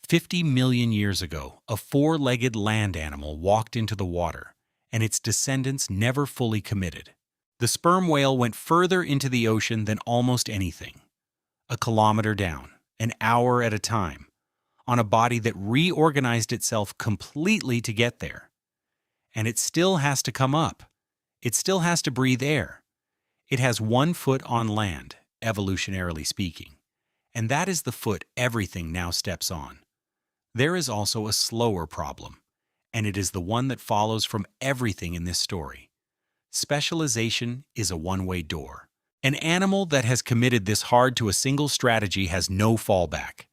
[SPEAKER 1] 50 million years ago, a four-legged land animal walked into the water, and its descendants never fully committed. The sperm whale went further into the ocean than almost anything. A kilometer down, an hour at a time, on a body that reorganized itself completely to get there. And it still has to come up. It still has to breathe air. It has 1 foot on land, evolutionarily speaking, and that is the foot everything now steps on. There is also a slower problem, and it is the one that follows from everything in this story. Specialization is a one-way door. An animal that has committed this hard to a single strategy has no fallback.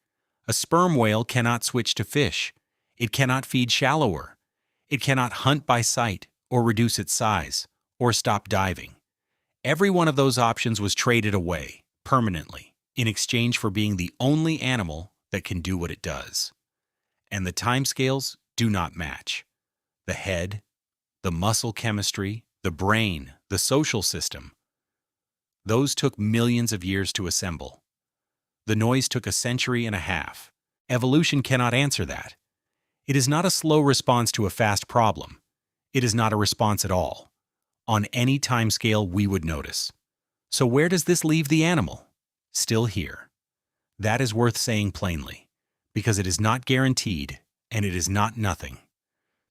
[SPEAKER 1] A sperm whale cannot switch to fish. It cannot feed shallower. It cannot hunt by sight or reduce its size or stop diving. Every one of those options was traded away, permanently, in exchange for being the only animal that can do what it does. And the timescales do not match. The head, the muscle chemistry, the brain, the social system. Those took millions of years to assemble. The noise took a century and a half. Evolution cannot answer that. It is not a slow response to a fast problem. It is not a response at all. On any timescale we would notice. So where does this leave the animal? Still here. That is worth saying plainly, because it is not guaranteed, and it is not nothing.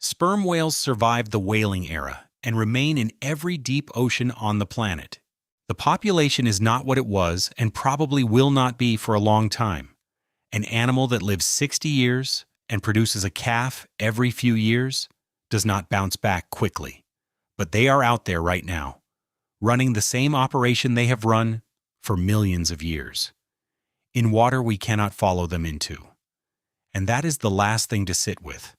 [SPEAKER 1] Sperm whales survived the whaling era and remain in every deep ocean on the planet. The population is not what it was and probably will not be for a long time. An animal that lives 60 years and produces a calf every few years does not bounce back quickly. But they are out there right now, running the same operation they have run for millions of years. In water we cannot follow them into. And that is the last thing to sit with.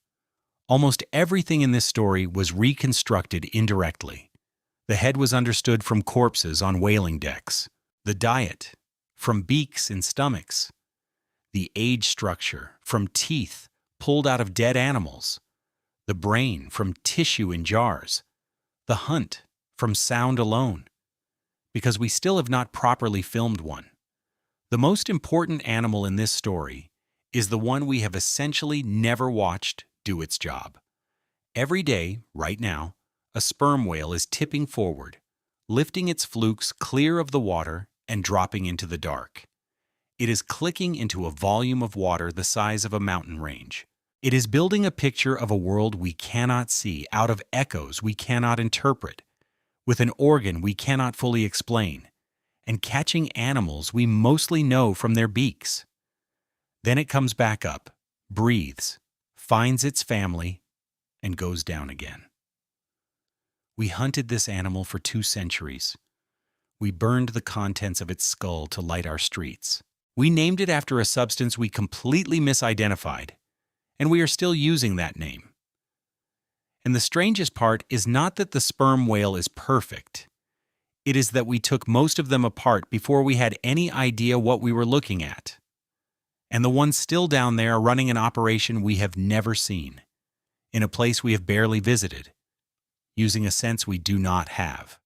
[SPEAKER 1] Almost everything in this story was reconstructed indirectly. The head was understood from corpses on whaling decks. The diet, from beaks and stomachs. The age structure, from teeth pulled out of dead animals. The brain, from tissue in jars. The hunt, from sound alone. Because we still have not properly filmed one. The most important animal in this story is the one we have essentially never watched do its job. Every day, right now, a sperm whale is tipping forward, lifting its flukes clear of the water and dropping into the dark. It is clicking into a volume of water the size of a mountain range. It is building a picture of a world we cannot see out of echoes we cannot interpret, with an organ we cannot fully explain, and catching animals we mostly know from their beaks. Then it comes back up, breathes, finds its family, and goes down again. We hunted this animal for 2 centuries. We burned the contents of its skull to light our streets. We named it after a substance we completely misidentified, and we are still using that name. And the strangest part is not that the sperm whale is perfect. It is that we took most of them apart before we had any idea what we were looking at. And the ones still down there are running an operation we have never seen, in a place we have barely visited, using a sense we do not have.